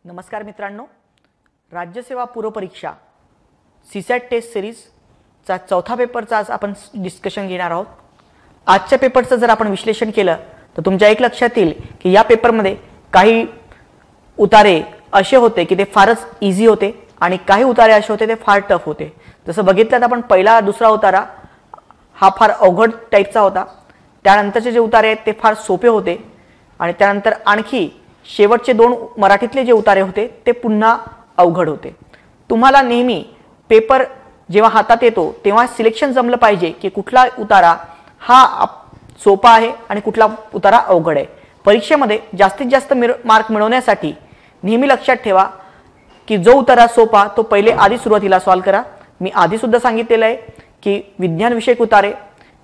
नमस्कार मित्रांनो, राज्यसेवा पूर्व परीक्षा सीसॅट टेस्ट सिरीजचा चौथा पेपरचा आज आपण डिस्कशन घेणार आहोत। आजच्या पेपरचं जर आपण विश्लेषण केलं तर तुमच्या एक लक्षात येईल की या पेपरमध्ये काही उतारे असे होते की ते फारच इझी होते आणि काही उतारे असे होते ते फार टफ होते। जसं बघितलं तर आपण पहिला दुसरा उतारा हा फार अवघड टाईपचा होता, त्यानंतरचे जे उतारे आहेत ते फार सोपे होते आणि त्यानंतर आणखी शेवटचे दोन मराठीतले जे उतारे होते ते पुन्हा अवघड होते। तुम्हाला नेहमी पेपर जेव्हा हातात येतो तेव्हा सिलेक्शन जमलं पाहिजे की कुठला उतारा हा सोपा आहे आणि कुठला उतारा अवघड आहे। परीक्षेमध्ये जास्तीत जास्त मार्क मिळवण्यासाठी नेहमी लक्षात ठेवा की जो उतारा सोपा तो पहिले आधी सुरुवातीला सॉल्व करा। मी आधी सुद्धा सांगितलेलं आहे की विज्ञान विषयक उतारे,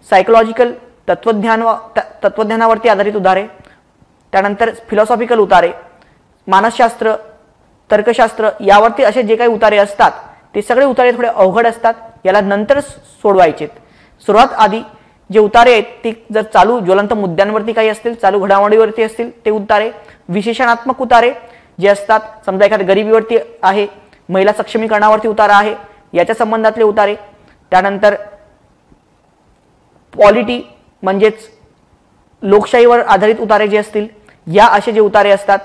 सायकोलॉजिकल तत्वज्ञानावरती आधारित उतारे, त्यानंतर फिलॉसॉफिकल उतारे, मानसशास्त्र, तर्कशास्त्र यावरती असे जे काही उतारे असतात ते सगळे उतारे थोडे अवघड असतात, याला नंतर सोडवायचे। सुरुवात आधी जे उतारे आहेत ते जर चालू ज्वलंत मुद्द्यांवरती काही असतील, चालू घडामोडीवरती असतील ते उतारे, विशेषणात्मक उतारे जे असतात, समजा एखाद्या गरिबीवरती आहे, महिला सक्षमीकरणावरती उतारा आहे याच्या संबंधातले उतारे, त्यानंतर पॉलिटी म्हणजेच लोकशाहीवर आधारित उतारे जे असतील या असे जे उतारे असतात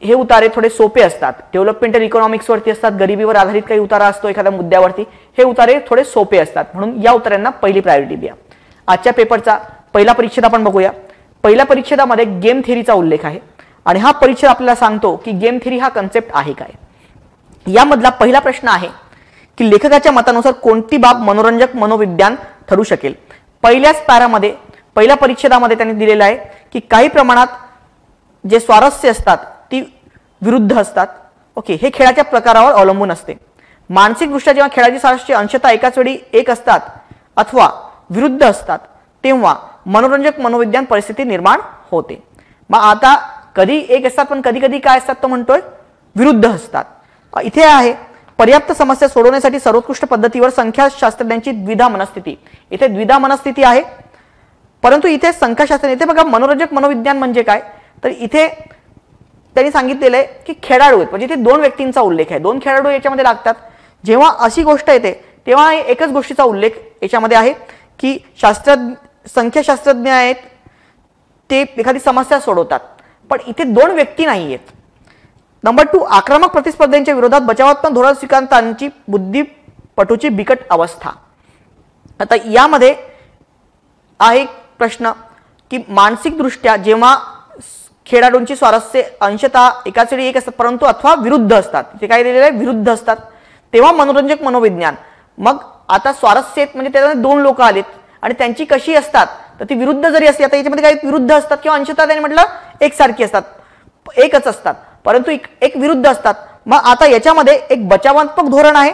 हे उतारे थोडे सोपे असतात। डेव्हलपमेंटल इकॉनॉमिक्स वरती असतात, गरिबीवर आधारित काही उतारा असतो एखाद्या मुद्द्यावरती, हे उतारे थोडे सोपे असतात, म्हणून या उतारांना पहिली प्रायोरिटी द्या। आजच्या पेपरचा पहिला परिच्छेद आपण बघूया। पहिल्या परिच्छेदामध्ये गेम थिअरीचा उल्लेख आहे आणि हा परिच्छेद आपल्याला सांगतो की गेम थिअरी हा कन्सेप्ट आहे काय। यामधला पहिला प्रश्न आहे की लेखकाच्या मतानुसार कोणती बाब मनोरंजक मनोविज्ञान ठरू शकेल। पहिल्याच पॅरामध्ये पहिल्या परिच्छेदामध्ये त्यांनी दिलेलं आहे की काही प्रमाणात जे स्वारस्य असतात ती विरुद्ध असतात। ओके, हे खेळाच्या प्रकारावर अवलंबून असते। मानसिकदृष्ट्या जेव्हा खेळाची स्वारस्य अंशतः एकाच वेळी एक असतात अथवा विरुद्ध असतात तेव्हा मनोरंजक मनोविज्ञान परिस्थिती निर्माण होते। मग आता कधी एक असतात पण कधी कधी काय असतात तो म्हणतोय विरुद्ध असतात। इथे आहे पर्याप्त समस्या सोडवण्यासाठी सर्वोत्कृष्ट पद्धतीवर संख्याशास्त्रज्ञांची द्विधा मनस्थिती। इथे द्विधा मनस्थिती आहे, परंतु इथे संख्याशास्त्र, इथे बघा मनोरंजक मनोविज्ञान म्हणजे काय, तर इथे त्यांनी सांगितलेलं आहे की खेळाडू आहेत, म्हणजे इथे दोन व्यक्तींचा उल्लेख आहे, दोन खेळाडू याच्यामध्ये लागतात। जेव्हा अशी गोष्ट येते तेव्हा एकच गोष्टीचा उल्लेख याच्यामध्ये आहे की संख्याशास्त्रज्ञ आहेत ते एखादी समस्या सोडवतात, पण इथे दोन व्यक्ती नाही आहेत। नंबर 2, आक्रमक प्रतिस्पर्ध्यांच्या विरोधात बचावात्मक धोरण स्वीकारतांची बुद्धिपटूची बिकट अवस्था। आता यामध्ये आहे प्रश्न की मानसिकदृष्ट्या जेव्हा खेळाडूंची स्वारस्य अंशतः एकाच वेळी एक असतात परंतु अथवा विरुद्ध असतात, ते काय दिलेलं आहे विरुद्ध असतात, तेव्हा मनोरंजक मनोविज्ञान। मग आता स्वारस्य म्हणजे त्याच्यामध्ये दोन लोक आलेत आणि त्यांची कशी असतात तर ती विरुद्ध जरी असली, आता याच्यामध्ये काही विरुद्ध असतात किंवा अंशतः त्यांनी म्हटलं एकसारखी असतात, एकच असतात, परंतु एक विरुद्ध असतात। मग आता याच्यामध्ये एक बचावात्मक धोरण आहे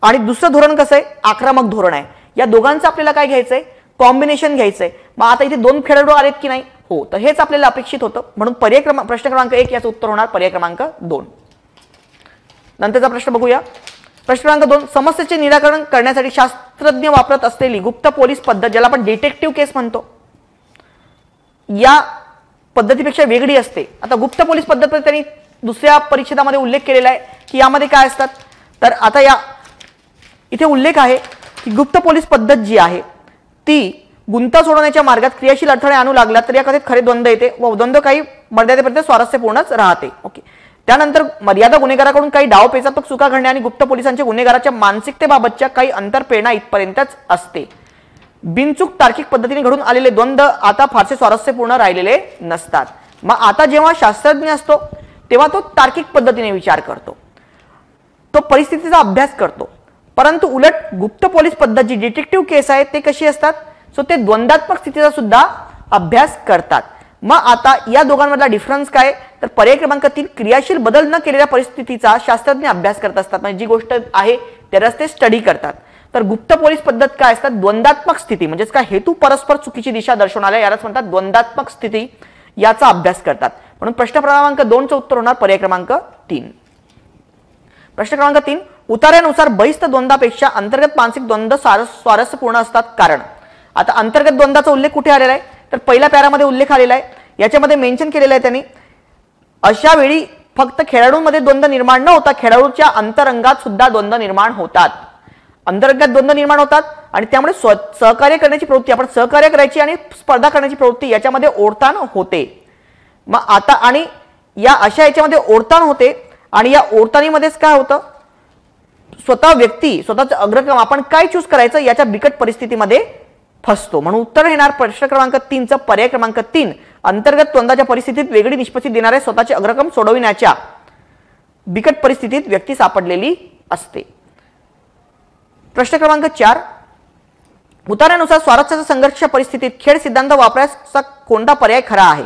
आणि दुसरं धोरण कसं आहे आक्रमक धोरण आहे। या दोघांचं आपल्याला काय घ्यायचंय कॉम्बिनेशन घ्यायचंय। मग आता इथे दोन खेळाडू आलेत की नाही, हो, तर हेच आपल्याला अपेक्षित होतं, म्हणून प्रश्न क्रमांक 1 याचं उत्तर होणार पर्याय क्रमांक 2। नंतरचा प्रश्न बघूया। प्रश्न क्रमांक 2, समस्येचे निराकरण करण्यासाठी शास्त्रज्ञ वापरत असलेली गुप्त पोलीस पद्धत, ज्याला आपण डिटेक्टिव्ह केस म्हणतो, या पद्धतीपेक्षा वेगळी असते। आता गुप्त पोलीस पद्धत त्यांनी दुसऱ्या परिच्छेदामध्ये उल्लेख केलेला आहे की यामध्ये काय असतात, तर आता या इथे उल्लेख आहे की गुप्त पोलीस पद्धत जी आहे ती गुंता सोडवण्याच्या मार्गात क्रियाशील अडथळे आणू लागला तर या कथेत खरे द्वंद्व येते व द्वंद्व काही मर्यादेपर्यंत स्वारस्यपूर्णच राहते। ओके, त्यानंतर मर्यादा गुन्हेगाराकडून काही डावपेचात्मक चुका घडणे आणि गुप्त पोलिसांच्या गुन्हेगाराच्या मानसिकतेबाबतच्या काही अंतरप्रेरणा इथपर्यंतच असते। बिनचूक तार्किक पद्धतीने घडून आलेले द्वंद्व आता फारसे स्वारस्यपूर्ण राहिलेले नसतात। मग आता जेव्हा शास्त्रज्ञ असतो तेव्हा तो तार्किक पद्धतीने विचार करतो, तो परिस्थितीचा अभ्यास करतो, परंतु उलट गुप्त पोलीस पद्धत जी डिटेक्टिव्ह केस आहे ते कशी असतात, सो ते द्वंद्वात्मक स्थितीचा सुद्धा अभ्यास करतात। मग आता या दोघांमधला डिफरन्स काय, तर पर्याय क्रमांक 3, क्रियाशील बदल न केलेल्या परिस्थितीचा शास्त्रज्ञ अभ्यास करत असतात, म्हणजे जी गोष्ट आहे त्यालाच ते स्टडी करतात। तर गुप्त पोलीस पद्धत काय असतात द्वंद्वात्मक स्थिती, म्हणजेच काय हेतू परस्पर चुकीची दिशा दर्शवणाऱ्या यालाच म्हणतात द्वंद्वात्मक स्थिती, याचा अभ्यास करतात। म्हणून प्रश्न क्रमांक 2चं उत्तर होणार पर्याय क्रमांक 3। प्रश्न क्रमांक 3, उतार्यानुसार बहिस्थ द्वंद्वापेक्षा अंतर्गत मानसिक द्वंद्व स्वारस्यपूर्ण असतात कारण। आता अंतर्गत द्वंद्वाचा उल्लेख कुठे आलेला आहे तर पहिल्या पॅरामध्ये उल्लेख आलेला आहे, याच्यामध्ये मेन्शन केलेला आहे त्यांनी अशा वेळी फक्त खेळाडूंमध्ये द्वंद्व निर्माण न होता खेळाडूच्या अंतरंगात सुद्धा द्वंद्व निर्माण होतात. अंतरंगात द्वंद्व निर्माण होतात आणि त्यामुळे सहकार्य करण्याची प्रवृत्ती, आपण सहकार्य करायची आणि स्पर्धा करण्याची प्रवृत्ती याच्यामध्ये ओढताण होते. मग आता आणि या अशा याच्यामध्ये ओढताण होते आणि या ओढताणीमध्येच काय होतं, स्वतः व्यक्ती स्वतःचा अग्रक्रम आपण काय चूज करायचं याच्या बिकट परिस्थितीमध्ये फसतो. म्हणून उत्तर येणार प्रश्न क्रमांक 3चा पर्याय क्रमांक 3, अंतर्गत द्वंद्वाच्या परिस्थितीत वेगळी निष्पत्ती देणारे स्वतःचे अग्रक्रम सोडविण्याच्या बिकट परिस्थितीत व्यक्ती सापडलेली असते. प्रश्न क्रमांक 4, उतार्यानुसार स्वारस्याच्या संघर्ष परिस्थितीत खेळ सिद्धांत वापरायचा कोणता पर्याय खरा आहे.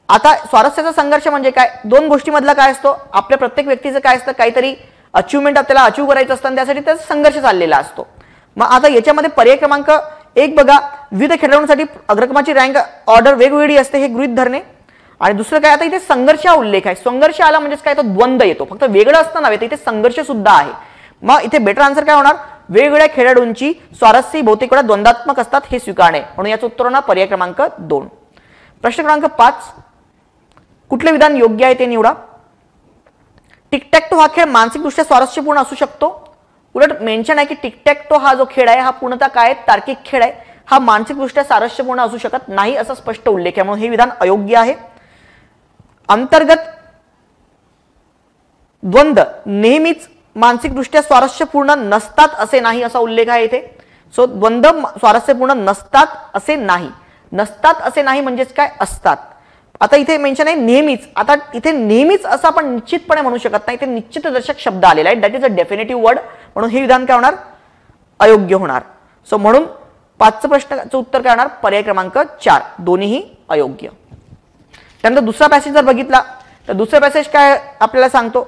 आता स्वारस्याचा संघर्ष म्हणजे काय, दोन गोष्टीमधला काय असतो, आपल्या प्रत्येक व्यक्तीचं काय असतं, काहीतरी अचिव्हमेंट आपल्याला अचीव्ह करायचं असतं आणि त्यासाठी त्याचा संघर्ष चाललेला असतो. मग आता याच्यामध्ये पर्याय क्रमांक 1 बघा, विविध खेळाडूंसाठी अग्रक्रमाची रँक ऑर्डर वेगवेगळी असते हे गृहीत धरणे. आणि दुसरं काय, आता इथे संघर्ष हा उल्लेख आहे. संघर्ष आला म्हणजेच काय, तो द्वंद्व येतो, फक्त वेगळं असतं नव्हे, तर इथे संघर्ष सुद्धा आहे. मग इथे बेटर आन्सर काय होणार, वेगवेगळ्या खेळाडूंची स्वारस्य बहुतेक वेळा द्वंद्वात्मक असतात हे स्वीकारणे. म्हणून याचं उत्तर होणार पर्याय क्रमांक 2. प्रश्न क्रमांक 5, कुठले विधान योग्य आहे ते निवडा. टिकटॅक्टो हा खेळ मानसिकदृष्ट्या स्वारस्यपूर्ण असू शकतो. उलट मेन्शन आहे की टिकटॅक्टो हा जो खेळ आहे हा पूर्णतः काय तार्किक खेळ आहे, हा मानसिकदृष्ट्या स्वारस्यपूर्ण असू शकत नाही असा स्पष्ट उल्लेख आहे, म्हणून हे विधान अयोग्य आहे. अंतर्गत द्वंद्व नेहमीच मानसिकदृष्ट्या स्वारस्यपूर्ण नसतात असे नाही असा उल्लेख आहे इथे. सो द्वंद्व स्वारस्यपूर्ण नसतात असे नाही, नसतात असे नाही म्हणजेच काय, असतात. आता इथे मेन्शन आहे नेहमीच. आता इथे नेहमीच असं आपण निश्चितपणे म्हणू शकत नाही, इथे निश्चितदर्शक शब्द आलेला आहे, दॅट इज अ डेफिनेटिव्ह वर्ड, म्हणून हे विधान काय होणार, अयोग्य होणार. सो म्हणून 5चं प्रश्नाचं उत्तर काय होणार, पर्याय क्रमांक 4, दोन्हीही अयोग्य. त्यानंतर दुसरा पॅसेज जर बघितला तर दुसरा पॅसेज काय आपल्याला सांगतो.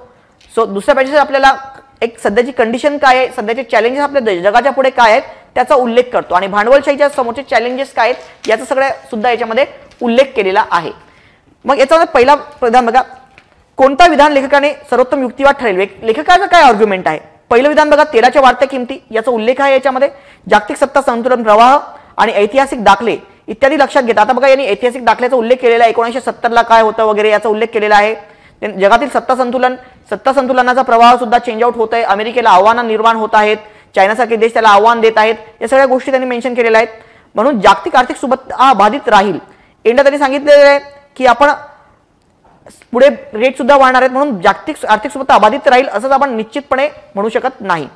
सो दुसऱ्या पॅसेज आपल्याला एक सध्याची कंडिशन काय आहे, सध्याचे चॅलेंजेस आपल्या जगाच्या पुढे काय आहेत त्याचा उल्लेख करतो आणि भांडवलशाहीच्या समोरचे चॅलेंजेस काय आहेत याचा सगळ्या सुद्धा याच्यामध्ये उल्लेख केलेला आहे. मग याच्यामध्ये पहिला विधान बघा, कोणता विधान लेखकाने सर्वोत्तम युक्तिवाद ठरेल, लेखकाचा काय आर्ग्युमेंट आहे. पहिलं विधान बघा, तेलाच्या वाढत्या किमती याचा उल्लेख आहे याच्यामध्ये. जागतिक सत्ता संतुलन प्रवाह आणि ऐतिहासिक दाखले इत्यादी लक्षात घेता. आता बघा यांनी ऐतिहासिक दाखल्याचा उल्लेख केलेला आहे, 1970ला काय होतं वगैरे याचा उल्लेख केलेला आहे. जगातील सत्ता संतुलनाचा प्रवाह सुद्धा चेंज आउट होत आहे, अमेरिकेला आव्हानं निर्माण होत आहेत, चायनासारखे देश त्याला आव्हान देत आहेत, या सगळ्या गोष्टी त्यांनी मेन्शन केलेल्या आहेत. म्हणून जागतिक आर्थिक सुबत्ता बाधित राहील. एंडा त्यांनी सांगितलेलं आहे की आपण पुढे रेट सुद्धा वाढणार आहेत, म्हणून जागतिक आर्थिक सुबत्ता अबाधित राहील असंच आपण निश्चितपणे म्हणू शकत नाही.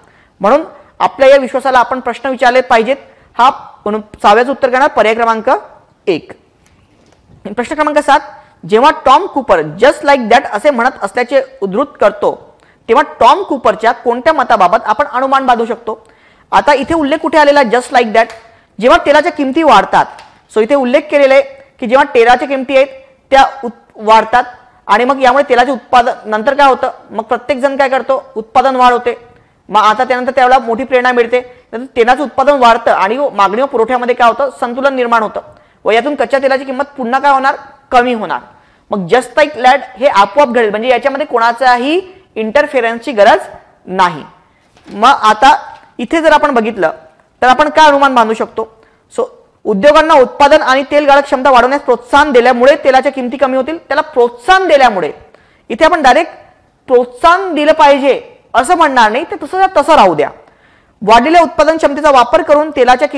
म्हणून आपल्या या विश्वासाला आपण प्रश्न विचारले पाहिजेत. हा म्हणून 6व्याचं उत्तर करणार पर्याय क्रमांक 1. प्रश्न क्रमांक 7, जेव्हा Tom Cooper just like that असे म्हणत असल्याचे उद्धृत करतो तेव्हा टॉम कूपरच्या कोणत्या मताबाबत आपण अनुमान बांधू शकतो. आता इथे उल्लेख कुठे आलेला, जस्ट लाईक दॅट, जेव्हा तेलाच्या किमती वाढतात. सो इथे उल्लेख केलेला आहे की जेव्हा तेलाच्या किमती आहेत त्या वाढतात आणि मग यामुळे तेलाचे उत्पादन नंतर काय होतं, मग प्रत्येक जण काय करतो, उत्पादन वाढ होते. मग आता त्यानंतर त्याला मोठी प्रेरणा मिळते, तेलाचं उत्पादन वाढतं आणि मागणी व पुरवठ्यामध्ये काय होतं, संतुलन निर्माण होतं व यातून कच्च्या तेलाची किंमत पुन्हा काय होणार, कमी होणार. मग जस्ट लाईक दॅट हे आपोआप घडेल, म्हणजे याच्यामध्ये कोणाचाही इंटरफेरन्सची गरज नाही. मग आता इथे जर आपण बघितलं तर आपण काय अनुमान बांधू शकतो. सो उद्योगांना उत्पादन आणि तेल गाळप क्षमता वाढवण्यास प्रोत्साहन दिल्यामुळे तेलाच्या किमती कमी होतील. त्याला प्रोत्साहन दिल्यामुळे, इथे आपण डायरेक्ट प्रोत्साहन दिलं पाहिजे असं म्हणणार नाही, ते तसं राहू द्या. वाढलेल्या उत्पादन क्षमतेचा वापर करून तेलाच्या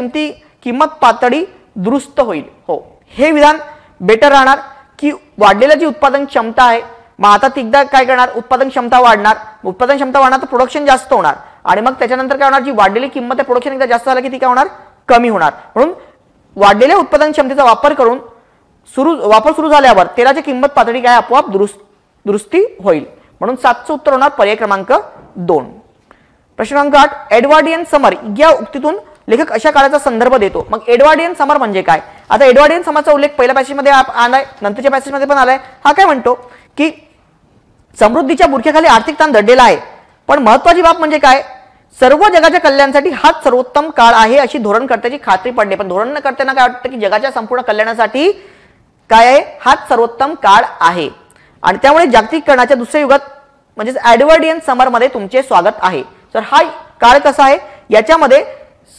किंमत पातळी दुरुस्त होईल. हो, हे विधान बेटर राहणार की वाढलेली जी उत्पादन क्षमता आहे, मग आता तिकदा काय करणार, उत्पादन क्षमता वाढणार, उत्पादन क्षमता वाढणार तर प्रोडक्शन जास्त होणार आणि मग त्याच्यानंतर काय होणार, जी वाढलेली किंमत आहे प्रोडक्शन एकदा जास्त झालं की ती काय होणार, कमी होणार. म्हणून वाढलेल्या उत्पादन क्षमतेचा वापर करून वापर सुरू झाल्यावर तेलाची किंमत पातळी काय आपोआप दुरुस्ती होईल. म्हणून 7चं उत्तर होणार पर्याय क्रमांक 2. प्रश्न क्रमांक 8, एडवर्डियन समर या उक्तीतून लेखक अशा काळाचा संदर्भ देतो. मग एडवर्डियन समर म्हणजे काय. आता एडवर्डियन समरचा उल्लेख पहिल्या पॅसेजमध्ये आलाय, नंतरच्या पॅसेजमध्ये पण आलाय. हा काय म्हणतो की समृद्धीच्या बुरख्याखाली आर्थिक ताण दडलेला आहे, पण महत्वाची बाब म्हणजे काय, सर्व जगाच्या कल्याणासाठी हाच सर्वोत्तम काळ आहे अशी धोरणकर्त्याची खात्री पडणे. पण धोरणकर्त्यांना काय वाटतं की जगाच्या संपूर्ण कल्याणासाठी काय आहे, हाच सर्वोत्तम काळ आहे आणि त्यामुळे जागतिकीकरणाच्या दुसऱ्या युगात म्हणजे एडवर्डियन समर मध्ये तुमचे स्वागत आहे. तर हा काळ कसा आहे, याच्यामध्ये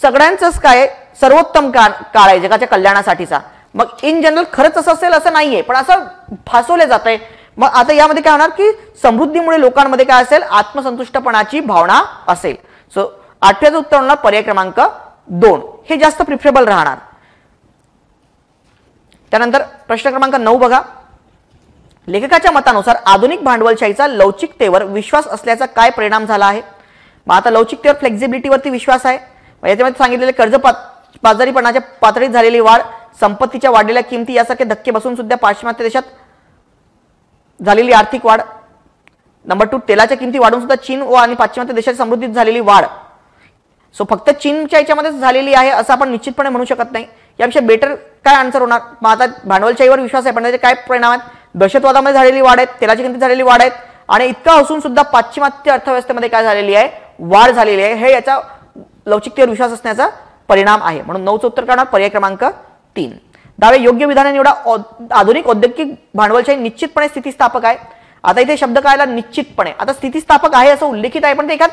सगळ्यांचंच काय सर्वोत्तम काळ आहे जगाच्या कल्याणासाठीचा. मग इन जनरल खरंच असं असेल असं नाहीये, पण असं फासवले जात आहे. मग आता यामध्ये काय होणार की समृद्धीमुळे लोकांमध्ये काय असेल, आत्मसंतुष्टपणाची भावना असेल. सो 8व्याचं उत्तर होणार पर्याय क्रमांक 2, हे जास्त प्रिफरेबल राहणार. त्यानंतर प्रश्न क्रमांक 9 बघा. लेखकाच्या मतानुसार आधुनिक भांडवलशाहीचा लवचिकतेवर विश्वास असल्याचा काय परिणाम झाला आहे. मग आता लवचिकतेवर फ्लेक्झिबिलिटीवरती विश्वास आहे. याच्यामध्ये सांगितलेले कर्ज बाजारीपणाच्या पातळीत झालेली वाढ, संपत्तीच्या वाढलेल्या किमती यासारखे धक्के बसून सुद्धा पाश्चिमात्य देशात झालेली आर्थिक वाढ. नंबर 2, तेलाच्या किमती वाढून सुद्धा चीन व आणि पाश्चिमात्य देशाच्या समृद्धीत झालेली वाढ. सो फक्त चीनच्या याच्यामध्येच झालेली आहे असं आपण निश्चितपणे म्हणू शकत नाही. यापेक्षा बेटर काय आन्सर होणार. मग आता भांडवलशाहीवर विश्वास आहे पण त्याचे काय परिणाम आहेत, दहशतवादामध्ये झालेली वाढ आहेत, तेलाची किमती झालेली वाढ आहेत आणि इतका असून सुद्धा पाश्चिमात्य अर्थव्यवस्थेमध्ये काय झालेली आहे, वाढ झालेली आहे. हे याचा लवचिकतेवर विश्वास असण्याचा परिणाम आहे. म्हणून 9चं उत्तर करणार पर्याय क्रमांक 3. 10वे, योग्य विधाने निवडा. आधुनिक औद्योगिक भांडवलशाही निश्चितपणे स्थितिस्थापक आहे. आता इथे शब्द काय आला, निश्चितपणे. आता स्थितिस्थापक आहे असं उल्लेखित आहे पण ते एका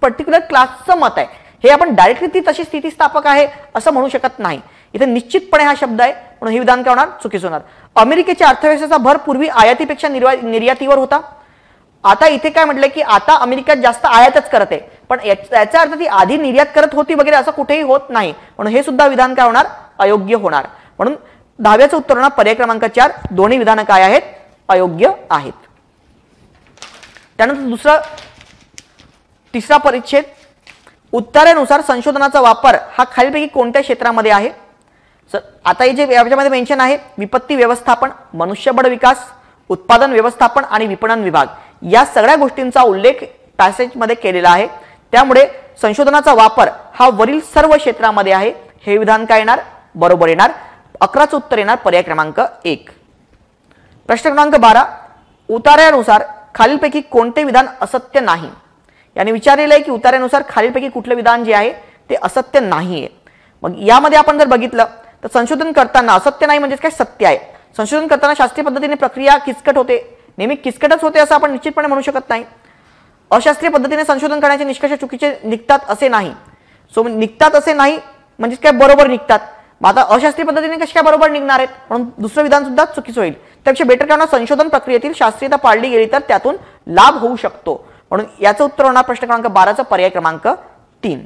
पर्टिक्युलर क्लासचं मत आहे. हे आपण डायरेक्टली ती तशी स्थितिस्थापक आहे असं म्हणू शकत नाही. इथे निश्चितपणे हा शब्द आहे म्हणून हे विधान काय होणार, चुकीचं होणार. अमेरिकेच्या अर्थव्यवस्थेचा भर पूर्वी आयातीपेक्षा निर्यातीवर होता. आता इथे काय म्हटलंय की आता अमेरिका जास्त आयातच करत आहे पण याचा अर्थ ती आधी निर्यात करत होती वगैरे असं कुठेही होत नाही. म्हणून हे सुद्धा विधान काय होणार, अयोग्य होणार. म्हणून 10व्याचं उत्तर होणार पर्याय क्रमांक 4. दोन्ही विधानं काय आहेत, अयोग्य आहेत. त्यानंतर तिसरा परिच्छेद, उत्तरानुसार संशोधनाचा वापर हा खालीलपैकी कोणत्या क्षेत्रामध्ये आहे. आता हे जे याच्यामध्ये मेन्शन आहे, विपत्ती व्यवस्थापन, मनुष्यबळ विकास, उत्पादन व्यवस्थापन आणि विपणन विभाग, या सगळ्या गोष्टींचा उल्लेख पॅसेजमध्ये केलेला आहे. त्यामुळे संशोधनाचा वापर हा वरील सर्व क्षेत्रामध्ये आहे. हे विधान काय येणार, बरोबर येणार. 11चं उत्तर येणार पर्याय क्रमांक 1. प्रश्न क्रमांक 12, उतार्यानुसार खालीलपैकी कोणते विधान असत्य नाही. याने विचारलेलं आहे की उतार्यानुसार खालीलपैकी कुठलं विधान जे आहे ते असत्य नाहीये. मग यामध्ये आपण जर बघितलं तर संशोधन करताना असत्य नाही म्हणजे काय, सत्य आहे. संशोधन करताना शास्त्रीय पद्धतीने प्रक्रिया किचकट होते, नेहमी किचकटच होते असं आपण निश्चितपणे म्हणू शकत नाही. अशास्त्रीय पद्धतीने संशोधन करण्याचे निष्कर्ष चुकीचे निघतात असे नाही. सो निघतात असे नाही म्हणजे काय, बरोबर निघतात. आता अशास्त्रीय पद्धतीने कसे काय बरोबर निघणार आहेत, म्हणून दुसरं विधान सुद्धा चुकीचं होईल. त्यापेक्षा बेटर कारण संशोधन प्रक्रियेतील शास्त्रीयता पाळली गेली तर त्यातून लाभ होऊ शकतो. म्हणून याचं उत्तर होणार प्रश्न क्रमांक 12चा पर्याय क्रमांक 3.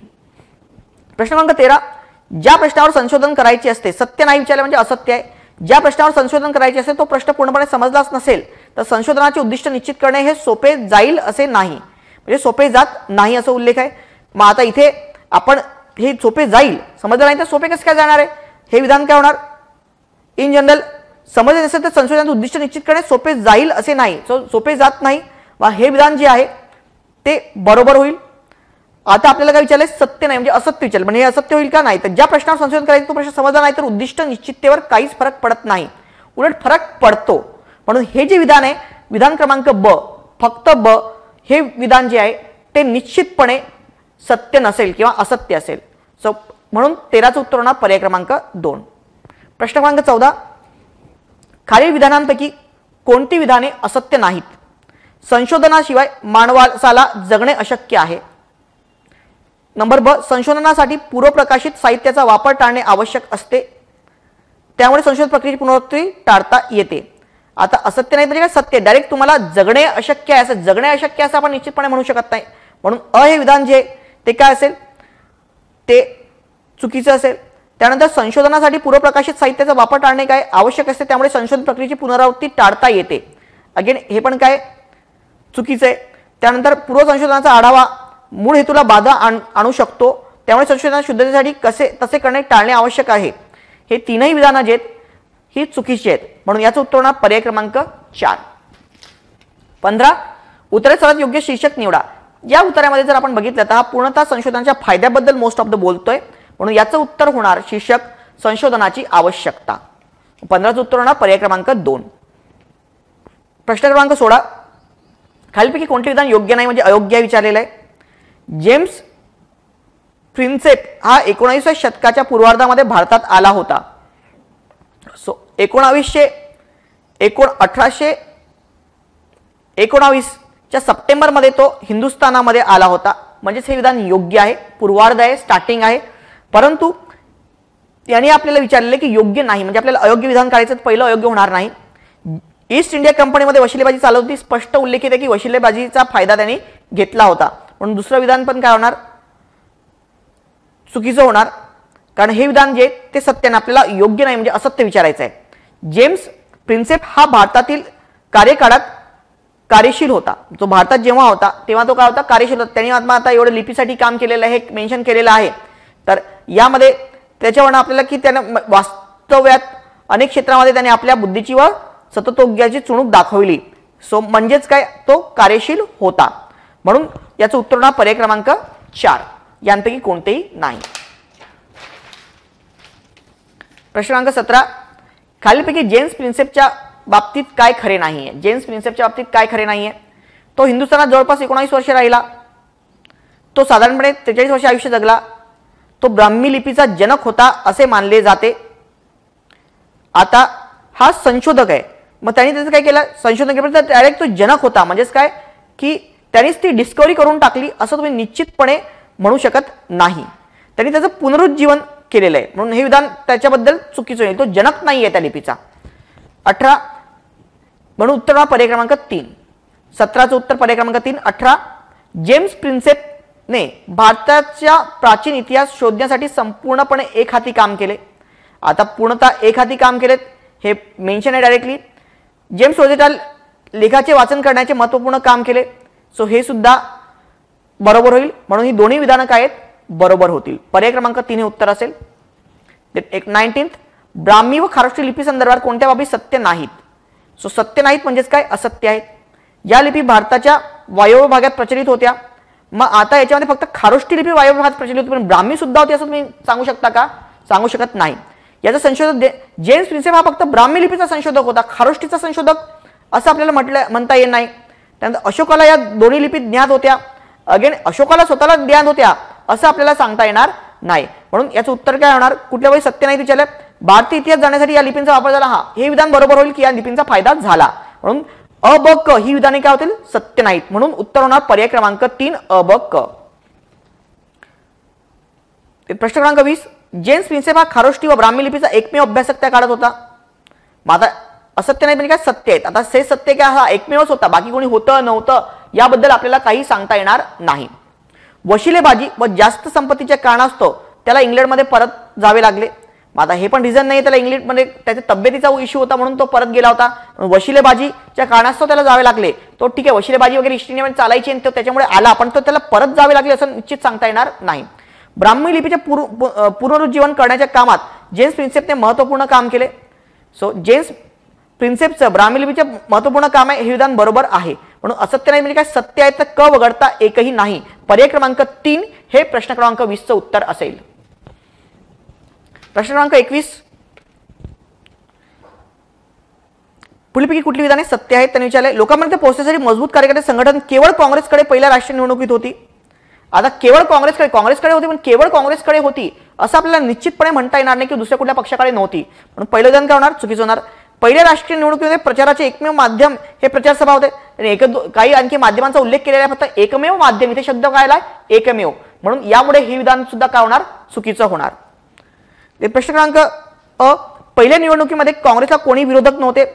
प्रश्न क्रमांक 13, ज्या प्रश्नावर संशोधन करायचे असते, सत्य नाही विचारले म्हणजे असत्य आहे. ज्या प्रश्नावर संशोधन करायचे असेल तो प्रश्न पूर्णपणे समजलाच नसेल तर संशोधनाचे उद्दिष्ट निश्चित करणे हे सोपे जाईल असे नाही, म्हणजे सोपे जात नाही असं उल्लेख आहे. मग आता इथे आपण हे सोपे जाईल समजलं नाही तर सोपे कसं काय जाणार आहे, हे विधान काय होणार, इन जनरल समजले नसेल तर संशोधनाचे उद्दिष्ट निश्चित करणे सोपे जाईल असे नाही, सोपे जात नाही. हे विधान जे आहे ते बरोबर होईल. आता आपल्याला काय विचारलंय, सत्य नाही म्हणजे असत्य विचारलं, म्हणजे हे असत्य होईल का, नाही. तर ज्या प्रश्नावर संशोधन करायचं तो प्रश्न समजला नाही तर उद्दिष्ट निश्चिततेवर काहीच फरक पडत नाही, उलट फरक पडतो. म्हणून हे जे विधान आहे, विधान क्रमांक ब, फक्त ब, हे विधान जे आहे ते निश्चितपणे सत्य नसेल किंवा असत्य असेल. सो म्हणून 13चं उत्तर होणार पर्याय क्रमांक 2. प्रश्न क्रमांक 14, खालील विधानांपैकी कोणती विधाने असत्य नाहीत. संशोधनाशिवाय मानवाला जगणे अशक्य आहे. नंबर ब, संशोधनासाठी पूर्वप्रकाशित साहित्याचा वापर टाळणे आवश्यक असते, त्यामुळे संशोधन प्रक्रियेची पुनरावृत्ती टाळता येते. आता असत्य नाही म्हणजे काय, सत्य. डायरेक्ट तुम्हाला जगणे अशक्य आहे असं, जगणे अशक्य असं आपण निश्चितपणे म्हणू शकत नाही. म्हणून अ हे विधान जे ते काय असेल, ते चुकीचं असेल. त्यानंतर संशोधनासाठी पूर्वप्रकाशित साहित्याचा वापर टाळणे काय आवश्यक असते, त्यामुळे संशोधन प्रक्रियेची पुनरावृत्ती टाळता येते. अगेन हे पण काय चुकीचं आहे. त्यानंतर पूर्व संशोधनाचा आढावा मूळ हेतूला बाधा आणू शकतो, त्यामुळे संशोधनाच्या शुद्धतेसाठी तसे करणे टाळणे आवश्यक आहे. हे तीनही विधानं जे आहेत ही चुकीची आहेत. म्हणून याचं उत्तर होणार पर्याय क्रमांक 4. 15, उत्तरे सर्वात योग्य शीर्षक निवडा. या उत्तरामध्ये जर आपण बघितलं तर हा पूर्णतः संशोधनाच्या फायद्याबद्दल मोस्ट ऑफ द बोलतोय, म्हणून याचं उत्तर होणार शीर्षक संशोधनाची आवश्यकता. 15चं उत्तर होणार पर्याय क्रमांक 2. प्रश्न क्रमांक 16, खालीलपैकी कोणते विधान योग्य नाही म्हणजे अयोग्य विचारलेलं आहे. जेम्स प्रिन्सेप हा 19व्या शतकाच्या पूर्वार्धामध्ये भारतात आला होता. सो 1819च्या सप्टेंबरमध्ये तो हिंदुस्थानामध्ये आला होता, म्हणजेच हे विधान योग्य आहे. पूर्वार्ध आहे, स्टार्टिंग आहे. परंतु याने आपल्याला विचारलेले की योग्य नाही म्हणजे आपल्याला अयोग्य विधान काढायचं, पहिलं अयोग्य होणार नाही. ईस्ट इंडिया कंपनीमध्ये वशिलेबाजी चालवत होती, स्पष्ट उल्लेखित आहे की वशिलेबाजीचा फायदा त्यांनी घेतला होता. म्हणून दुसरं विधान पण काय होणार, चुकीचं होणार, कारण हे विधान जे ते सत्य नाही, आपल्याला योग्य नाही म्हणजे असत्य विचारायचं आहे. जेम्स प्रिन्सेप हा भारतातील कार्यकाळात कार्यशील होता. जो भारतात जेव्हा होता तेव्हा तो काय होता, कार्यशील होता. त्यांनी आता एवढं लिपीसाठी काम केलेलं आहे, हे मेन्शन केलेलं आहे. तर यामध्ये त्याच्यावरून आपल्याला की त्यानं वास्तव्यात अनेक क्षेत्रामध्ये त्याने आपल्या बुद्धीची व सततोग्याची चुणूक दाखवली. सो म्हणजेच काय, तो कार्यशील होता. म्हणून याचं उत्तर होणार पर्याय क्रमांक 4, यांपैकी कोणतेही नाही. प्रश्न क्रमांक 17, खालीलपैकी जेम्स प्रिन्सेपच्या बाबतीत काय खरे नाहीये. जेम्स प्रिन्सेपच्या बाबतीत काय खरे नाहीये. तो हिंदुस्थानात जवळपास 19 वर्ष राहिला. तो साधारणपणे 43 वर्ष आयुष्य जगला. तो ब्राह्मी लिपीचा जनक होता असे मानले जाते. आता हा संशोधक आहे, मग त्यांनी त्याचं काय केलं, संशोधन केलं तर डायरेक्ट तो जनक होता. म्हणजेच काय की त्यांनीच ती डिस्कवरी करून टाकली असं तुम्ही निश्चितपणे म्हणू शकत नाही. त्यांनी त्याचं पुनरुज्जीवन केलेलं आहे, म्हणून हे विधान त्याच्याबद्दल चुकीचं आहे. तो जनक नाही आहे त्या लिपीचा. 18 म्हणून उत्तर पर्याय क्रमांक 3. 17चं उत्तर पर्याय क्रमांक 3. 18 जेम्स प्रिन्सेपने भारताच्या प्राचीन इतिहास शोधण्यासाठी संपूर्णपणे एक हाती काम केले. आता पूर्णतः एक हाती काम केलेत हे मेन्शन आहे डायरेक्टली. जेम्स रोझेटा लेखाचे वाचन करण्याचे महत्त्वपूर्ण काम केले. सो हे सुद्धा बरोबर होईल. म्हणून ही दोन्ही विधानं काय आहेत, बरोबर होतील. पर्याय क्रमांक 3 हे उत्तर असेल. 19 ब्राह्मी व खारोष्टी लिपी संदर्भात कोणत्या बाबी सत्य नाहीत. सो सत्य नाहीत म्हणजेच काय, असत्य आहेत. या लिपी भारताच्या वायव्य भागात प्रचलित होत्या. मग आता याच्यामध्ये फक्त खारोष्टी लिपी वायव्य भागात प्रचलित होती, पण ब्राह्मी सुद्धा होती असं तुम्ही सांगू शकता का, सांगू शकत नाही. याचा संशोधक जेम्स प्रिन्सेप हा फक्त ब्राह्मी लिपीचा संशोधक होता, खारोष्टीचा संशोधक असं आपल्याला म्हणता येत नाही. त्यानंतर अशोकाला या दोन्ही लिपी ज्ञात होत्या. अगेन अशोकाला स्वतःला ज्ञात होत्या असं आपल्याला सांगता येणार नाही. म्हणून याचं उत्तर काय होणार, कुठल्या वेळी सत्य नाही विचारलं. भारतीय इतिहास जाण्यासाठी या लिपींचा वापर झाला. हा हे विधान बरोबर होईल की या लिपींचा फायदा झाला. म्हणून अ ब क ही विधाने काय होतील, सत्य नाहीत. म्हणून उत्तर होणार पर्याय क्रमांक 3 अ ब क. प्रश्न क्रमांक 20 जेम्स प्रिन्सेप हा खारोष्टी व ब्राह्मी लिपीचा एकमेव अभ्यासक त्या काळात होता. मग आता असत्य नाही म्हणजे काय, सत्य आहेत. आता हे सत्य काय, हा एकमेवच होता, बाकी कोणी होतं नव्हतं याबद्दल आपल्याला काही सांगता येणार नाही. वशिलेबाजी व जास्त संपत्तीच्या कारणास्तव त्याला इंग्लंडमध्ये परत जावे लागले. मग आता हे पण रिझन नाही, त्याला इंग्लंडमध्ये त्याच्या तब्येतीचा इश्यू होता म्हणून तो परत गेला होता. वशिलेबाजीच्या कारणास्तव त्याला जावे लागले. तो ठीक आहे, वशिलेबाजी वगैरे ईस्ट इंडियामध्ये चालायची आणि तो त्याच्यामुळे आला, पण तो त्याला परत जावे लागले असं निश्चित सांगता येणार नाही. ब्राह्मी लिपीचे पुनरुज्जीवन करण्याच्या कामात जेम्स प्रिन्सेपने महत्त्वपूर्ण काम केले. सो जेम्स प्रिन्सेपचं ब्राह्मी लिपीचे महत्त्वपूर्ण काम आहे हे विधान बरोबर आहे. म्हणून असत्य नाही म्हणजे काय, सत्य आहे तर क वगळता एकही नाही. पर्याय क्रमांक 3 हे प्रश्न क्रमांक 20चं उत्तर असेल. प्रश्न क्रमांक 21 पुढीलपैकी कुठली विधाने सत्य आहेत त्यांनी विचारले. लोकांमध्ये पोहोचण्यासाठी मजबूत कार्यकर्ते संघटन केवळ काँग्रेसकडे पहिल्या राष्ट्रीय निवडणुकीत होती. आता केवळ काँग्रेसकडे होती, पण केवळ काँग्रेसकडे होती असं आपल्याला निश्चितपणे म्हणता येणार नाही की दुसऱ्या कुठल्या पक्षाकडे नव्हती. म्हणून पहिलं विधान काय होणार, चुकीचं होणार. पहिल्या राष्ट्रीय निवडणुकीमध्ये प्रचाराचे एकमेव माध्यम हे प्रचार सभा होते. काही आणखी माध्यमांचा उल्लेख केलेला आहे, फक्त एकमेव माध्यम, इथे शब्द काय आला, एकमेव. म्हणून यामुळे हे विधान सुद्धा काय होणार, चुकीचं होणार. प्रश्न क्रमांक अ पहिल्या निवडणुकीमध्ये काँग्रेसला कोणी विरोधक नव्हते.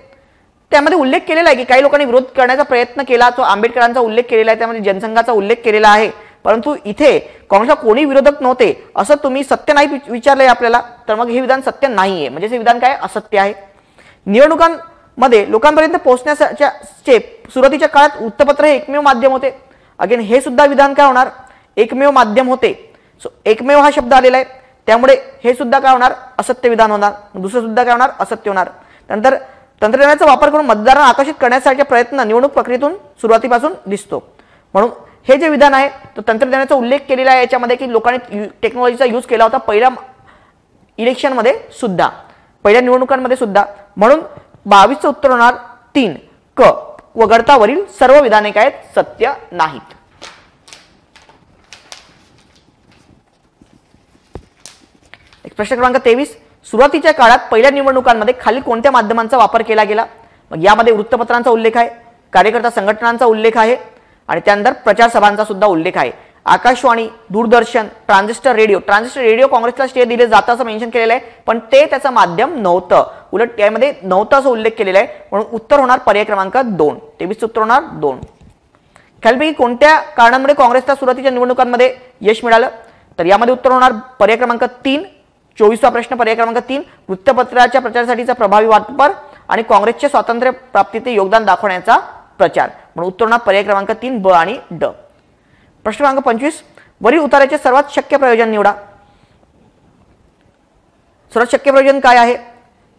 त्यामध्ये उल्लेख केलेला आहे की काही लोकांनी विरोध करण्याचा प्रयत्न केला, तो आंबेडकरांचा उल्लेख केलेला आहे, त्यामध्ये जनसंघाचा उल्लेख केलेला आहे. परंतु इथे काँग्रेसला कोणी विरोधक नव्हते असं तुम्ही सत्य नाही विचारलंय आपल्याला, तर मग हे विधान सत्य नाहीये, म्हणजे हे विधान काय, असत्य आहे. निवडणुकांमध्ये लोकांपर्यंत पोहोचण्याच्या सुरुवातीच्या काळात वृत्तपत्र हे एकमेव माध्यम होते. अगेन हे सुद्धा विधान काय होणार, एकमेव माध्यम होते. सो एकमेव हा शब्द आलेला आहे, त्यामुळे हे सुद्धा काय होणार, असत्य विधान होणार. दुसरं सुद्धा काय होणार, असत्य होणार. नंतर तंत्रज्ञानाचा वापर करून मतदारांना आकर्षित करण्यासाठी प्रयत्न निवडणूक प्रक्रियेतून सुरुवातीपासून दिसतो. म्हणून हे जे विधान आहे तो तंत्रज्ञानाचा उल्लेख केलेला आहे याच्यामध्ये की लोकांनी टेक्नॉलॉजीचा यूज केला होता पहिल्या इलेक्शनमध्ये सुद्धा, पहिल्या निवडणुकांमध्ये सुद्धा. म्हणून 22चं उत्तर होणार 3 क वगळतावरील सर्व विधाने काय सत्य नाहीत. प्रश्न क्रमांक 23 सुरुवातीच्या काळात पहिल्या निवडणुकांमध्ये खालील कोणत्या माध्यमांचा वापर केला गेला. मग यामध्ये वृत्तपत्रांचा उल्लेख आहे, कार्यकर्ता संघटनांचा उल्लेख आहे आणि त्यानंतर प्रचार सभांचा सुद्धा उल्लेख आहे. आकाशवाणी, दूरदर्शन, ट्रान्झिस्टर रेडिओ काँग्रेसला श्रेय दिले जातं असं मेन्शन केलेलं आहे, पण ते त्याचं माध्यम नव्हतं. उलट यामध्ये नव्हतं असं उल्लेख केलेला आहे, म्हणून उत्तर होणार पर्याय क्रमांक 2. 23 उत्तर होणार 2. खालीलपैकी कोणत्या कारणांमुळे काँग्रेसला सुरुवातीच्या निवडणुकांमध्ये यश मिळालं? तर यामध्ये उत्तर होणार पर्याय क्रमांक 3. 24वा प्रश्न पर्याय क्रमांक 3. वृत्तपत्राच्या प्रचारासाठीचा प्रभावी वापर आणि काँग्रेसच्या स्वातंत्र्य प्राप्तीत योगदान दाखवण्याचा प्रचार. म्हणून उत्तर होणार पर्याय क्रमांक 3 ब आणि ड. प्रश्न क्रमांक 25. वरील उतार्याचे सर्वात शक्य प्रयोजन निवडा. सर्वात शक्य प्रयोजन काय आहे?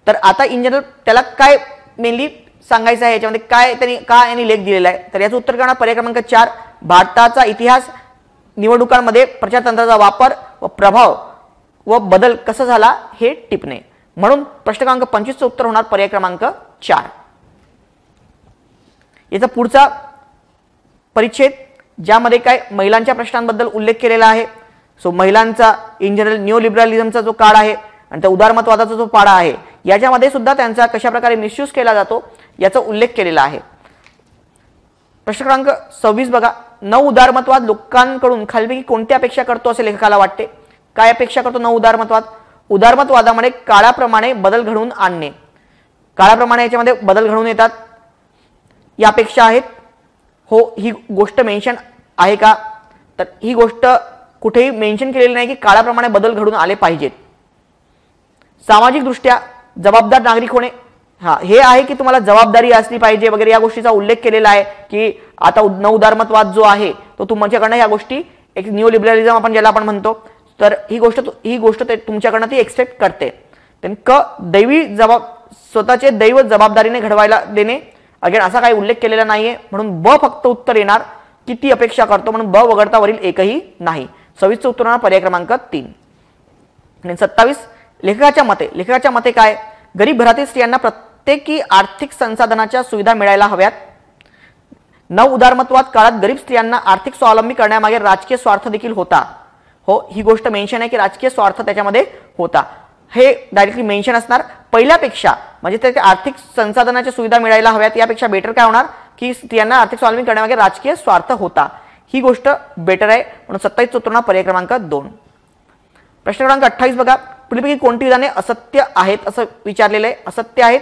तर आता इन जनरल त्याला काय मेनली सांगायचं आहे, याच्यामध्ये काय त्यांनी यांनी लेख दिलेला आहे, तर याचं उत्तर करणार पर्याय क्रमांक 4. भारताचा इतिहास, निवडणुकांमध्ये प्रचार तंत्राचा वापर व प्रभाव व बदल कसा झाला हे टिपणे. म्हणून प्रश्न क्रमांक 25चं उत्तर होणार पर्याय क्रमांक 4. याचा पुढचा परिच्छेद ज्यामध्ये काय महिलांच्या प्रश्नांबद्दल उल्लेख केलेला आहे. सो महिलांचा इन जनरल न्यू लिबरलिझमचा जो काळ आहे आणि त्या उदारमतवादाचा जो पाडा आहे, याच्यामध्ये सुद्धा त्यांचा कशा प्रकारे मिसयूज केला जातो याचा उल्लेख केलेला आहे. प्रश्न क्रमांक 26 बघा. नव उदारमतवाद लोकांकडून खालीलपैकी कोणती अपेक्षा करतो असे लेखकाला वाटते? काय अपेक्षा करतो नव उदारमतवाद? उदारमतवादामध्ये काळाप्रमाणे बदल घडवून आणणे. काळाप्रमाणे याच्यामध्ये बदल घडवून येतात या अपेक्षा आहेत. हो, ही गोष्ट मेन्शन आहे का? तर ही गोष्ट कुठेही मेन्शन केलेली नाही की काळाप्रमाणे बदल घडून आले पाहिजेत. सामाजिक दृष्ट्या जबाबदार नागरिक होणे, हे आहे की तुम्हाला जबाबदारी असली पाहिजे वगैरे या गोष्टीचा उल्लेख केलेला आहे की आता नवउदारमतवाद जो आहे तो तुमच्याकडनं ह्या गोष्टी एक न्यू लिबरलिझम आपण ज्याला आपण म्हणतो, तर ही गोष्ट तुमच्याकडनं ती एक्सपेक्ट करते. क दैवी स्वतःचे दैव जबाबदारीने घडवायला देणे, अगेन असा काही उल्लेख केलेला नाहीये, म्हणून ब फक्त उत्तर येणार की ती अपेक्षा करतो, म्हणून ब वगळता वरील एकही नाही. 26चं उत्तर होणार पर्याय क्रमांक 3. आणि 27 लेखकाच्या मते काय? गरीब घरातील स्त्रियांना प्रत्येकी आर्थिक संसाधनाच्या सुविधा मिळायला हव्यात. नव उदारमतवाद काळात गरीब स्त्रियांना आर्थिक स्वावलंबी करण्यामागे राजकीय स्वार्थ देखील होता. हो, ही गोष्ट मेन्शन आहे की राजकीय स्वार्थ त्याच्यामध्ये होता. हे डायरेक्टली मेन्शन असणार. पहिल्यापेक्षा म्हणजे त्या आर्थिक संसाधनाच्या सुविधा मिळायला हव्यात यापेक्षा बेटर काय होणार की स्त्रियांना आर्थिक स्वावलंबी करण्यामागे राजकीय स्वार्थ होता. ही गोष्ट बेटर आहे, म्हणून 27 उत्तर पर्याय क्रमांक 2. प्रश्न क्रमांक 28 बघा. पुढीलपैकी कोणती विधाने असत्य आहेत असं विचारलेलं आहे? असत्य आहेत.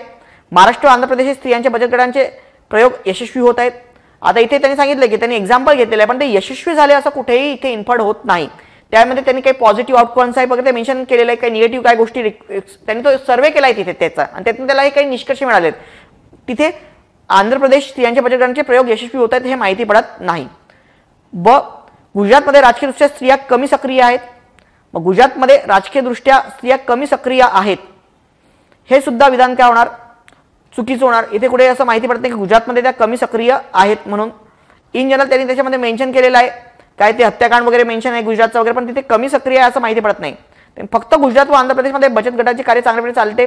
महाराष्ट्र व आंध्र प्रदेश स्त्रियांच्या बचत गटांचे प्रयोग यशस्वी होत आहेत. आता इथे त्यांनी सांगितलं की त्यांनी एक्झाम्पल घेतलेलं आहे, पण ते यशस्वी झाले असं कुठेही इथे इन्फर्ड होत नाही. त्यामध्ये त्यांनी काही पॉझिटिव्ह आउटकम्स आहे वगैरे मेन्शन केलेलं आहे, काही निगेटिव्ह काय गोष्टी त्यांनी तो सर्वे केला आहे तिथे त्याचा, आणि त्यातून त्याला काही निष्कर्ष मिळालेत. तिथे आंध्र प्रदेश स्त्रियांच्या बचत गटांचे प्रयोग यशस्वी होत आहेत हे माहिती पडत नाही. ब गुजरातमध्ये राजकीयदृष्ट्या स्त्रिया कमी सक्रिय आहेत. मग गुजरातमध्ये राजकीयदृष्ट्या स्त्रिया कमी सक्रिय आहेत हे सुद्धा विधान काय होणार? चुकीचं होणार. इथे कुठे असं माहिती पडत नाही की गुजरातमध्ये त्या कमी सक्रिय आहेत म्हणून. इन जनरल त्यांनी त्याच्यामध्ये मेन्शन केलेलं आहे काय ते हत्याकांड वगैरे मेन्शन आहे गुजरातचं वगैरे, पण तिथे कमी सक्रिय आहे असं माहिती पडत नाही. फक्त गुजरात व आंध्र प्रदेशमध्ये बचत गटाचे कार्य चांगल्यापणे चालते.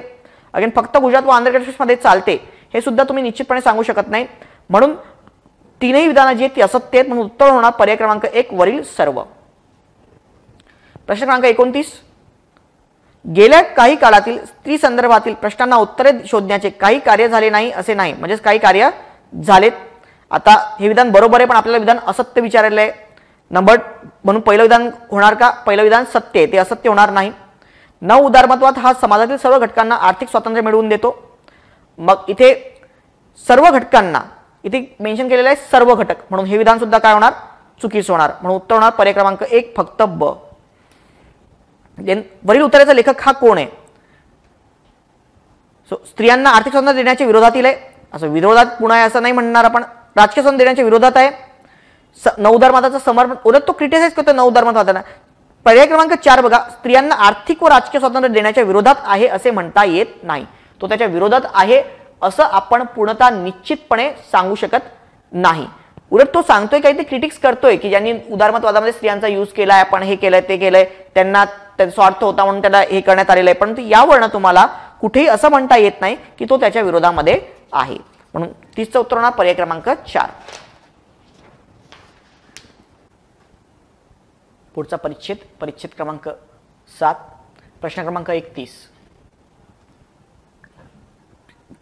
अगेन फक्त गुजरात व आंध्र प्रदेशमध्ये चालते हे सुद्धा तुम्ही निश्चितपणे सांगू शकत नाही. म्हणून तीनही विधानं जी आहेत ती असत्य आहेत, म्हणून उत्तर होणार पर्याय क्रमांक 1 वरील सर्व. प्रश्न क्रमांक 29. गेल्या काही काळातील स्त्री संदर्भातील प्रश्नांना उत्तरे शोधण्याचे काही कार्य झाले नाही असे नाही, म्हणजेच काही कार्य झालेत. आता हे विधान बरोबर आहे, पण आपल्याला विधान असत्य विचारलेलं आहे. नंबर म्हणून पहिलं विधान होणार का? पहिलं विधान सत्य आहे, ते असत्य होणार नाही. नव उदारमतवाद हा समाजातील सर्व घटकांना आर्थिक स्वातंत्र्य मिळवून देतो. मग इथे सर्व घटकांना इथे मेन्शन केलेलं आहे सर्व घटक, म्हणून हे विधान सुद्धा काय होणार? चुकीचं होणार. म्हणून उत्तर होणार पर्याय क्रमांक 1 फक्त ब. वरील उत्तराचा लेखक हा कोण आहे? स्त्रियांना आर्थिक स्वातंत्र्य देण्याच्या विरोधातील आहे. असं विरोधात पुन्हा आहे असं नाही म्हणणार आपण. राजकीय स्वातंत्र्य देण्याच्या विरोधात आहे. नवउदारमताचं समर्थन, उलट तो क्रिटिसाइज करतो नवउदारमतवादाला. पर्याय क्रमांक 4 बघा. स्त्रियांना आर्थिक व राजकीय स्वातंत्र्य देण्याच्या विरोधात आहे असे म्हणता येत नाही. तो त्याच्या विरोधात आहे असं आपण पूर्णतः निश्चितपणे सांगू शकत नाही. उलट तो सांगतोय काही ते क्रिटिक्स करतोय की ज्यांनी उदारमतवादामध्ये स्त्रियांचा यूज केलाय, आपण हे केलंय ते केलंय, त्यांना स्वार्थ होता म्हणून त्याला हे करण्यात आलेलं आहे. परंतु यावरनं तुम्हाला कुठेही असं म्हणता येत नाही की तो त्याच्या विरोधामध्ये आहे. म्हणून 30चं उत्तर होणार पर्याय क्रमांक 4. पुढचा परिच्छेद क्रमांक 7. प्रश्न क्रमांक 31.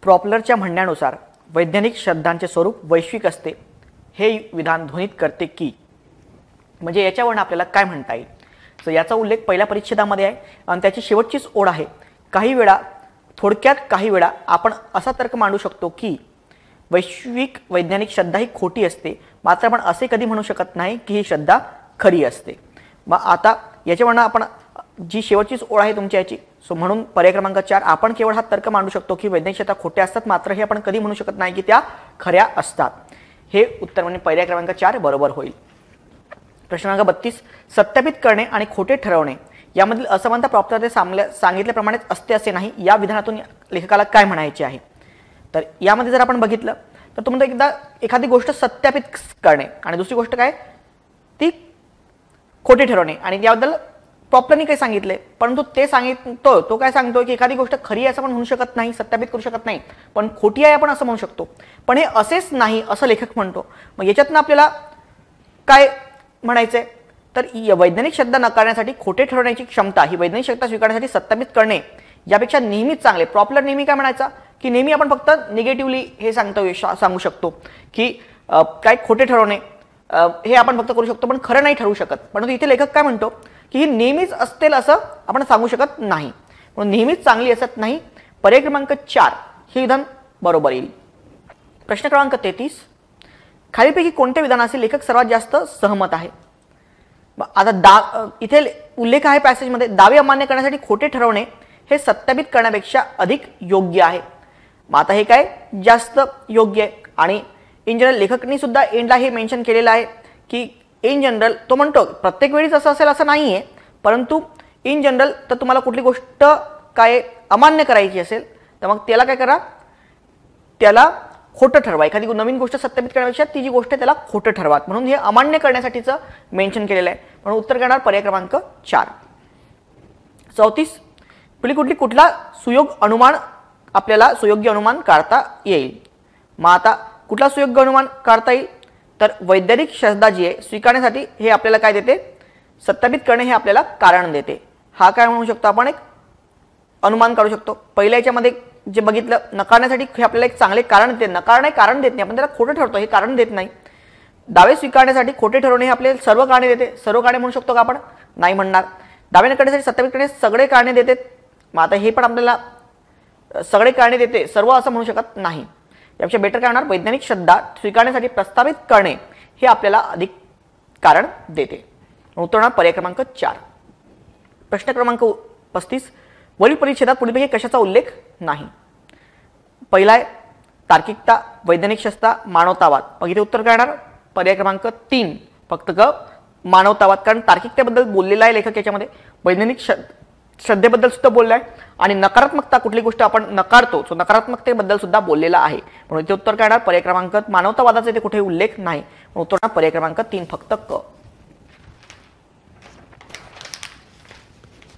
प्रॉपलरच्या म्हणण्यानुसार वैज्ञानिक शब्दांचे स्वरूप वैश्विक असते हे विधान ध्वनित करते की? म्हणजे याच्यावरून आपल्याला काय म्हणता येईल, तर याचा उल्लेख पहिल्या परिच्छेदामध्ये आहे आणि त्याची शेवटचीच ओळ आहे. काही वेळा थोडक्यात काही वेळा आपण असा तर्क मांडू शकतो की वैश्विक वैज्ञानिक श्रद्धा ही खोटी असते, मात्र आपण असे कधी म्हणू शकत नाही की ही श्रद्धा खरी असते. मग आता याच्यावरून आपण जी शेवटचीच ओळ आहे तुमच्या याची, सो म्हणून पर्याय क्रमांक 4 आपण केवळ हा तर्क मांडू शकतो की वैज्ञानिक श्रद्धा खोट्या असतात, मात्र हे आपण कधी म्हणू शकत नाही की त्या खऱ्या असतात. हे उत्तर म्हणजे पर्याय क्रमांक 4 बरोबर होईल. प्रश्न क्रमांक 32, सत्यापित करणे आणि खोटे ठरवणे यामधील असमानता प्रॉपर्टी सांगितल्याप्रमाणेच असते असे नाही, या विधानातून लेखकाला काय म्हणायचे आहे. तर यामध्ये जर आपण बघितलं तर तुम्हाला एकदा एखादी गोष्ट सत्यापित करणे आणि दुसरी गोष्ट काय ती खोटे ठरवणे, आणि याबद्दल प्रॉब्लेमनी काही सांगितले, परंतु ते सांगिततो तो काय सांगतोय की एखादी गोष्ट खरी आहे असं पण म्हणू शकत नाही, सत्यापित करू शकत नाही, पण खोटी आहे आपण असं म्हणू शकतो. पण हे असेच नाही असं लेखक म्हणतो. मग याच्यातनं आपल्याला काय म्हणायचंय, तर वैज्ञानिक श्रद्धा नकारण्यासाठी खोटे ठरवण्याची क्षमता ही वैज्ञानिक श्रद्धा स्वीकारण्यासाठी सत्यापित करणे यापेक्षा नेहमीच चांगले. प्रॉपलर नेहमी काय म्हणायचा की नेहमी आपण फक्त निगेटिव्हली हे सांगू शकतो की काय खोटे ठरवणे हे आपण फक्त करू शकतो पण खरं नाही ठरवू शकत. परंतु इथे लेखक काय म्हणतो की ही नेहमीच असतील असं आपण सांगू शकत नाही, म्हणून नेहमीच चांगली असत नाही. पर्याय क्रमांक 4 हे विधान बरोबर येईल. प्रश्न क्रमांक 33, खालीलपैकी कोणत्या विधानाशी लेखक सर्वात जास्त सहमत आहे. आता इथे उल्लेख आहे पॅसेजमध्ये, दावे अमान्य करण्यासाठी खोटे ठरवणे हे सत्यापित करण्यापेक्षा अधिक योग्य आहे. मग आता हे काय जास्त योग्य आहे. आणि इन जनरल लेखकनी सुद्धा एंडला हे मेन्शन केलेलं आहे की इन जनरल तो म्हणतो प्रत्येक वेळीच असं असेल असं नाही आहे, परंतु इन जनरल तर तुम्हाला कुठली गोष्ट काय अमान्य करायची असेल तर मग त्याला काय करा, त्याला खोटं ठरवा. एखादी नवीन गोष्ट सत्यापित करण्यापेक्षा ती जी गोष्ट त्याला खोटं ठरवा, म्हणून हे अमान्य करण्यासाठीचं मेन्शन केलेलं आहे. म्हणून उत्तर करणार पर्याय क्रमांक 4. 34, कुठला सुयोग अनुमान आपल्याला सुयोग्य अनुमान काढता येईल. मग आता कुठला सुयोग्य अनुमान काढता येईल, तर वैज्ञानिक श्रद्धा जी आहे स्वीकारण्यासाठी हे आपल्याला काय देते, सत्यापित करणे हे आपल्याला कारण देते. हा काय म्हणू शकतो आपण, एक अनुमान काढू शकतो. पहिल्या याच्यामध्ये जे बघितलं नकारण्यासाठी हे आपल्याला एक चांगले कारण देते, नकारणे कारण देत नाही, आपण त्याला खोटं ठरतो हे कारण देत नाही. दावे स्वीकारण्यासाठी खोटे ठरवणे हे आपल्याला सर्व कारणे देते, सर्व कारणे म्हणू शकतो का आपण, नाही म्हणणार. दावे नकारण्यासाठी सत्यापित करणे सगळे कारणे देते, मग आता हे पण आपल्याला सगळे कारणे देते सर्व असं म्हणू शकत नाही. यापेक्षा बेटर काय होणार, वैज्ञानिक श्रद्धा स्वीकारण्यासाठी प्रस्तावित करणे हे आपल्याला अधिक कारण देते. उत्तर होणार पर्याय क्रमांक 4. प्रश्न क्रमांक 35, वरील परिच्छेदात पुढीलपैकी कशाचा उल्लेख नाही. पहिला आहे तार्किकता, वैज्ञानिक श्रद्धा, मानवतावाद. मग इथे उत्तर काय येणार पर्याय क्रमांक 3 फक्त मानवतावाद, कारण तार्किकतेबद्दल बोललेला आहे लेखक याच्यामध्ये, वैज्ञानिक श्रद्धेबद्दल सुद्धा बोलला आहे आणि नकारात्मकता कुठली गोष्ट आपण नकारतो सो नकारात्मकतेबद्दल सुद्धा बोललेला आहे. म्हणून इथे उत्तर काय येणार पर्याय क्रमांक मानवतावादाचा इथे कुठे उल्लेख नाही, उत्तर पर्याय क्रमांक 3 फक्त क.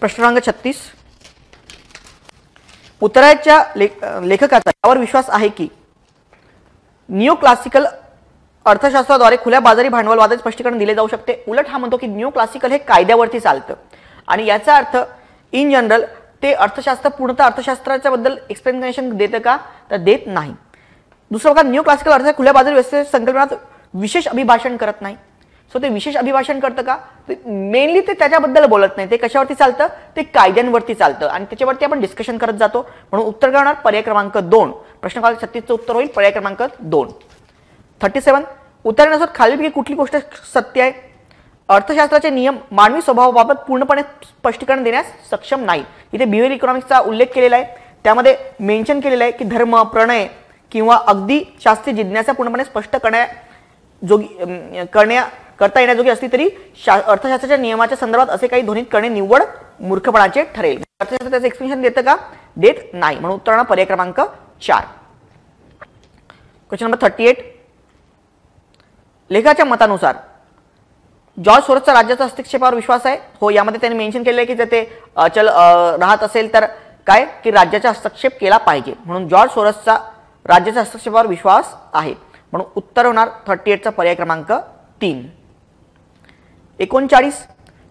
प्रश्न क्रमांक 36, उत्तराच्या लेखकाचा यावर विश्वास आहे की निओ क्लासिकल अर्थशास्त्राद्वारे खुल्या बाजारी भांडवलवादाचे स्पष्टीकरण दिले जाऊ शकते. उलट हा म्हणतो की निओ क्लासिकल हे कायद्यावरती चालतं आणि याचा अर्थ इन जनरल ते अर्थशास्त्र पूर्णतः अर्थशास्त्राच्या बद्दल एक्सप्लेनेशन देतं का, तर देत नाही. दुसरा बघा, न्यू क्लासिकल अर्थ खुल्या बाजारी व्यवस्थेच्या संकल्पनात विशेष अभिभाषण करत नाही. सो ते विशेष अभिभाषण करतं का, मेनली ते त्याच्याबद्दल बोलत नाही, ते कशावरती चालतं, ते कायद्यांवरती चालतं आणि त्याच्यावरती आपण डिस्कशन करत जातो. म्हणून उत्तर काय होणार पर्याय क्रमांक 2. प्रश्न क्रमांक 36चं उत्तर होईल पर्याय क्रमांक 2. 37, उत्तरानुसार खालीलपैकी कुठली गोष्ट सत्य आहे. अर्थशास्त्राचे नियम मानवी स्वभावाबाबत पूर्णपणे स्पष्टीकरण देण्यास सक्षम नाही. इथे बिहेवियर इकॉनॉमिक्सचा उल्लेख केलेला आहे, त्यामध्ये मेन्शन केलेलं आहे की धर्म, प्रणय किंवा अगदी शास्त्रीय जिज्ञासा पूर्णपणे स्पष्ट करता येण्याजोगी असली तरी अर्थशास्त्राच्या नियमाच्या संदर्भात असे काही ध्वनित करणे निव्वळ मूर्खपणाचे ठरेल. अर्थशास्त्र त्याचं एक्सप्लेनेशन देतं का, देत नाही. म्हणून उत्तर पर्याय क्रमांक 4. क्वेश्चन नंबर 38, लेखाच्या मतानुसार जॉर्ज सोरसचा राज्याचा हस्तक्षेपावर विश्वास आहे. हो, यामध्ये त्यांनी मेन्शन केले की जर ते अचल राहत असेल तर काय की राज्याचा हस्तक्षेप केला पाहिजे. म्हणून जॉर्ज सोरसचा राज्याच्या हस्तक्षेपावर विश्वास आहे. म्हणून उत्तर होणार 38चा पर्याय क्रमांक 3. 39,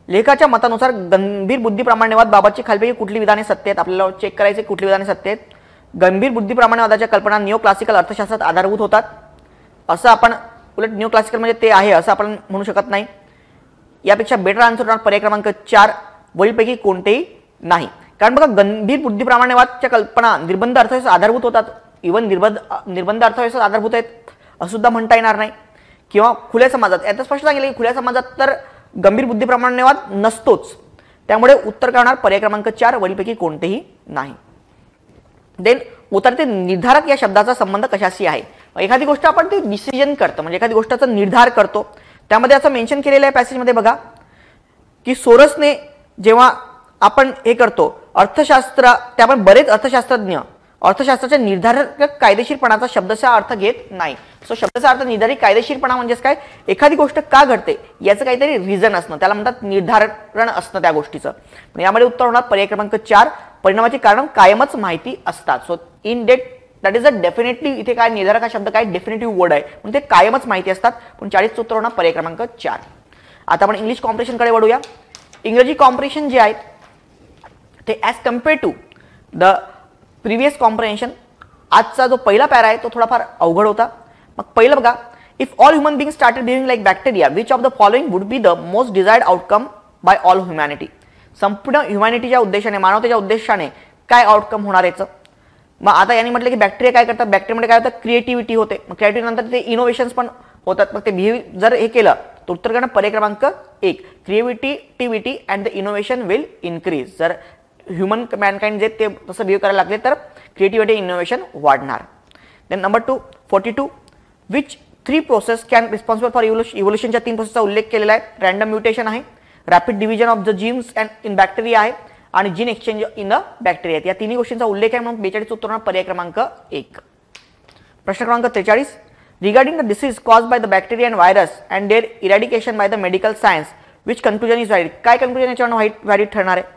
लेखाच्या मतानुसार गंभीर बुद्धिप्रामाण्यवाद बाबतची खालीलपैकी कुठली विधाने सत्य आहेत. आपल्याला चेक करायचे कुठली विधाने सत्य आहेत. गंभीर बुद्धिप्रामाण्यवादाच्या कल्पना निओ क्लासिकल अर्थशास्त्रात आधारभूत होतात असं आपण, उलट निओ क्लासिकल म्हणजे ते आहे असं आपण म्हणू शकत नाही. यापेक्षा बेटर आन्सर होणार पर्याय क्रमांक 4 वरीलपैकी कोणतेही नाही. कारण बघा गंभीर बुद्धिप्रामाण्यवादच्या कल्पना निर्बंध अर्थव्यवस्थेत आधारभूत होतात. इव्हन निर्बंध अर्थव्यवस्थेत आधारभूत आहेत असं सुद्धा म्हणता येणार नाही. किंवा खुल्या समाजात यात स्पष्ट सांगितलं की खुल्या समाजात तर गंभीर बुद्धिप्रामाण्यवाद नसतोच. त्यामुळे उत्तर काय होणार पर्याय क्रमांक 4 वरीलपैकी कोणतेही नाही. देन उतरते निर्धारक या शब्दाचा संबंध कशाशी आहे. एखादी गोष्ट आपण ते डिसिजन करतो म्हणजे एखादी गोष्टाचा निर्धार करतो. त्यामध्ये असं मेन्शन केलेलं आहे पॅसेजमध्ये बघा की सोरसने जेव्हा आपण हे करतो अर्थशास्त्र त्यामुळे बरेच अर्थशास्त्रज्ञ अर्थशास्त्राच्या निर्धारक कायदेशीरपणाचा शब्दचा अर्थ घेत नाही. सो शब्दाचा अर्थ निर्धारित कायदेशीरपणा म्हणजेच काय एखादी गोष्ट का घडते याचं काहीतरी रिझन असणं त्याला म्हणतात निर्धारण असणं त्या गोष्टीचं. यामध्ये उत्तर होणार पर्याय क्रमांक 4 परिणामाची कारण कायमच माहिती असतात. So in that that is a definitely इथे काय निर्धारक हा शब्द काय डेफिनेटिव्ह वर्ड आहे म्हणजे ते कायमच माहिती असतात. पण 40चं उत्तर होणार पर्याय क्रमांक 4. आता आपण इंग्लिश कॉम्प्रिहेन्शनकडे वळूया. इंग्रजी कॉम्प्रिहेन्शन जे आहेत ते as compare to the previous comprehension आजचा जो पहिला पॅरा आहे तो थोडाफार अवघड होता. मग पहिलं बघा if all human being started behaving like bacteria which of the following would be the most desired outcome by all humanity. संपूर्ण ह्युमॅनिटीच्या उद्देशाने मानवतेच्या उद्देशाने काय आउटकम होणार याचं. मग आता यांनी म्हटलं की बॅक्टेरिया काय करतात बॅक्टेरियामध्ये काय होतं क्रिएटिव्हिटी होते. मग क्रिएटिव्हिटी नंतर ते इनोव्हेशन्स पण होतात. मग ते बिहेव जर हे केलं तर उत्तर करणं पर्याय क्रमांक 1 creativity and the innovation will increase. जर ह्युमन मॅनकाइंड जे ते तसं बिहेव करायला लागले तर क्रिएटिव्हिटी इनोव्हेशन वाढणार. Then number 2 42 which 3 process can responsible for इव्होल्युशनच्या 3 प्रोसेसचा उल्लेख केलेला आहे. रॅन्डम म्युटेशन आहे rapid division of the genes and in bacteria आहे आणि gene exchange in the bacteria. या तिन्ही गोष्टींचा उल्लेख आहे म्हणून 42 उत्तर पर्याय क्रमांक 1. प्रश्न क्रमांक 43 regarding the disease cause by the bacteria and virus and their eradication by the medical science which conclusion is valid. काय कन्क्लुजन याच्यावर व्हॅलिड ठरणार आहे.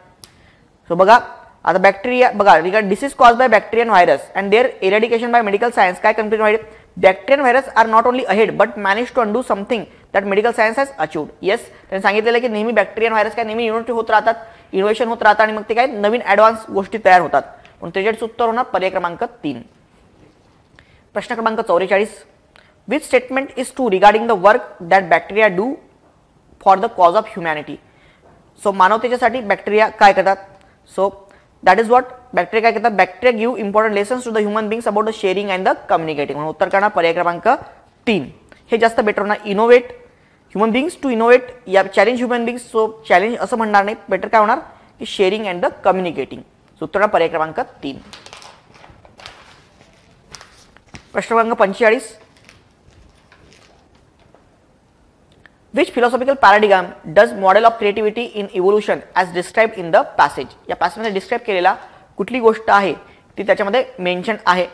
सो बघा आता बॅक्टेरिया बघा regard disease cause by bacteria and virus and their eradication by medical science काय conclusion valid. Bacteria and virus are not only ahead but manage to undo something that medical science has achieved. Yes त्यांनी सांगितलेलं की नेहमी bacteria and virus काय नेहमी innovative होत राहतात innovation होत राहतात आणि मग ते काय नवीन ॲडव्हान्स गोष्टी तयार होतात. म्हणून त्याच्याच उत्तर होणार पर्याय क्रमांक 3. प्रश्न क्रमांक 44 which statement is true regarding the work that bacteria do for the cause of humanity. So मानवतेच्यासाठी बॅक्टेरिया काय करतात. So that is what bacteria काय करतात bacteria give important lessons to the human beings about the sharing and the communicating. म्हणून उत्तर करणार पर्याय क्रमांक 3 हे जास्त बेटर होणार. Innovate human beings to innovate या challenge human beings. So challenge असं म्हणणार नाही बेटर काय होणार की sharing and the communicating. So उत्तर पर्याय क्रमांक 3. प्रश्न क्रमांक 45 Which philosophical paradigm does model of creativity in evolution as described in the passage. या पॅसेजमध्ये डिस्क्राइब केलेला कुठली गोष्ट आहे ती त्याच्यामध्ये मेन्शन आहे.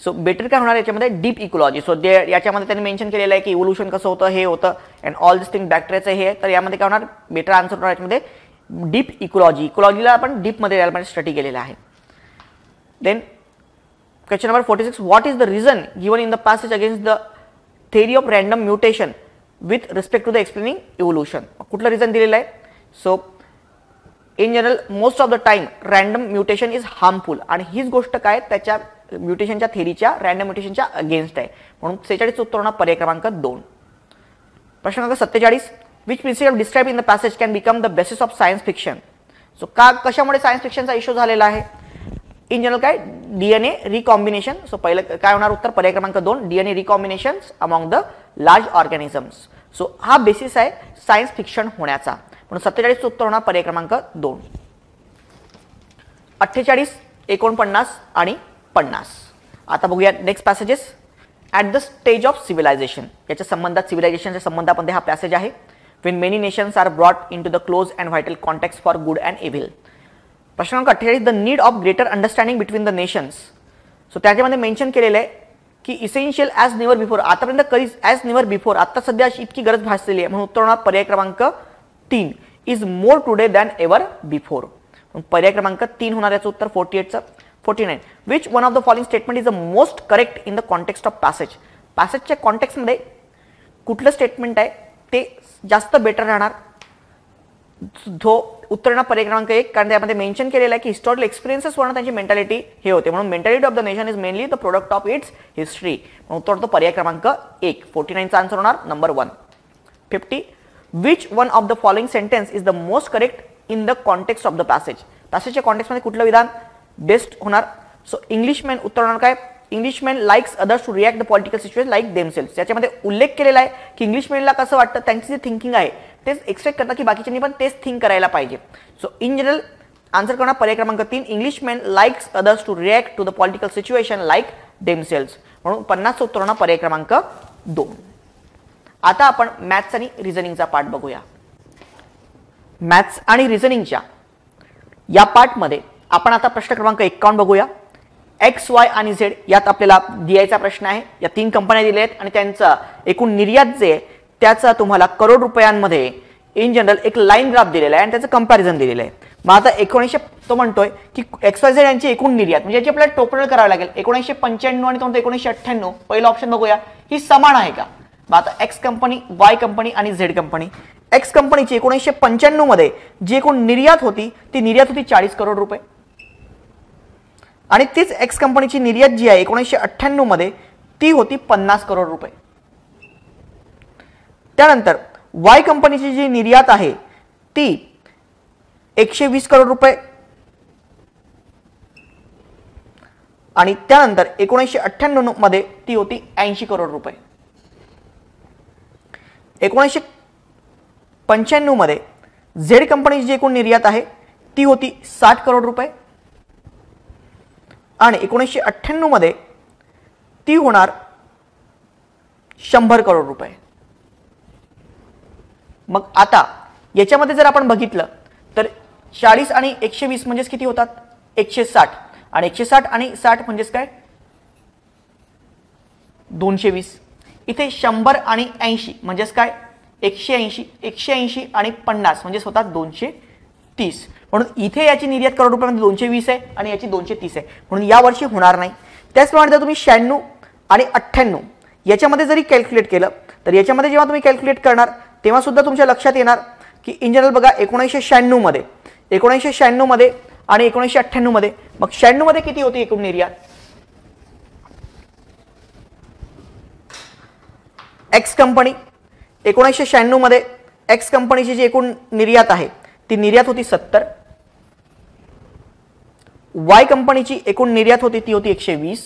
सो बेटर काय होणार याच्यामध्ये डीप इकोलॉजी. सो याच्यामध्ये त्यांनी मेन्शन केलेलं आहे की इव्होल्युशन कसं होतं हे होतं अँड ऑल दिस थिंग बॅक्टेरियाचं हे आहे. तर यामध्ये काय होणार बेटर आन्सर होणार याच्यामध्ये डीप इकोलॉजी. इकोलॉजीला आपण डीपमध्ये यामध्ये स्टडी केलेला आहे. Then question number 46 what is the reason given in the passage against the theory of random mutation with respect to the explaining evolution. कुठलं रिझन दिलेलं आहे. So in general most of the time random mutation is harmful आणि हीच गोष्ट काय त्याच्या म्युटेशनच्या थेरीच्या random म्युटेशनच्या against आहे. म्हणून 46 उत्तर होणार पर्याय क्रमांक 2. प्रश्न क्रमांक 47 which principle describe in the passage can become the basis of science fiction. So कशामुळे सायन्स फिक्शनचा इश्यू झालेला आहे. इन जनरल काय डीएनए रिकॉम्बिनेशन. सो पहिलं काय होणार उत्तर पर्याय क्रमांक 2 DNA recombination among the large organisms. So हा बेसिस आहे सायन्स फिक्शन होण्याचा. म्हणून 47 उत्तर होणार पर्याय क्रमांक 2. 48 49 आणि 50. आता बघूया next passages. At the stage of civilisation याच्या संबंधात सिव्हिलायझेशनच्या संबंधामध्ये हा पॅसेज आहे. When many nations are brought into the close and vital contact for good and evil. प्रश्न क्रमांक 48 the need of greater understanding between the nations. So त्याच्यामध्ये mention केलेलं आहे की इसेन्शियल ॲज नेव्हर बिफोर. आतापर्यंत कधीच as never before आता सध्या अशी इतकी गरज भासलेली आहे. म्हणून उत्तर होणार पर्याय क्रमांक 3 is more today than ever before. पर्याय क्रमांक 3 होणार याचं उत्तर 48चं. 49 which one of the following statement is the most correct in the context of passage. पॅसेजच्या कॉन्टेक्स्टमध्ये कुठलं स्टेटमेंट आहे ते जास्त बेटर राहणार. उत्तर पर्याय क्रमांक 1 कारण त्यामध्ये मेन्शन केलेलं आहे की हिस्टॉरिकल एक्सपिरियन्सेसवरून त्यांची मेंटॅलिटी हे होते. म्हणून mentality of the nation is mainly the product of its history. उत्तर होतं पर्याय क्रमांक 1. 49चा आन्सर होणार number 1. 50 which one of the following sentence is the most correct in the context of the passage. पॅसेजच्या कॉन्टेक्स्टमध्ये कुठलं विधान बेस्ट होणार. सो इंग्लिशमॅन उत्तर होणार काय, Englishman likes others to react the political situation like themselves. याच्यामध्ये उल्लेख केलेला आहे की इंग्लिशमॅनला कसं वाटतं, त्यांची जी थिंकिंग आहे तेच एक्सपेक्ट करतात की बाकीच्यांनी पण तेच थिंक करायला पाहिजे. सो इन जनरल आन्सर करणार पर्याय क्रमांक 3, Englishman likes others to react to the political situation like themselves. म्हणून 50 उत्तर होणार पर्याय क्रमांक 2. आता आपण मॅथ्स आणि रिझनिंगचा पार्ट बघूया. मॅथ्स आणि रिझनिंगच्या या पार्टमध्ये आपण आता प्रश्न क्रमांक 51 बघूया. एक्स, वाय आणि झेड यात आपल्याला द्यायचा प्रश्न आहे. या 3 कंपन्या दिल्या आहेत आणि त्यांचा एकूण निर्यात जे आहे त्याचा तुम्हाला करोड रुपयांमध्ये इन जनरल एक लाईन ग्राफ दिलेला आहे आणि त्याचं कंपॅरिझन दिलेलं आहे. मग आता 1900 तो म्हणतोय की एक्स वाय झेड यांची एकूण निर्यात म्हणजे याची आपल्याला टोटल करावं लागेल. 1995 आणि 1998 पहिला ऑप्शन बघूया, ही समान आहे का. मग आता एक्स कंपनी, वाय कंपनी आणि झेड कंपनी. एक्स कंपनीची 1995 मध्ये जी एकूण निर्यात होती ती निर्यात होती 40 करोड रुपये आणि तीच एक्स कंपनीची निर्यात जी आहे 1998 मध्ये ती होती 50 करोड रुपये. त्यानंतर वाय कंपनीची जी निर्यात आहे ती 120 करोड रुपये आणि त्यानंतर 1998 मध्ये ती होती 80 करोड रुपये. 1995 मध्ये झेड कंपनीची जी एकूण निर्यात आहे ती होती 60 करोड रुपये आणि 1998 मध्ये ती होणार 100 करोड रुपये. मग आता याच्यामध्ये जर आपण बघितलं तर 40 आणि 120 म्हणजेच किती होतात 160 आणि 160 आणि 60 म्हणजेच काय 220. इथे 100 आणि 80 म्हणजेच काय 180, 180 आणि 50 म्हणजेच होतात 230. म्हणून इथे याची निर्यात करोड रुपयामध्ये 220 आहे आणि याची 230 आहे म्हणून या वर्षी होणार नाही. त्याचप्रमाणे जर तुम्ही 96 आणि 98 याच्यामध्ये जरी कॅल्क्युलेट केलं तर याच्यामध्ये जेव्हा तुम्ही कॅल्क्युलेट करणार तेव्हा सुद्धा तुमच्या लक्षात येणार की इन जनरल बघा 1996 मध्ये आणि 1998 मध्ये. मग 96 मध्ये किती होती एकूण निर्यात एक्स कंपनी. 1996 मध्ये एक्स कंपनीची जी एकूण निर्यात आहे ती निर्यात होती 70. वाय कंपनीची एकूण निर्यात होती ती होती 120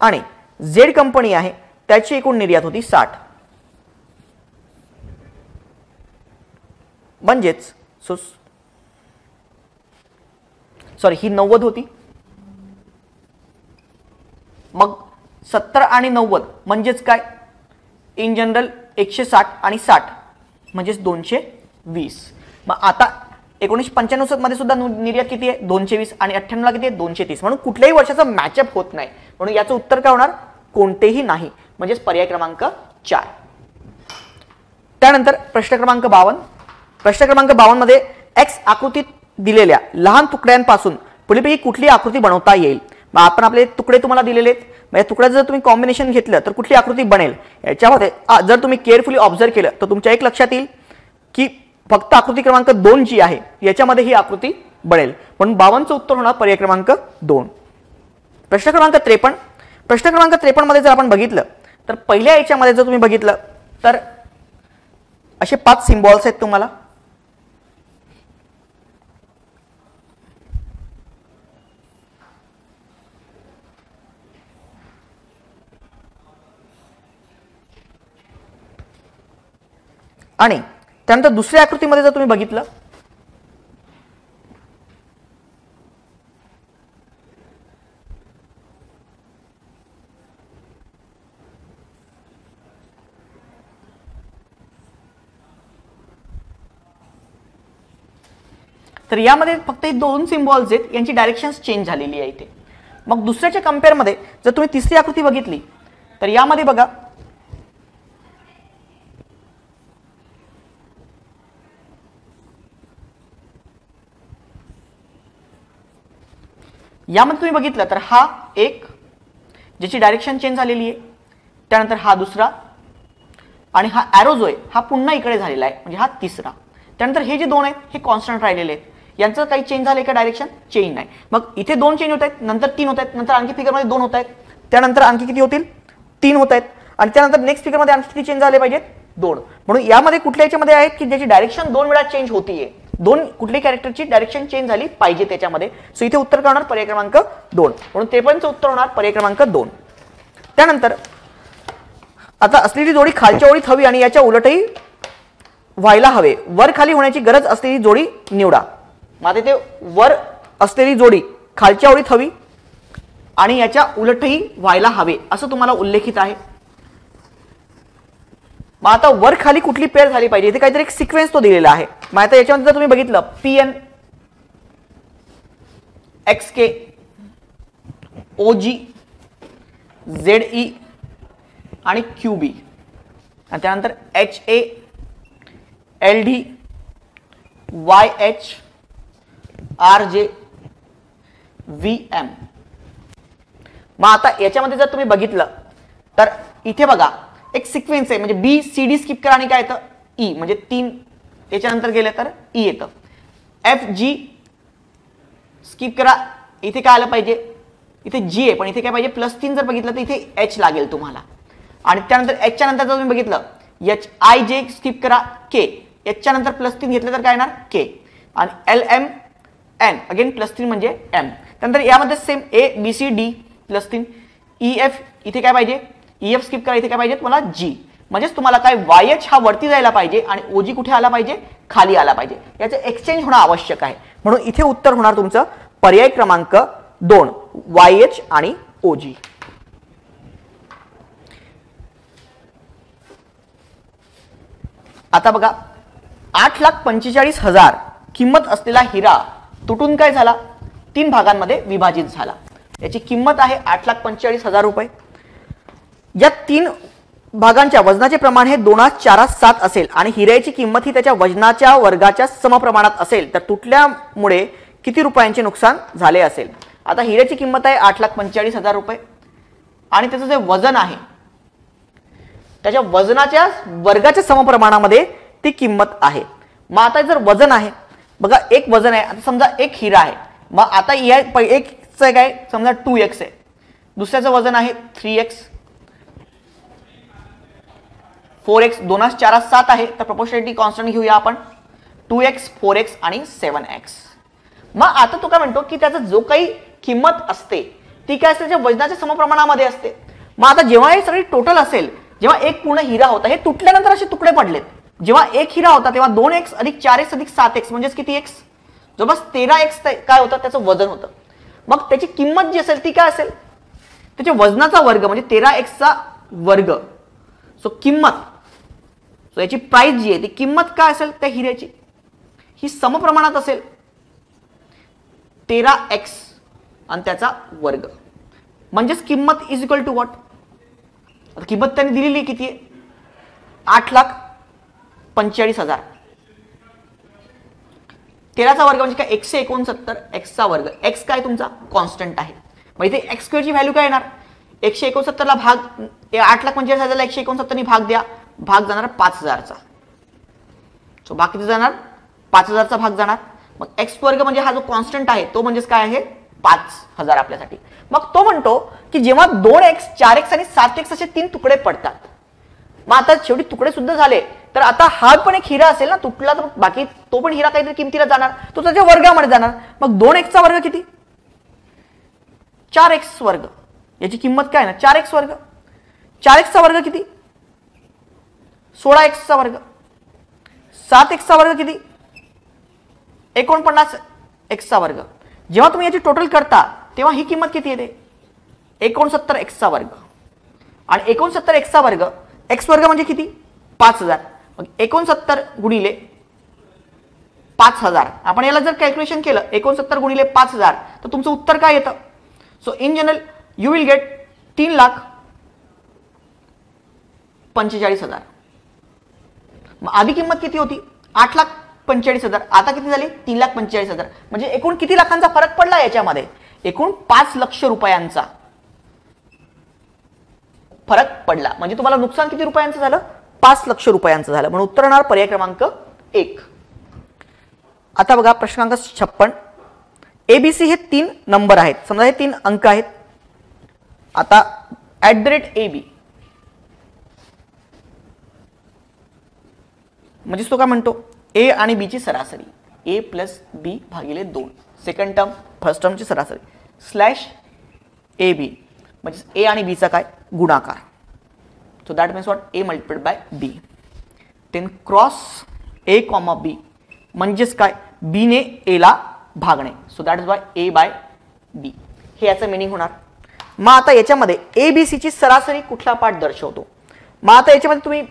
आणि झेड कंपनी आहे त्याची एकूण निर्यात होती 60. म्हणजेच सॉरी ही 90 होती. मग 70 आणि 90 म्हणजेच काय इन जनरल 160 आणि 60 म्हणजेच 220. मग आता 1995 मध्ये सुद्धा निर्यात किती आहे 220 आणि 98 ला किती आहे 230. म्हणून कुठल्याही वर्षाचा मॅचअप होत नाही म्हणून याचं उत्तर काय होणार कोणतेही नाही म्हणजेच पर्याय क्रमांक 4. त्यानंतर प्रश्न क्रमांक 52. प्रश्न क्रमांक 52 मध्ये एक्स आकृतीत दिलेल्या लहान तुकड्यांपासून पुढीलपैकी कुठली आकृती बनवता येईल. मग आपण आपले तुकडे तुम्हाला दिलेले आहेत. मग या तुकड्याचं जर तुम्ही कॉम्बिनेशन घेतलं तर कुठली आकृती बनेल. याच्यामध्ये जर तुम्ही केअरफुली ऑब्झर्व केलं तर तुमच्या एक लक्षात येईल की फक्त आकृती क्रमांक 2 जी आहे याच्यामध्ये ही आकृती बनेल म्हणून 52चं उत्तर होणार पर्याय क्रमांक 2. प्रश्न क्रमांक 53. प्रश्न क्रमांक 53 मध्ये जर आपण बघितलं तर पहिल्या याच्यामध्ये जर तुम्ही बघितलं तर असे 5 सिम्बॉल्स आहेत तुम्हाला. आणि त्यानंतर दुसऱ्या आकृतीमध्ये जर तुम्ही बघितलं तर यामध्ये फक्त हे 2 सिम्बॉल्स आहेत यांची डायरेक्शन्स चेंज झालेली आहे इथे. मग दुसऱ्याच्या कंपेअर मध्ये जर तुम्ही तिसरी आकृती बघितली तर यामध्ये बघा यामध्ये तुम्ही बघितलं तर हा एक ज्याची डायरेक्शन चेंज झालेली आहे त्यानंतर हा दुसरा आणि हा एरो जो आहे हा पुन्हा इकडे झालेला आहे म्हणजे हा तिसरा. त्यानंतर हे जे 2 आहेत हे कॉन्स्टंट राहिलेले आहेत. यांचं काही चेंज झालंय का डायरेक्शन चेंज नाही. मग इथे 2 चेंज होत आहेत नंतर 3 होत आहेत नंतर आणखी फिगरमध्ये 2 होत आहेत त्यानंतर आणखी किती होतील 3 होत आहेत आणि त्यानंतर नेक्स्ट फिगरमध्ये आणखी किती चेंज झाले पाहिजेत 2. म्हणून यामध्ये कुठल्या याच्यामध्ये आहेत की ज्याची डायरेक्शन 2 वेळा चेंज होतीये, 2 कुठली कॅरेक्टरची डायरेक्शन चेंज झाली पाहिजे त्याच्यामध्ये. सो इथे उत्तर काय होणार, पर्याय क्रमांक 2. म्हणून 53चं उत्तर होणार पर्याय क्रमांक 2. त्यानंतर आता असलेली जोडी खालच्या ओळीत हवी आणि याच्या उलटही व्हायला हवे. वर खाली होण्याची गरज असलेली जोडी निवडा. मग आता ते वर असलेली जोडी खालच्या ओळीत हवी आणि याच्या उलटही व्हायला हवे असं तुम्हाला उल्लेखित आहे. मग आता वर खाली कुठली पेअर झाली पाहिजे, इथे काहीतरी एक सिक्वेन्स तो दिलेला आहे. मग आता याच्यामध्ये जर तुम्ही बघितलं PN XK OG ZE आणि QB आणि त्यानंतर HA LD YH RJ VM. मग आता याच्यामध्ये जर तुम्ही बघितलं तर इथे बघा एक सिक्वेन्स आहे, म्हणजे BCD स्किप करा आणि काय येतं E, म्हणजे 3 याच्यानंतर गेले तर E येतं. FG स्किप करा, इथे काय आलं पाहिजे, इथे G आहे पण इथे काय पाहिजे +3 जर बघितलं तर इथे H लागेल तुम्हाला. आणि त्यानंतर H च्या नंतर जर तुम्ही बघितलं HIJ स्किप करा K, H च्या नंतर +3 घेतलं तर काय येणार K आणि LMN अगेन +3 म्हणजे M. त्यानंतर यामध्ये सेम ABCD +3 EF इथे काय पाहिजे EF स्किप करा, इथे काय पाहिजे तुम्हाला G. म्हणजेच तुम्हाला काय YH हा वरती जायला पाहिजे आणि OG कुठे आला पाहिजे, खाली आला पाहिजे. याचं एक्सचेंज होणं आवश्यक आहे. म्हणून इथे उत्तर होणार तुमचं पर्याय क्रमांक 2 YH आणि OG. आता बघा 8,45,000 किंमत असलेला हिरा तुटून काय झाला, 3 भागांमध्ये विभाजित झाला. याची किंमत आहे 8,45,000 रुपये. या 3 भागांच्या वजनाचे प्रमाण हे 2:4:7 असेल आणि हिऱ्याची किंमत ही त्याच्या वजनाच्या वर्गाच्या समप्रमाणात असेल तर तुटल्यामुळे किती रुपयांचे नुकसान झाले असेल. आता हिऱ्याची किंमत आहे 8,45,000 रुपये आणि त्याचं जे वजन आहे त्याच्या वजनाच्या वर्गाच्या समप्रमाणामध्ये ती किंमत आहे. मग आता जर वजन आहे बघा, एक वजन आहे, आता समजा एक हिरा आहे, मग आता एकचं काय समजा 2x आहे, दुसऱ्याचं वजन आहे 3x 4x 2:4:7 आहे. तर प्रोपोर्शनॅलिटी कॉन्स्टंट घेऊया आपण 2x 4x आणि 7x. मग आता तो काय म्हणतो की त्याचा जो काही किंमत असते ती काय असते त्याच्या वजनाच्या समप्रमाणामध्ये असते. मग आता जेव्हा हे सगळी टोटल असेल, जेव्हा एक पूर्ण हिरा होता, हे तुटल्यानंतर असे तुकडे पडलेत. जेव्हा एक हिरा होता तेव्हा 2x अधिक 4x अधिक 7x म्हणजेच किती x, जवळपास 13x काय होतं त्याचं वजन होतं. मग त्याची किंमत जी असेल ती काय असेल, त्याच्या वजनाचा वर्ग म्हणजे 13x वर्ग. सो किंमत, सो याची प्राइस जी आहे ती किंमत काय असेल त्या हिऱ्याची, ही समप्रमाणात असेल 13x आणि त्याचा वर्ग. म्हणजेच किंमत इज इक्वल टू व्हॉट, आता किंमत त्यांनी दिलेली किती आहे 8,45,000. 13चा वर्ग म्हणजे काय 169 x चा वर्ग. x काय तुमचा कॉन्स्टंट आहे. मग इथे x² ची व्हॅल्यू काय येणार, 169 ला भाग 8,45,000ला 169 ने भाग द्या, भाग जाणार 5,000चा. सो भाग किती जाणार 5,000चा भाग जाणार. मग x वर्ग म्हणजे हा जो कॉन्स्टंट आहे तो म्हणजेच काय आहे 5,000 आपल्यासाठी. मग तो म्हणतो की जेव्हा 2x 4x आणि 7x असे 3 तुकडे पडतात, मग आता शेवटी तुकडे सुद्धा झाले तर आता हा पण एक हिरा असेल ना, तुटला तर बाकी तो पण हिरा काहीतरी किमतीला जाणार, तो त्याच्या वर्गामध्ये जाणार. मग 2x चा वर्ग किती 4x वर्ग, याची किंमत काय ना 4x वर्ग. 4x चा वर्ग किती 16x चा वर्ग. 7x चा वर्ग किती 49x चा वर्ग. जेव्हा तुम्ही याची टोटल करता तेव्हा ही किंमत किती येते 69x चा वर्ग. आणि 69x चा वर्ग, x वर्ग म्हणजे किती 5,000. मग 69 गुणिले 5,000, आपण याला जर कॅल्क्युलेशन केलं 69 गुणिले 5,000 तर तुमचं उत्तर काय येतं. So in general you will get 3,45,000. मग आधी किंमत किती होती 8,45,000, आता किती झाली 3,45,000. म्हणजे एकूण किती लाखांचा फरक पडला याच्यामध्ये, एकूण 5 लाख रुपयांचा फरक पडला. म्हणजे तुम्हाला नुकसान किती रुपयांचं झालं 5 लाख रुपयांचं झालं. म्हणून उत्तर येणार पर्याय क्रमांक 1. आता बघा प्रश्नांक 56. ABC हे 3 नंबर आहेत, समजा हे 3 अंक आहेत. आता @AB म्हणजे तो काय म्हणतो ए आणि बी ची सरासरी ए प्लस बी भागिले 2 सेकंड टर्म फर्स्ट टर्मची सरासरी स्लॅश ए बी म्हणजे ए आणि बी चा काय गुणाकार. So that means what A multiplied by B. Then cross A comma B म्हणजेच काय बी ने ए ला भागणे. So that is by A by B. हे याचं मिनिंग होणार. मग आता याच्यामध्ये ए बी सी ची सरासरी कुठला पार्ट दर्शवतो. मग आता याच्यामध्ये तुम्ही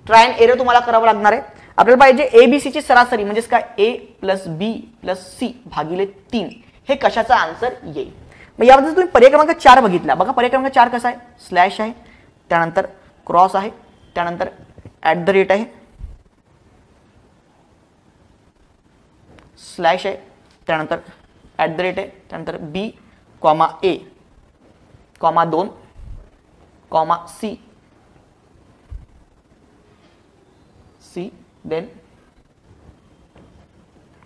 ट्राय अँड एरर तुम्हाला करावं लागणार आहे. आपल्याला पाहिजे ए बी सी ची सरासरी म्हणजेच काय A plus B plus C भागिले 3 हे कशाचा आन्सर येईल. मग यामध्ये तुम्ही पर्याय क्रमांक 4 बघितला बघा. पर्याय क्रमांक 4 कसा आहे स्लॅश आहे त्यानंतर क्रॉस आहे त्यानंतर ॲट द रेट आहे स्लॅश आहे त्यानंतर ॲट द रेट आहे त्यानंतर B comma A comma 2 comma C C then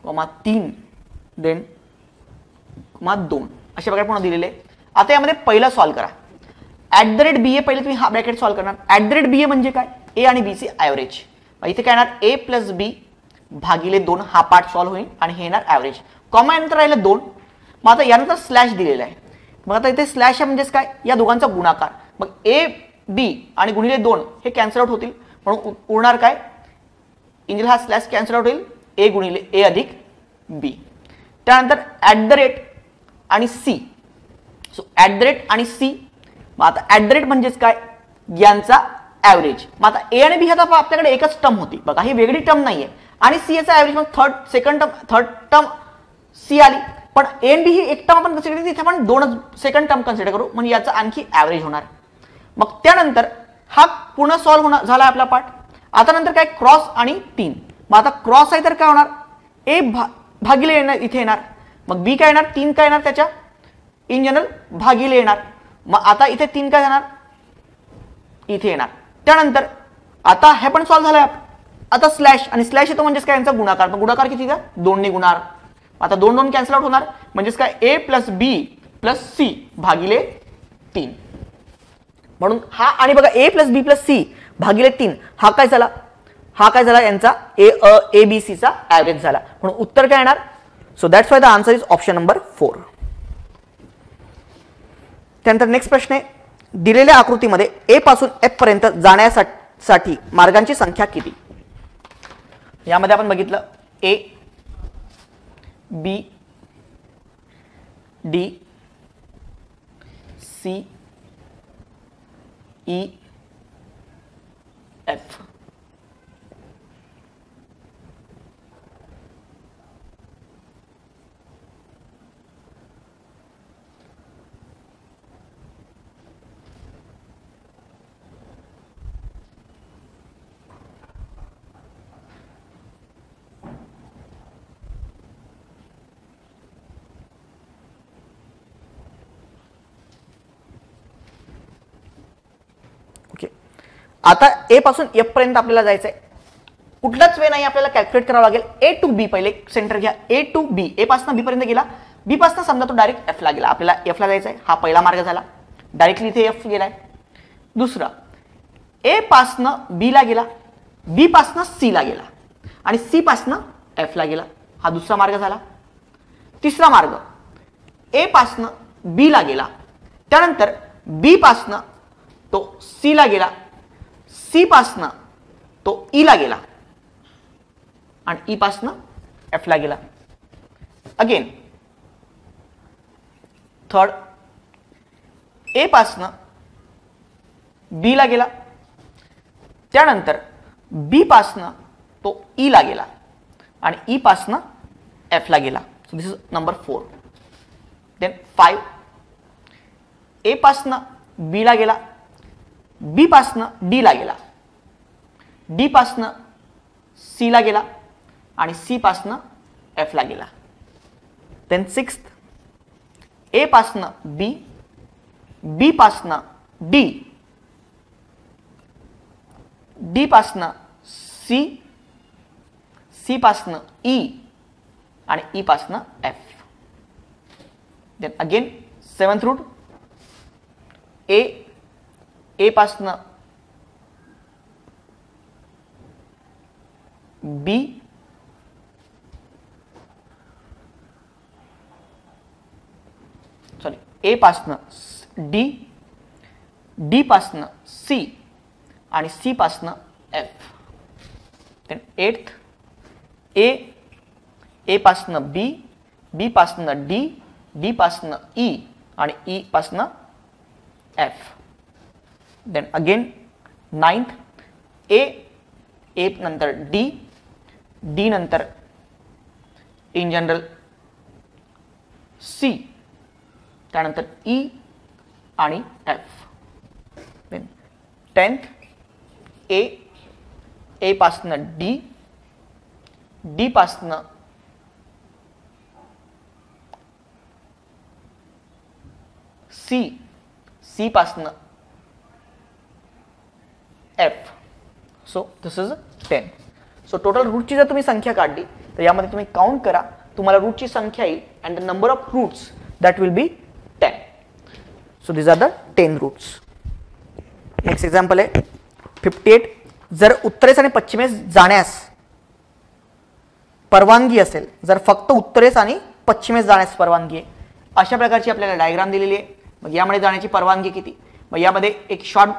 comma 3 then comma 2 अशा प्रकारे पुन्हा दिलेले. आता यामध्ये पहिला सॉल्व्ह करा. ॲट द रेट बी ए पहिले तुम्ही हा ब्रॅकेट सॉल्व्ह करणार. ॲट द रेट बी ए म्हणजे काय ए आणि बी ची ॲव्हरेज. इथे काय येणार ए प्लस बी भागिले 2 हा पार्ट सॉल्व्ह होईल आणि हे येणार ॲव्हरेज. कॉमा नंतर राहिलं 2. मग आता यानंतर स्लॅश दिलेला आहे. मग आता इथे स्लॅश आहे म्हणजेच काय या दोघांचा गुणाकार. मग ए बी आणि गुणिले 2 हे कॅन्सल आउट होतील म्हणून उरणार काय इंजिन हा स्लॅश कॅन्सल आउट होईल ए गुणिले ए अधिक बी. त्यानंतर ॲट द रेट आणि C. So at the rate आणि सी. मग आता ॲट द रेट म्हणजेच काय यांचा ॲव्हरेज. मग आता ए आणि बी आता आपल्याकडे एकच टर्म होती बघा ही वेगळी टर्म नाहीये आणि सी याचा ॲव्हरेज मग थर्ड टर्म सी आली पण ए आणि बी ही एक टर्म आपण कन्सिडर केली तिथे आपण 2 सेकंड टर्म कन्सिडर करू म्हणजे याचा आणखी ॲव्हरेज होणार. मग त्यानंतर हा पुन्हा सॉल्व्ह होणार झाला आपला पार्ट. आता नंतर काय क्रॉस आणि 3. मग आता क्रॉस आहे तर काय होणार ए भागिले येणार इथे येणार मग बी काय येणार 3 काय येणार त्याच्या इन जनरल भागिले येणार. मग आता इथे 3 काय येणार इथे येणार. त्यानंतर आता हे पण सॉल्व्ह झालंय. आता स्लॅश आणि स्लॅश येतो म्हणजेच काय यांचा गुणाकार. मग गुणाकार किती का 2 ने गुणार. आता 2 2 कॅन्सल आउट होणार म्हणजेच काय A plus B plus C भागिले 3 म्हणून हा आणि बघा ए प्लस बी प्लस सी भागिले 3 हा काय झाला यांचा ए बी सी चा ॲव्हरेज झाला म्हणून उत्तर काय येणार. So that's why the answer is option number 4. त्यानंतर नेक्स्ट प्रश्न आहे दिलेल्या आकृतीमध्ये ए पासून एफ पर्यंत जाण्यासाठी मार्गांची संख्या किती. यामध्ये आपण बघितलं A B D C E F. आता ए पासून एफ पर्यंत आपल्याला जायचंय. कुठलाच वे नाही आपल्याला कॅल्क्युलेट करावं लागेल. ए टू बी पहिले सेंटर घ्या. ए टू बी ए पासून बी पर्यंत गेला. बी पासून समजा तो डायरेक्ट एफ ला गेला. आपल्याला एफ ला जायचंय हा पहिला मार्ग झाला डायरेक्टली इथे एफ गेलाय. दुसरा ए पासून बी ला गेला बी पासून सी ला गेला आणि सी पासून एफ ला गेला हा दुसरा मार्ग झाला. तिसरा मार्ग ए पासून बी ला गेला त्यानंतर बी पासून तो सी ला गेला सी पासनं तो ई ला गेला आणि ई पासनं एफ ला गेला. अगेन थर्ड ए पासनं बी ला गेला त्यानंतर बी पासनं तो ई ला गेला आणि ई पासनं एफ ला गेला. So this is number 4. देन 5 ए पासनं बी ला गेला बी पासनं डी ला गेला डी पासनं सी ला गेला आणि सी पासनं एफ ला गेला. देन 6 ए पासनं बी बी पासनं डी डी पासनं सी सी पासनं ई आणि ई पासनं F. Then again 7th route A पासनं बी सॉरी ए पासनं डी, डी पासनं सी आणि सी पासनं F. Then 8th A, A पासनं बी, बी पासनं डी, डी पासनं ई आणि ई पासनं F. Then again 9th A, A नंतर डी, डी नंतर इन जनरल सी, त्यानंतर ई आणि F. Then 10th A, A पासनं डी, डी पासनं सी, सी पासनं F. So this is 10. So total रूटची जर तुम्ही संख्या काढली तर यामध्ये तुम्ही काउंट करा, तुम्हाला रूटची संख्या येईल and the number of routes that will be 10. So this are the 10 routes. Next example आहे 58. जर उत्तरेस आणि पश्चिमेस जाण्यास परवानगी असेल, जर फक्त उत्तरेस आणि पश्चिमेस जाण्यास परवानगी आहे, अशा प्रकारची आपल्याला डायग्राम दिलेली आहे. मग यामध्ये जाण्याची परवानगी किती? मग यामध्ये एक शॉर्ट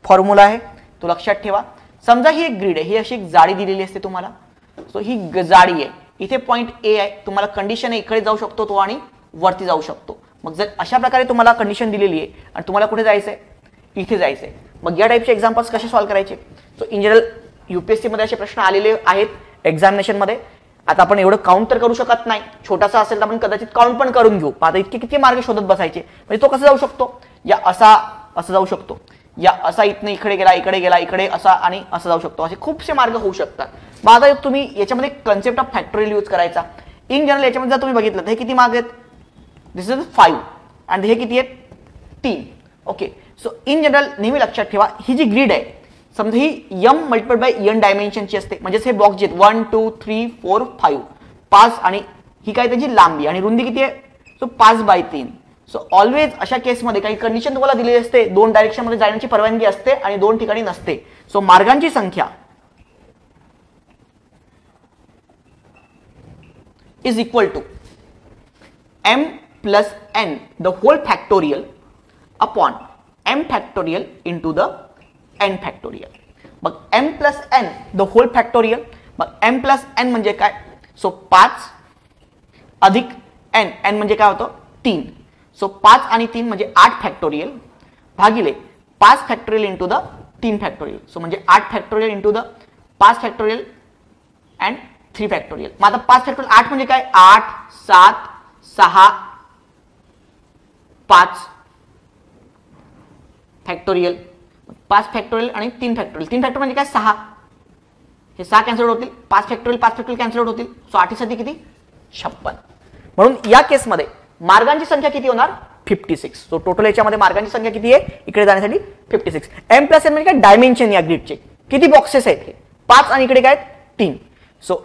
फॉर्म्युला आहे, तो लक्षात ठेवा. समजा ही एक ग्रीड आहे, ही अशी एक जाडी दिलेली असते तुम्हाला. सो ही जाडी आहे, इथे पॉइंट ए आहे, तुम्हाला कंडिशन आहे इकडे जाऊ शकतो तो आणि वरती जाऊ शकतो. मग जर अशा प्रकारे तुम्हाला कंडिशन दिलेली आहे आणि तुम्हाला कुठे जायचं आहे, इथे जायचं आहे, मग या टाईपचे एक्झाम्पल्स कसे सॉल्व्ह करायचे? सो इन जनरल UPSC मध्ये असे प्रश्न आलेले आहेत एक्झामिनेशन मध्ये. आता आपण एवढं काउंट तर करू शकत नाही, छोटासा असेल तर आपण कदाचित काउंट पण करून घेऊ. आता इतके किती मार्ग शोधत बसायचे, म्हणजे तो कसं जाऊ शकतो, या असा असं जाऊ शकतो, या असा इथनं इकडे गेला, इकडे गेला, इकडे असा आणि असं जाऊ शकतो. असे खूपसे मार्ग होऊ शकतात. मग आता तुम्ही याच्यामध्ये कन्सेप्ट ऑफ फॅक्टोरियल यूज करायचा. इन जनरल याच्यामध्ये जर तुम्ही बघितलं तर हे किती मार्ग आहेत, दिस इज 5 आणि हे किती आहेत, 3. ओके. सो इन जनरल नेहमी लक्षात ठेवा, ही जी ग्रीड आहे समजा ही m मल्टिप्लाइड बाय n डायमेन्शनची असते. म्हणजे हे बॉक्स जे 1 2 3 4 5 5 आणि ही काय त्याची लांबी आणि रुंदी किती आहे, सो 5/3. सो ऑलवेज अशा केसमध्ये काही कंडिशन तुम्हाला दिलेली असते, 2 डायरेक्शन मध्ये जाण्याची परवानगी असते आणि 2 ठिकाणी नसते. सो मार्गांची संख्या is equal to m plus n the whole factorial upon m factorial into the n factorial. मग m plus n the whole factorial, मग m प्लस n म्हणजे काय, सो 5 अधिक n, n म्हणजे काय होतं 3. सो 5 आणि 3 म्हणजे 8 फॅक्टोरियल भागिले 5 factorial into the 3 factorial. So म्हणजे 8 factorial into the 5 factorial and 3 factorial. मग आता 5 फॅक्टोरियल 8 म्हणजे काय, 8 7 6 5 फॅक्टोरियल, 5 फॅक्टोरियल आणि 3 फॅक्टोरियल. 3 फॅक्टोरियल म्हणजे काय 6, हे 6 कॅन्सल होतील, 5 फॅक्टोरियल कॅन्सल होतील. सो 8 साठी किती 56. म्हणून या केसमध्ये मार्गांची संख्या किती होणार 56. सो टोटल याच्यामध्ये मार्गांची संख्या किती आहे इकडे जाण्यासाठी 56. m प्लस n म्हणजे काय डायमेन्शन या ग्रीडचे किती बॉक्सेस आहेत हे 5 आणि इकडे काय 3. सो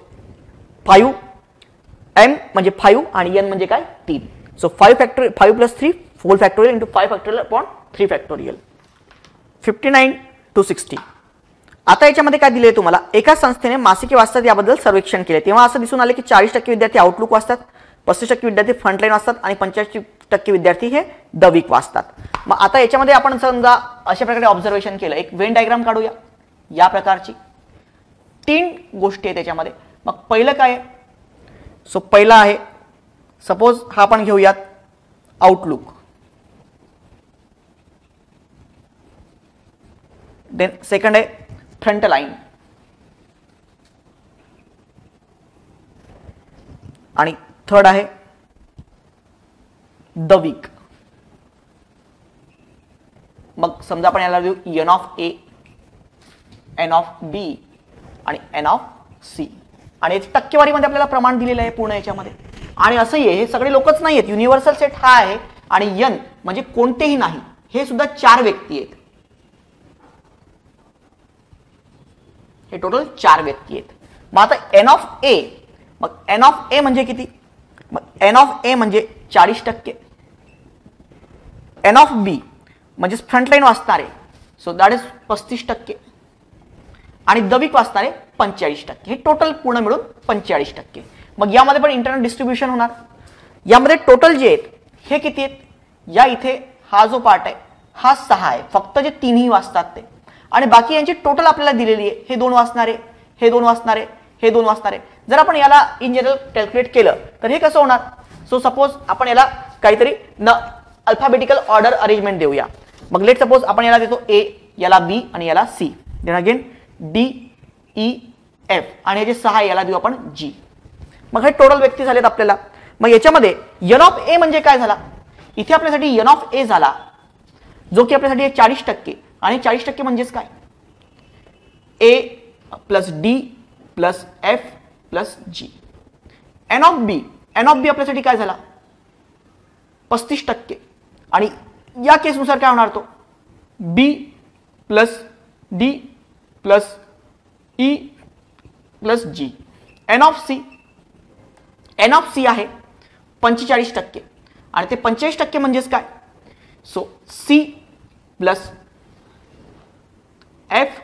5 m म्हणजे 5 आणि n म्हणजे काय 3. So 5 factorial 5 plus 3 4 factorial into 5 factorial upon 3 factorial. 59 to 60. आता याच्यामध्ये काय दिले तुम्हाला, एका संस्थेने मासिके वाचतात याबद्दल सर्वेक्षण केले, तेव्हा असं दिसून आले की 40% विद्यार्थी आउटलुक वाचतात, 35% विद्यार्थी फ्रंटलाईन वाचतात आणि 85% विद्यार्थी हे द वीक वाचतात. मग आता याच्यामध्ये आपण समजा अशा प्रकारे ऑब्झर्वेशन केलं, एक वेन डायग्राम काढूया या प्रकारची. 3 गोष्टी आहेत त्याच्यामध्ये. मग पहिलं काय आहे, सो पहिला आहे सपोज हा आपण घेऊयात आउटलुक, देन सेकंड आहे फ्रंट लाईन आणि थर्ड आहे द वीक. मग समजा आपण याला देऊ n of a, n of b आणि n ऑफ c आणि याची टक्केवारीमध्ये आपल्याला प्रमाण दिलेलं आहे पूर्ण याच्यामध्ये. आणि असंही आहे, हे सगळे लोकच नाही आहेत, युनिव्हर्सल सेट हा आहे आणि n म्हणजे कोणतेही नाही, हे सुद्धा 4 व्यक्ती आहेत, हे टोटल 4 व्यक्ती आहेत. मग आता n ऑफ a, मग n ऑफ a म्हणजे किती, मग n ऑफ a म्हणजे 40%, n ऑफ b म्हणजे फ्रंटलाईन वाचणारे, सो दॅट इज 35% आणि द वीक वाचणारे 45%. हे टोटल पूर्ण मिळून 45%. मग यामध्ये पण इंटरनल डिस्ट्रीब्युशन होणार. यामध्ये टोटल जे आहेत हे किती आहेत, या इथे हा जो पार्ट आहे हा 6 आहे, फक्त जे तीनही वाचतात ते, आणि बाकी यांची टोटल आपल्याला दिलेली आहे. हे 2 वाचणारे, हे 2 वाचणारे, हे 2 वाचणारे. जर आपण याला इन जनरल कॅल्क्युलेट केलं तर हे कसं होणार. सो सपोज आपण याला काहीतरी अल्फाबेटिकल ऑर्डर अरेंजमेंट देऊया. मग लेट सपोज आपण याला देतो ए, याला बी आणि याला C, then again D E F, आणि हे जे 6 याला देऊ आपण जी. मग हे टोटल व्यक्ती झालेत आपल्याला. मग याच्यामध्ये एन ऑफ ए म्हणजे काय झाला, इथे आपल्यासाठी एन ऑफ ए झाला जो की आपल्यासाठी 40%, आणि 40% म्हणजेच काय, A plus D plus F plus G. N of B आपल्यासाठी काय झाला 35%, आणि या केसनुसार काय होणार तो B plus D plus E plus G. N of C आहे 45%, आणि ते 45% म्हणजेच काय, so C plus F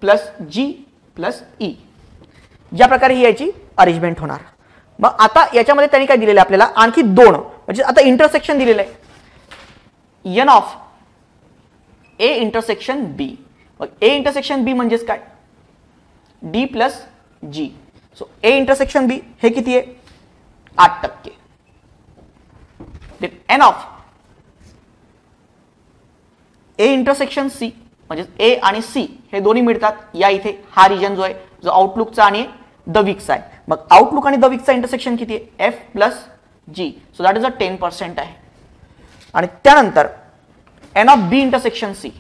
plus G plus E. ज्या प्रकारे ही याची अरेंजमेंट होणार. मग आता याच्यामध्ये त्यांनी काय दिलेलं आहे आपल्याला, आणखी 2, म्हणजे आता इंटरसेक्शन दिलेलं आहे, N of A intersection B. मग ए इंटरसेक्शन बी म्हणजेच काय, D plus G. So A intersection B हे किती आहे 8%. N of A intersection C म्हणजे ए आणि सी हे दोन्ही मिळतात. या इथे हा रिजन जो आहे जो आउटलुकचा आणि द वीकचा आहे. मग आउटलुक आणि द वीकचा इंटरसेक्शन किती आहे F plus G. So that is 10% आहे. आणि त्यानंतर N of B intersection C,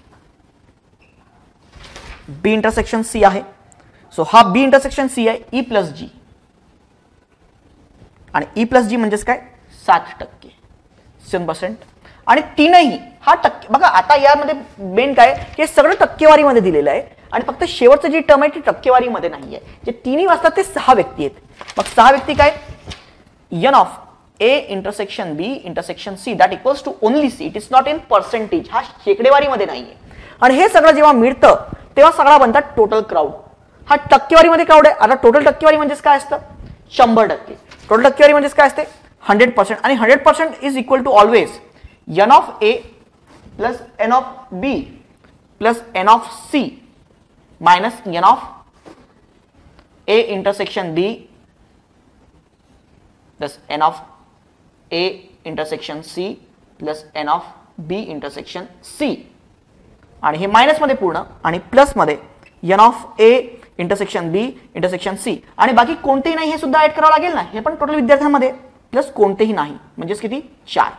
B intersection C आहे. सो हा बी इंटरसेक्शन सी आहे ई प्लस जी, आणि ई प्लस जी म्हणजेच काय 7%, 7%. आणि तीनही हा टक्के. बघा आता यामध्ये मेन काय, हे सगळं टक्केवारीमध्ये दिलेलं आहे, आणि फक्त शेवटचं जी टर्म आहे ती टक्केवारीमध्ये नाही आहे. जे तिन्ही वाजतात ते 6 व्यक्ती आहेत. मग 6 व्यक्ती काय, N of A intersection B intersection C that equals to only C. It is not in percentage, हा शेकडेवारीमध्ये नाहीये. आणि हे सगळं जेव्हा मिळतं तेव्हा सगळा बनतात टोटल क्राऊड. हा टक्केवारीमध्ये क्राऊड आहे. आता टोटल टक्केवारी म्हणजेच काय असतं 100%. टोटल टक्केवारी म्हणजेच काय असते 100%, आणि 100% is equal to always N of A plus N of B plus N of C minus N of A intersection B plus N of A intersection C plus N of B intersection C. आणि हे minus मध्ये पूर्ण, आणि plus मध्ये N of A intersection B intersection C. आणि बाकी कोणतेही नाही हे सुद्धा ऍड करावं लागेल ना. हे पण टोटल विद्यार्थ्यांमध्ये प्लस कोणतेही नाही म्हणजेच किती 4.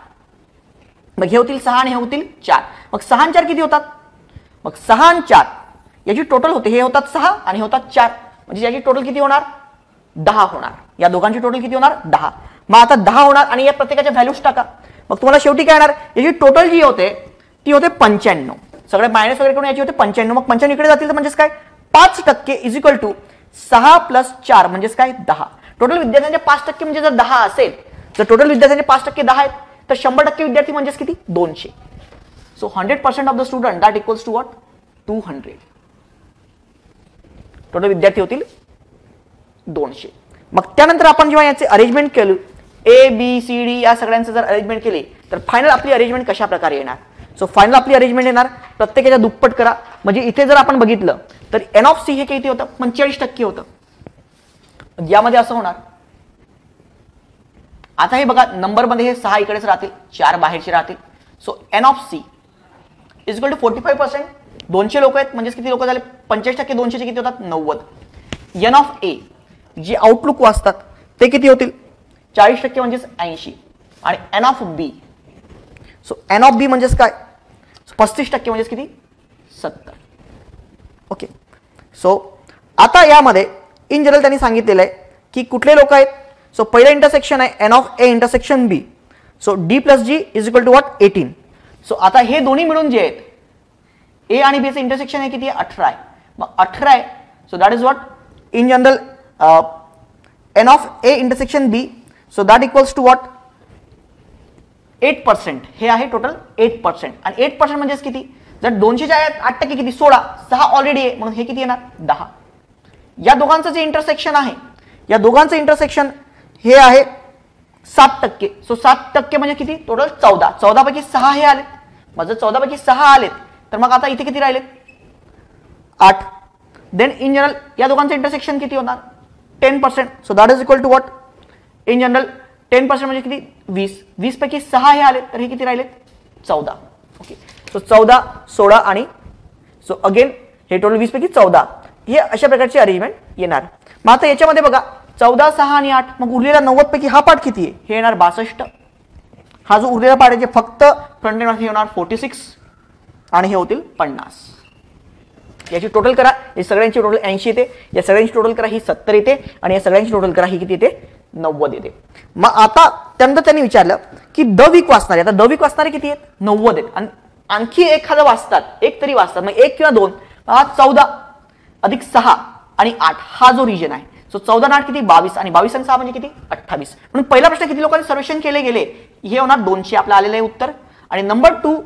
मग हे होतील 6 आणि हे होतील 4. मग 6 आणि 4 किती होतात, मग 6 आणि 4 याची टोटल होते, हे होतात 6 आणि हे होतात 4, म्हणजे याची टोटल किती होणार 10 होणार. या दोघांची टोटल किती होणार 10. मग आता 10 होणार, आणि या प्रत्येकाच्या व्हॅल्यूज टाका. मग तुम्हाला शेवटी काय येणार, याची टोटल जी होते ती होते 95. सगळे मायनस वगैरे करून याची होते 95. मग 95 इकडे जातील तर म्हणजेच काय 5% इज इक्वल टू 6 प्लस 4 म्हणजेच काय 10. टोटल विद्यार्थ्यांचे 5% म्हणजे जर 10 असेल, जर टोटल विद्यार्थ्यांचे 5% 10 आहेत तर 100% विद्यार्थी म्हणजेच किती 200. So 100% of the student that equals to what 200. Total विद्यार्थी होतील 200. मग त्यानंतर आपण जेव्हा याचे अरेंजमेंट केलं ए बी सी डी या सगळ्यांचं जर अरेंजमेंट केली तर फायनल आपली अरेंजमेंट कशा प्रकारे येणार. सो फायनल आपली अरेंजमेंट येणार प्रत्येकाच्या दुप्पट करा. म्हणजे इथे जर आपण बघितलं तर एन ऑफ सी हे किती होतं 45% होतं. यामध्ये असं होणार, आता हे बघा नंबर मध्ये हे 6 इकडेच राहतील, 4 बाहेरचे राहतील. So N of C is equal to 45%. 200 लोक आहेत म्हणजे किती लोक झाले 45%, 200 चे किती होतात 90. एन ऑफ ए जे आउटलुक वाचतात ते किती होतील 40% म्हणजेच 80. आणि n of B, so N of B म्हणजेच काय 35% म्हणजेच किती 70. ओके. सो आता यामध्ये इन जनरल त्यांनी सांगितलेलं आहे की कुठले लोक आहेत. सो पहिलं इंटरसेक्शन आहे N of A intersection B. So D plus G is equal to what 18. So आता हे दोन्ही मिळून जे आहेत ए आणि बी चे इंटरसेक्शन आहे किती आहे 18 आहे. मग 18 आहे. So that is what in general N of A intersection B. So that equals to what 8%. हे आहे टोटल 8%. आणि 8% म्हणजेच किती, जर 200 च्या आहेत 8% किती 16, 6 ऑलरेडी आहे म्हणून हे किती येणार 10. या दोघांचं जे इंटरसेक्शन आहे, या दोघांचं इंटरसेक्शन हे आहे 7%. सो 7% म्हणजे किती? टोटल 14. 14 पैकी 6 हे आले. माझं 14 पैकी 6 आलेत, तर मग आता इथे किती राहिलेत? 8. देन इन जनरल या दोघांचं इंटरसेक्शन किती होणार? 10%. So that is equal to what? In general 10% म्हणजे किती? 20. 20 पैकी 6 हे आले, तर हे किती राहिलेत? 14. ओके. सो 14, 16 आणि सो अगेन हे टोटल 20 पैकी 14. हे अशा प्रकारची अरेंजमेंट येणार. मग आता याच्यामध्ये बघा 14, 6 आणि 8, मग उरलेला 90 पैकी हा पार्ट किती आहे? हे येणार 62. हा जो उरलेला पार्ट आहे फक्त फ्रंट एंड हे होणार 46 आणि हे होतील 50. याची टोटल करा, हे सगळ्यांची टोटल 80 येते, या सगळ्यांची टोटल करा ही 70 येते आणि या सगळ्यांची टोटल करा ही किती येते? 90 येते. मग आता त्यानंतर त्यांनी विचारलं की द वीक वाचणारे, आता द वीक वाचणारे किती आहेत? 90 आहेत आणि आणखी एखादं वाचतात, एक तरी वाचतात, मग 1 किंवा 2. हा 14 अधिक 6 आणि 8 हा जो रिजन आहे. सो 14 आणि 8 किती? 22 आणि 22 आणि 6 म्हणजे किती? 28. म्हणून पहिला प्रश्न किती लोकांनी सर्वेक्षण केले गेले? हे होणार 200 आपलं आलेलं आहे उत्तर. आणि नंबर 2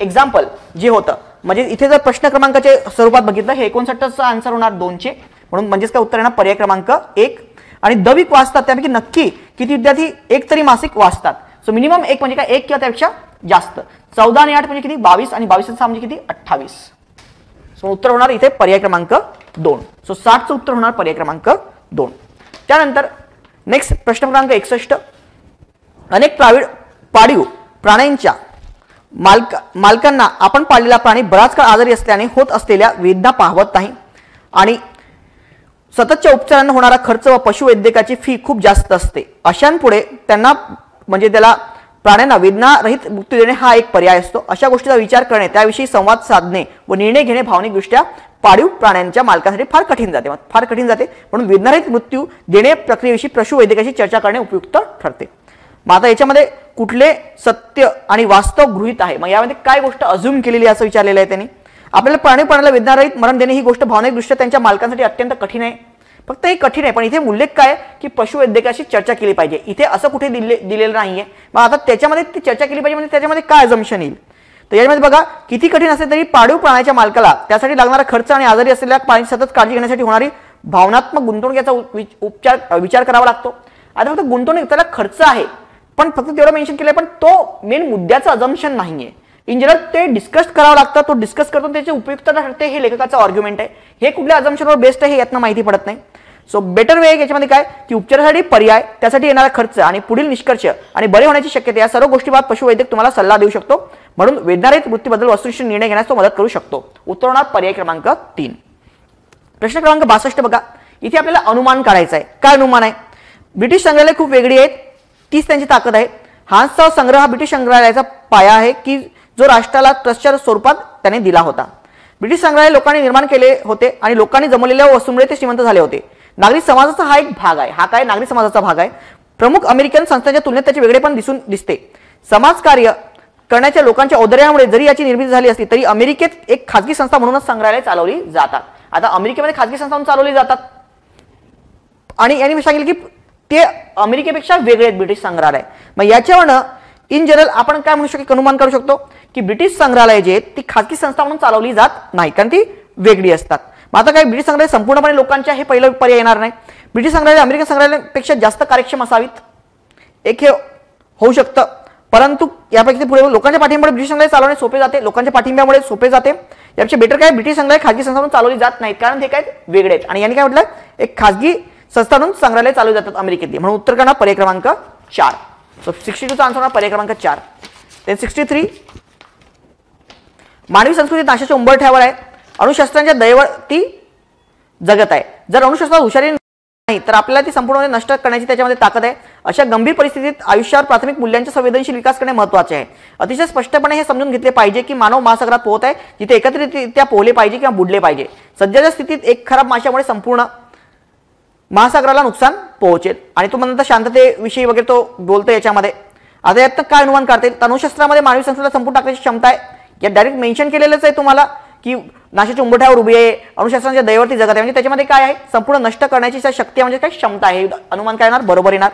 एक्झाम्पल जे होतं, म्हणजे इथे जर प्रश्न क्रमांकाच्या स्वरूपात बघितलं हे 59चा आन्सर होणार 200. म्हणून म्हणजेच काय उत्तर येणार? पर्याय क्रमांक 1. आणि द वीक वाचतात त्यापैकी नक्की किती विद्यार्थी एक तरी मासिक वाचतात? सो मिनिमम 1 म्हणजे काय? 1 किंवा त्यापेक्षा जास्त. 14 आणि 8 म्हणजे किती? 22 आणि 22 आणि 6 म्हणजे किती? 28. सो उत्तर होणार इथे पर्याय क्रमांक 2. सो 60चं उत्तर होणार पर्याय क्रमांक 2. त्यानंतर नेक्स्ट प्रश्न क्रमांक 61. अनेक पाळीव प्राण्यांच्या मालकांना आपण पाळलेला प्राणी बराच काळ आजारी असल्याने होत असलेल्या वेदना पाहवत नाही आणि सततच्या उपचारांना होणारा खर्च व पशुवैद्यकाची फी खूप जास्त असते. अशांपुढे त्यांना म्हणजे त्याला प्राण्यांना वेदनारहित मृत्यू देणे हा एक पर्याय असतो. अशा गोष्टीचा विचार करणे, त्याविषयी संवाद साधणे व निर्णय घेणे भावनिकदृष्ट्या पाळीव प्राण्यांच्या मालकांसाठी फार कठीण जाते. म्हणून वेदनारहित मृत्यू देणे प्रक्रियेविषयी पशुवैद्यकाशी चर्चा करणे उपयुक्त ठरते. मग आता याच्यामध्ये कुठले सत्य आणि वास्तव गृहीत आहे? मग यामध्ये काय गोष्ट अझ्युम केलेली असं विचारलेलं आहे त्यांनी. आपल्याला प्राण्याला वेदनारहित मरण देणे ही गोष्ट भावनिकदृष्ट्या त्यांच्या मालकांसाठी अत्यंत कठीण आहे. फक्त हे कठीण आहे, पण इथे उल्लेख काय की पशुवैद्यकाशी चर्चा केली पाहिजे. इथे असं कुठे दिलेलं नाहीये. मग आता त्याच्यामध्ये ती चर्चा केली पाहिजे म्हणजे त्याच्यामध्ये काय अझम्पशन येईल? तर याच्यामध्ये बघा किती कठीण असेल तरी पाळीव प्राण्याच्या मालकाला त्यासाठी लागणारा खर्च आणि आजारी असलेल्या प्राण्याची सतत काळजी घेण्यासाठी होणारी भावनात्मक गुंतवणूक याचा विचार करावा लागतो. आता फक्त गुंतवणूक त्याला खर्च आहे, पण फक्त तेवढं मेन्शन केलंय, पण तो मेन मुद्द्याचं अझम्पशन नाहीये. इन जनरल ते डिस्कस करावं लागतं, तो डिस्कस करतो त्याची उपयुक्तता ठरते, हे लेखकाचं आर्ग्युमेंट आहे. हे कुठल्या अझम्पशनवर बेस्ड आहे हे यातनं माहिती पडत नाही. सो बेटर वे याच्यामध्ये काय की उपचारासाठी पर्याय, त्यासाठी येणारा खर्च आणि पुढील निष्कर्ष आणि बरे होण्याची शक्यता या सर्व गोष्टीबाबत पशुवैद्यक तुम्हाला सल्ला देऊ शकतो. म्हणून वेदनारहित मृत्यूबद्दल वस्तुनिष्ठ निर्णय घेण्यास तो मदत करू शकतो. उत्तर होणार पर्याय क्रमांक 3. प्रश्न क्रमांक 62 बघा. इथे आपल्याला अनुमान काढायचा आहे. काय अनुमान आहे? ब्रिटिश संग्रहालय खूप वेगळी आहेत, तीच त्यांची ताकद आहे. हांसचा संग्रह हा ब्रिटिश संग्रहालयाचा पाया आहे की जो राष्ट्राला ट्रस्टच्या स्वरूपात त्याने दिला होता. ब्रिटिश संग्रहालय लोकांनी निर्माण केले होते आणि लोकांनी जमवलेल्या वस्तूंमुळे ते श्रीमंत झाले होते. नागरिक समाजाचा हा एक भाग आहे. हा काय? नागरिक समाजाचा भाग आहे. प्रमुख अमेरिकन संस्थांच्या तुलनेत त्याचे वेगळेपण दिसते. समाजकार्य करण्याच्या लोकांच्या औदार्यामुळे जरी याची निर्मिती झाली असली तरी अमेरिकेत एक खाजगी संस्था म्हणूनच संग्रहालय चालवली जातात. आता अमेरिकेमध्ये खाजगी संस्था म्हणून चालवली जातात आणि यांनी सांगितलं की ते अमेरिकेपेक्षा वेगळे आहेत ब्रिटिश संग्रहालय. मग याच्यावरनं इन जनरल आपण काय म्हणू शकतो, अनुमान काढू शकतो की ब्रिटिश संग्रहालय जे ती खाजगी संस्था म्हणून चालवली जात नाही, कारण ती वेगळी असतात. मग आता काय ब्रिटिश संग्रहालय संपूर्णपणे लोकांच्या हे पहिलं पर्याय येणार नाही. ब्रिटिश संग्रहालय अमेरिकन संग्रहालयापेक्षा जास्त कार्यक्षम असावीत, एक हे होऊ शकतं. परंतु यापैकी पुढे लोकांच्या पाठिंब्यामुळे ब्रिटिश संग्रहालय चालवणे सोपे जाते. लोकांच्या पाठिंब्यामुळे सोपे जाते. यापेक्षा बेटर काय ब्रिटिश संग्रहालय खाजगी संस्था म्हणून चालवली जात नाहीत, कारण ते काय वेगळे आहेत. आणि यांनी काय म्हटलं एक खाजगी संस्था म्हणून संग्रहालय चालवले जातात अमेरिकेतली. म्हणून उत्तर करणार पर्याय क्रमांक 4. सो 62चा आन्सर होणार पर्याय क्रमांक 4. देन 63 मानवी संस्कृती नाशाच्या उंबरठ्यावर आहे. अणुशस्त्रांच्या दयेवर ती जगत आहे. जर अणुशस्त्रात हुशारी नाही तर आपल्याला ती संपूर्णपणे नष्ट करण्याची त्याच्यामध्ये ताकद आहे. अशा गंभीर परिस्थितीत आयुष्यावर प्राथमिक मूल्यांचे संवेदनशील विकास करणे महत्त्वाचे आहे. अतिशय स्पष्टपणे हे समजून घेतले पाहिजे की मानव महासागरात पोहत आहे, जिथे एकत्रितरित्या पोहले पाहिजे किंवा बुडले पाहिजे. सध्याच्या स्थितीत एक खराब माशामुळे संपूर्ण महासागराला नुकसान पोहोचेल. आणि तो नंतर शांततेविषयी वगैरे तो बोलतो याच्यामध्ये. आता यात काय अनुमान काढते? अणुशस्त्रामध्ये मानवी संस्कृतीला संपूर्ण टाकण्याची क्षमता आहे. यात डायरेक्ट मेन्शन केलेलंच आहे तुम्हाला की नाशाच्या उंबरठ्यावर उभी आहे, अणुशस्त्रांच्या दयेवरती जगत आहे. म्हणजे त्याच्यामध्ये काय आहे? संपूर्ण नष्ट करण्याची शक्ती म्हणजे काय? क्षमता आहे. अनुमान काय येणार? बरोबर येणार.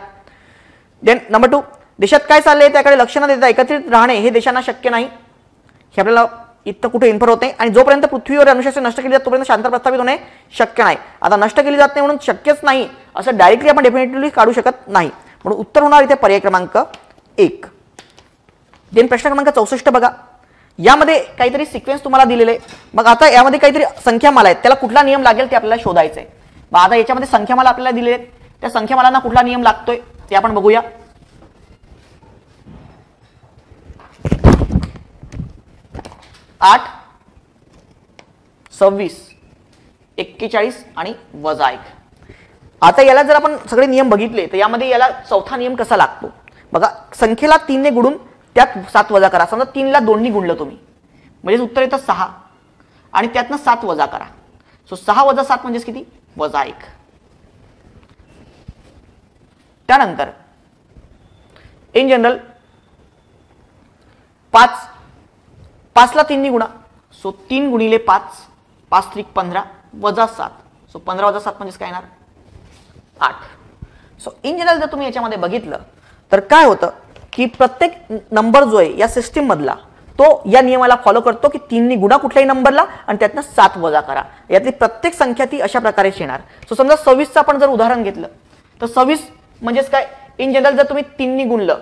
देन नंबर 2 देशात काय चाललंय त्याकडे लक्ष न देता एकत्रित राहणे हे देशांना शक्य नाही. हे आपल्याला इथं कुठे इन्फर होते आणि जोपर्यंत पृथ्वीवर अनुशासन नष्ट केली जात तोपर्यंत शांतता प्रस्थापित होणे शक्य नाही. आता नष्ट केली जात नाही म्हणून शक्यच नाही असं डायरेक्टली आपण डेफिनेटली काढू शकत नाही. म्हणून उत्तर होणार इथे पर्याय क्रमांक 1. देन प्रश्न क्रमांक 64 बघा. यामध्ये काहीतरी सिक्वेन्स तुम्हाला दिलेले, मग आता यामध्ये काहीतरी संख्यामाला आहेत, त्याला कुठला नियम लागेल ते आपल्याला शोधायचं आहे. मग आता याच्यामध्ये संख्यामाला आपल्याला दिलेले आहेत, त्या संख्यामालांना कुठला नियम लागतोय ते आपण बघूया. 8, 26, 41 आणि -1. आता याला जर आपण सगळे नियम बघितले तर यामध्ये याला चौथा नियम कसा लागतो बघा. संख्येला 3 ने गुणून त्यात 7 वजा करा. समजा 3 ला 2 ने गुणलं तुम्ही म्हणजे उत्तर येतं 6 आणि त्यातनं 7 वजा करा. सो 6 वजा 7 म्हणजे किती? -1. त्यानंतर इन जनरल 5 ला 3 ने गुणा. सो 3 गुणिले 5, 5 त्रिक 15 वजा 7. सो 15 वजा 7 म्हणजे काय येणार? 8. सो इन जनरल जर तुम्ही याच्यामध्ये बघितलं तर काय होतं की प्रत्येक नंबर जो आहे या सिस्टीम मधला तो या नियमाला फॉलो करतो की 3 ने गुणा कुठल्याही नंबरला आणि त्यातनं 7 वजा करा. यातली प्रत्येक संख्या ती अशा प्रकारेच येणार. सो समजा 26चं आपण जर उदाहरण घेतलं तर 26 म्हणजेच काय? इन जनरल जर तुम्ही 3 ने गुणलं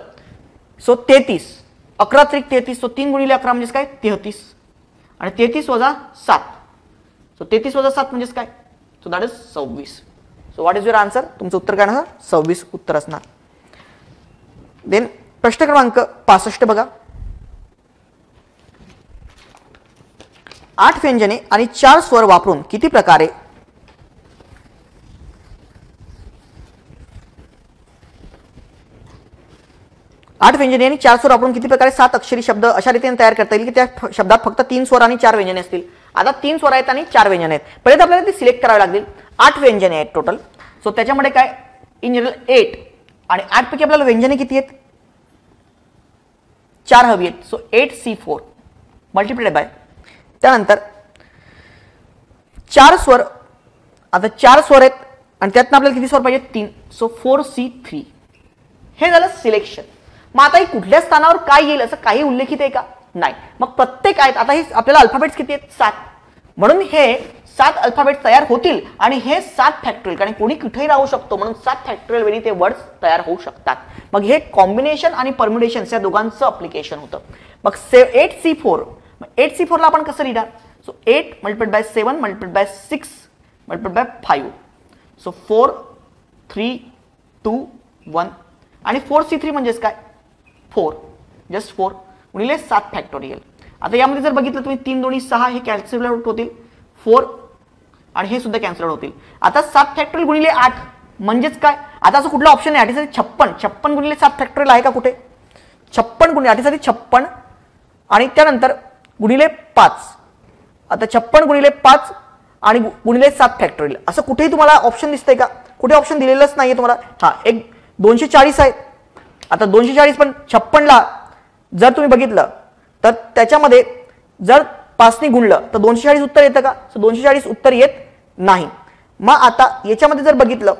सो 33, 11 त्रिक 33. सो 3 गुणिले 11 म्हणजेच काय? 33 आणि 33 वजा 7. सो 33 वजा 7 म्हणजेच काय? So that is 26. So what is your answer? तुमचं उत्तर काय असणार? 26 उत्तर असणार. देन प्रश्न क्रमांक 65 बघा. 8 व्यंजने आणि 4 स्वर वापरून किती प्रकारे 8 व्यंजने आणि 4 स्वर वापरून किती प्रकारे 7 अक्षरी शब्द अशा रीतीने तयार करता येईल की त्या शब्दात फक्त 3 स्वर आणि 4 व्यंजने असतील. आता 3 स्वर आहेत आणि 4 व्यंजने आहेत. पहिले तर आपल्याला ते सिलेक्ट करावे लागतील. 8 व्यंजने आहेत टोटल. सो त्याच्यामध्ये काय? इन जनरल 8 आणि 8 पैकी आपल्याला व्यंजने किती आहेत? 4 हवी आहेत. सो 8C4 मल्टिप्लाइड बाय त्यानंतर 4 स्वर. आता 4 स्वर आहेत आणि त्यातनं आपल्याला किती स्वर पाहिजे? 3. So 4C3. हे झालं सिलेक्शन. मग आता ही कुठल्या स्थानावर काय येईल असं काही उल्लेखित आहे का? नाही. मग प्रत्येक आहेत. आता हे आपल्याला अल्फाबेट्स किती आहेत? 7. म्हणून हे 7 अल्फाबेट तयार होतील आणि हे 7 फॅक्टोरियल, कारण कोणी कुठेही राहू शकतो म्हणून 7 फॅक्टोरियल वेळी ते वर्ड्स तयार होऊ शकतात. मग हे कॉम्बिनेशन आणि परम्युटेशन या दोघांचं अप्लिकेशन होतं. मग 8C4. 8C4 ला आपण कसं लिहिणार? So 8 multiplied by 7 multiplied by 6 multiplied by 5. So 4 3 2 1 आणि 4C3 म्हणजेच काय? 4 जस्ट 4 गुणिले 7 फॅक्टोरियल. आता यामध्ये जर बघितलं तुम्ही 3 2 6 हे कॅन्सल आउट होतील. 4 आणि हे सुद्धा कॅन्सल आउट होतील. आता 7 फॅक्टोरियल गुणिले 8 म्हणजेच काय? आता असं कुठला ऑप्शन आहे? 56 गुणिले 7 फॅक्टोरियल आहे का कुठे? 56 गुणिले 56 आणि त्यानंतर गुणिले 5. आता 56 गुणिले 5 आणि गुणिले 7 फॅक्टोरियल असं कुठेही तुम्हाला ऑप्शन दिसतंय का? कुठे ऑप्शन दिलेलंच नाहीये तुम्हाला. हा एक 240 आहे. आता 240 पण 56 ला जर तुम्ही बघितलं तर त्याच्यामध्ये जर 5 ने गुणलं तर 240 उत्तर येतं का? सो 240 उत्तर येत नाही. मग आता याच्यामध्ये जर बघितलं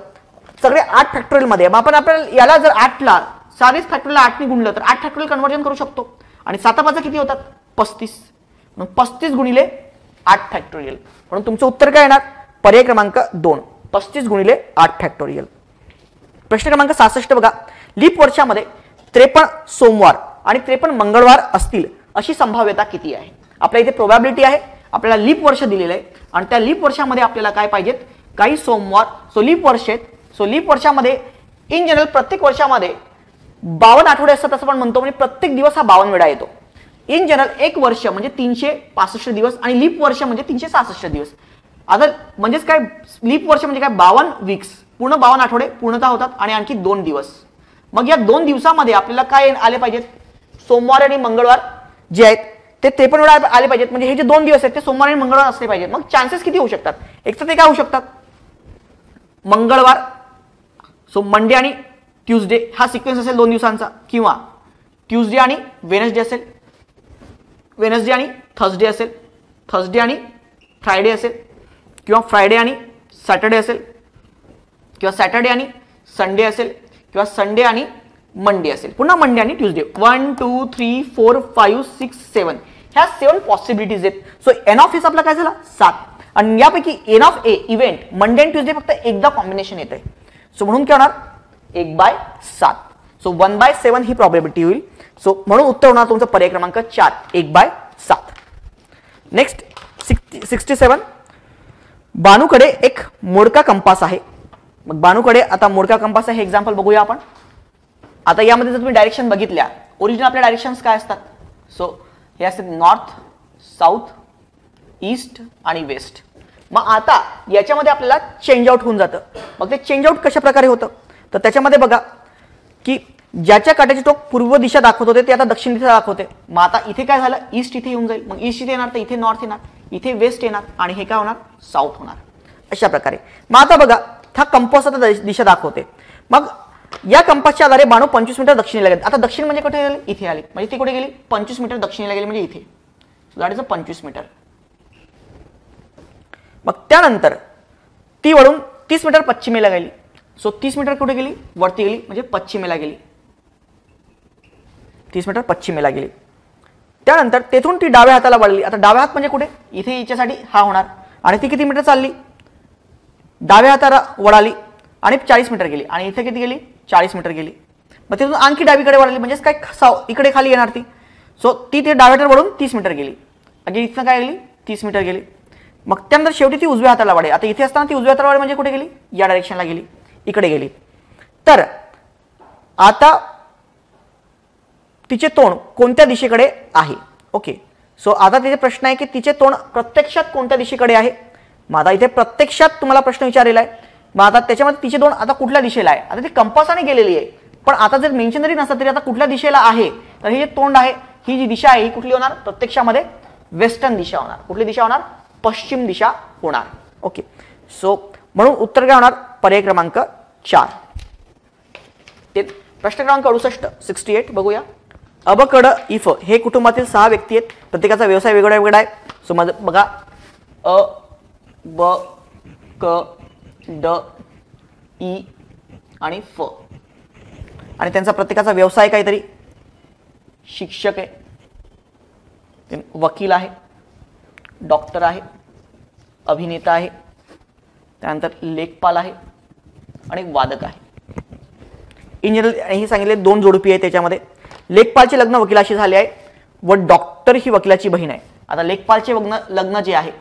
सगळे 8 फॅक्टोरियल मध्ये, मग आपण याला जर 8 ला सारेच फॅक्टोरियल 8 ने गुणलं तर 8 फॅक्टोरियल कन्वर्जन करू शकतो आणि 7 किती होतात? 35. मग 35 गुणिले 8 फॅक्टोरियल. म्हणून तुमचं उत्तर काय येणार? पर्याय क्रमांक 2 35 गुणिले 8 फॅक्टोरियल. प्रश्न क्रमांक 66 बघा. लीप वर्षामध्ये 53 सोमवार आणि 53 मंगळवार असतील अशी संभाव्यता किती आहे? आपल्या इथे प्रोबॅबिलिटी आहे. आपल्याला लीप वर्ष दिलेलं आहे आणि त्या लीप वर्षामध्ये आपल्याला काय पाहिजेत? काही सोमवार. सो लीप वर्ष आहेत. सो लीप वर्षामध्ये इन जनरल प्रत्येक वर्षामध्ये 52 आठवडे असतात असं आपण म्हणतो. म्हणजे प्रत्येक दिवस हा 52 वेळा येतो. इन जनरल एक वर्ष म्हणजे 365 दिवस आणि लीप वर्ष म्हणजे 366 दिवस. आता म्हणजेच काय? लीप वर्ष म्हणजे काय? 52 वीक्स, पूर्ण 52 आठवडे पूर्णतः होतात आणि आणखी 2 दिवस. मग या 2 दिवसामध्ये आपल्याला काय आले पाहिजेत? सोमवार आणि मंगळवार जे आहेत ते 53 वेळा आले पाहिजेत. म्हणजे हे जे 2 दिवस आहेत ते सोमवार आणि मंगळवार असले पाहिजेत. मग चान्सेस किती होऊ शकतात? एक तर ते काय होऊ शकतात? मंगळवार, सो मंडे आणि ट्यूजडे हा सिक्वेन्स असेल 2 दिवसांचा, किंवा ट्यूजडे आणि वेनसडे असेल, वेनसडे आणि थर्सडे असेल, थर्सडे आणि फ्रायडे असेल, किंवा फ्रायडे आणि सॅटर्डे असेल, किंवा सॅटर्डे आणि संडे असेल, किंवा संडे आणि मंडे असेल, पुन्हा मंडे आणि ट्यूजडे. 1 2 3 4 5 6 7 ह्या 7 पॉसिबिलिटीज आहेत. सो एन ऑफ एस आपला काय झाला 7 आणि यापैकी N of A event Monday आणि ट्युजडे फक्त एकदा कॉम्बिनेशन येते. सो म्हणून काय होणार 1/7. सो 1/7 ही प्रॉबिलिटी होईल. सो म्हणून उत्तर होणार तुमचं पर्याय क्रमांक 4 1/7. नेक्स्ट 67 बानूकडे एक मोडका कंपास आहे. मग बानूकडे आता मोडका कंपास आहे हे एक्झाम्पल बघूया आपण. आता यामध्ये जर तुम्ही डायरेक्शन बघितल्या ओरिजिनल आपल्या डायरेक्शन्स काय असतात. सो हे असतात नॉर्थ साऊथ ईस्ट आणि वेस्ट. मग आता याच्यामध्ये आपल्याला चेंज आउट होऊन जातं. मग ते चेंज आउट कशा प्रकारे होतं तर त्याच्यामध्ये बघा की ज्याच्या काट्याचे टोक पूर्व दिशा दाखवत होते ते आता दक्षिण दिशा दाखवते. मग आता इथे काय झालं ईस्ट इथे येऊन जाईल. मग ईस्ट इथे येणार तर इथे नॉर्थ येणार इथे वेस्ट येणार आणि हे काय होणार साऊथ होणार अशा प्रकारे. मग आता बघा हा कंपास आता दिशा दाखवते. मग या कंपासच्या आधारे बाणू 25 मीटर दक्षिणेला गेले. आता दक्षिण म्हणजे कुठे गेले इथे आली म्हणजे ती कुठे गेली 25 मीटर दक्षिणेला गेली म्हणजे इथे. So that is 25 metre. मग त्यानंतर ती वळून 30 मीटर पश्चिमेला गेली. सो 30 मीटर कुठे गेली वरती गेली म्हणजे पश्चिमेला गेली. 30 मीटर पश्चिमेला गेली. त्यानंतर तेथून ती डाव्या हाताला वळली. आता डाव्या हात म्हणजे कुठे इथे हिच्यासाठी हा होणार आणि ती किती मीटर चालली डाव्या हाताला वळाली आणि 40 मीटर गेली आणि इथे किती गेली 40 मीटर गेली. मग तिथून आणखी डावीकडे वळाली म्हणजेच काय इकडे खाली येणार ती. सो ती ते डाव्या हाताला वळून 30 मीटर गेली. अगेन इथं काय गेली 30 मीटर गेली. मग त्यानंतर शेवटी ती उजव्या हाताला वळली. आता इथे असताना ती उजव्या हाताला वळली म्हणजे कुठे गेली या डायरेक्शनला गेली इकडे गेली. तर आता तिचे तोंड कोणत्या दिशेकडे आहे. ओके सो आता तिचे प्रश्न आहे की तिचे तोंड प्रत्यक्षात कोणत्या दिशेकडे आहे. मग आता इथे प्रत्यक्षात तुम्हाला प्रश्न विचारलेला आहे. मग आता त्याच्यामध्ये तिचे तोंड आता कुठल्या दिशेला आहे. आता ती कंपासाने गेलेली आहे पण आता जर मेन्शन जरी नसतं तरी आता कुठल्या दिशेला आहे तर हे जे तोंड आहे ही जी दिशा आहे ही कुठली होणार प्रत्यक्षामध्ये वेस्टर्न दिशा होणार. कुठली दिशा होणार पश्चिम दिशा होणार. ओके सो म्हणून उत्तर काय होणार पर्याय क्रमांक 4. ते प्रश्न क्रमांक 68 बघूया. अ ब क ड इ फ हे कुटुंबातील 6 व्यक्ती आहेत. प्रत्येकाचा व्यवसाय वेगळा वेगळा आहे. सो माझं बघा अ ब क ड ई आणि फ आणि त्यांचा प्रत्येकाचा व्यवसाय काहीतरी शिक्षक आहे वकील आहे डॉक्टर आहे अभिनेता आहे त्यानंतर लेखपाल आहे आणि वादक आहे. इन जनरल हे सांगितले 2 जोडपी आहे. त्याच्यामध्ये लेखपालचे लग्न वकिलाशी झाले आहे व डॉक्टर ही वकिलाची बहीण आहे. आता लेखपालचे लग्न जे आहे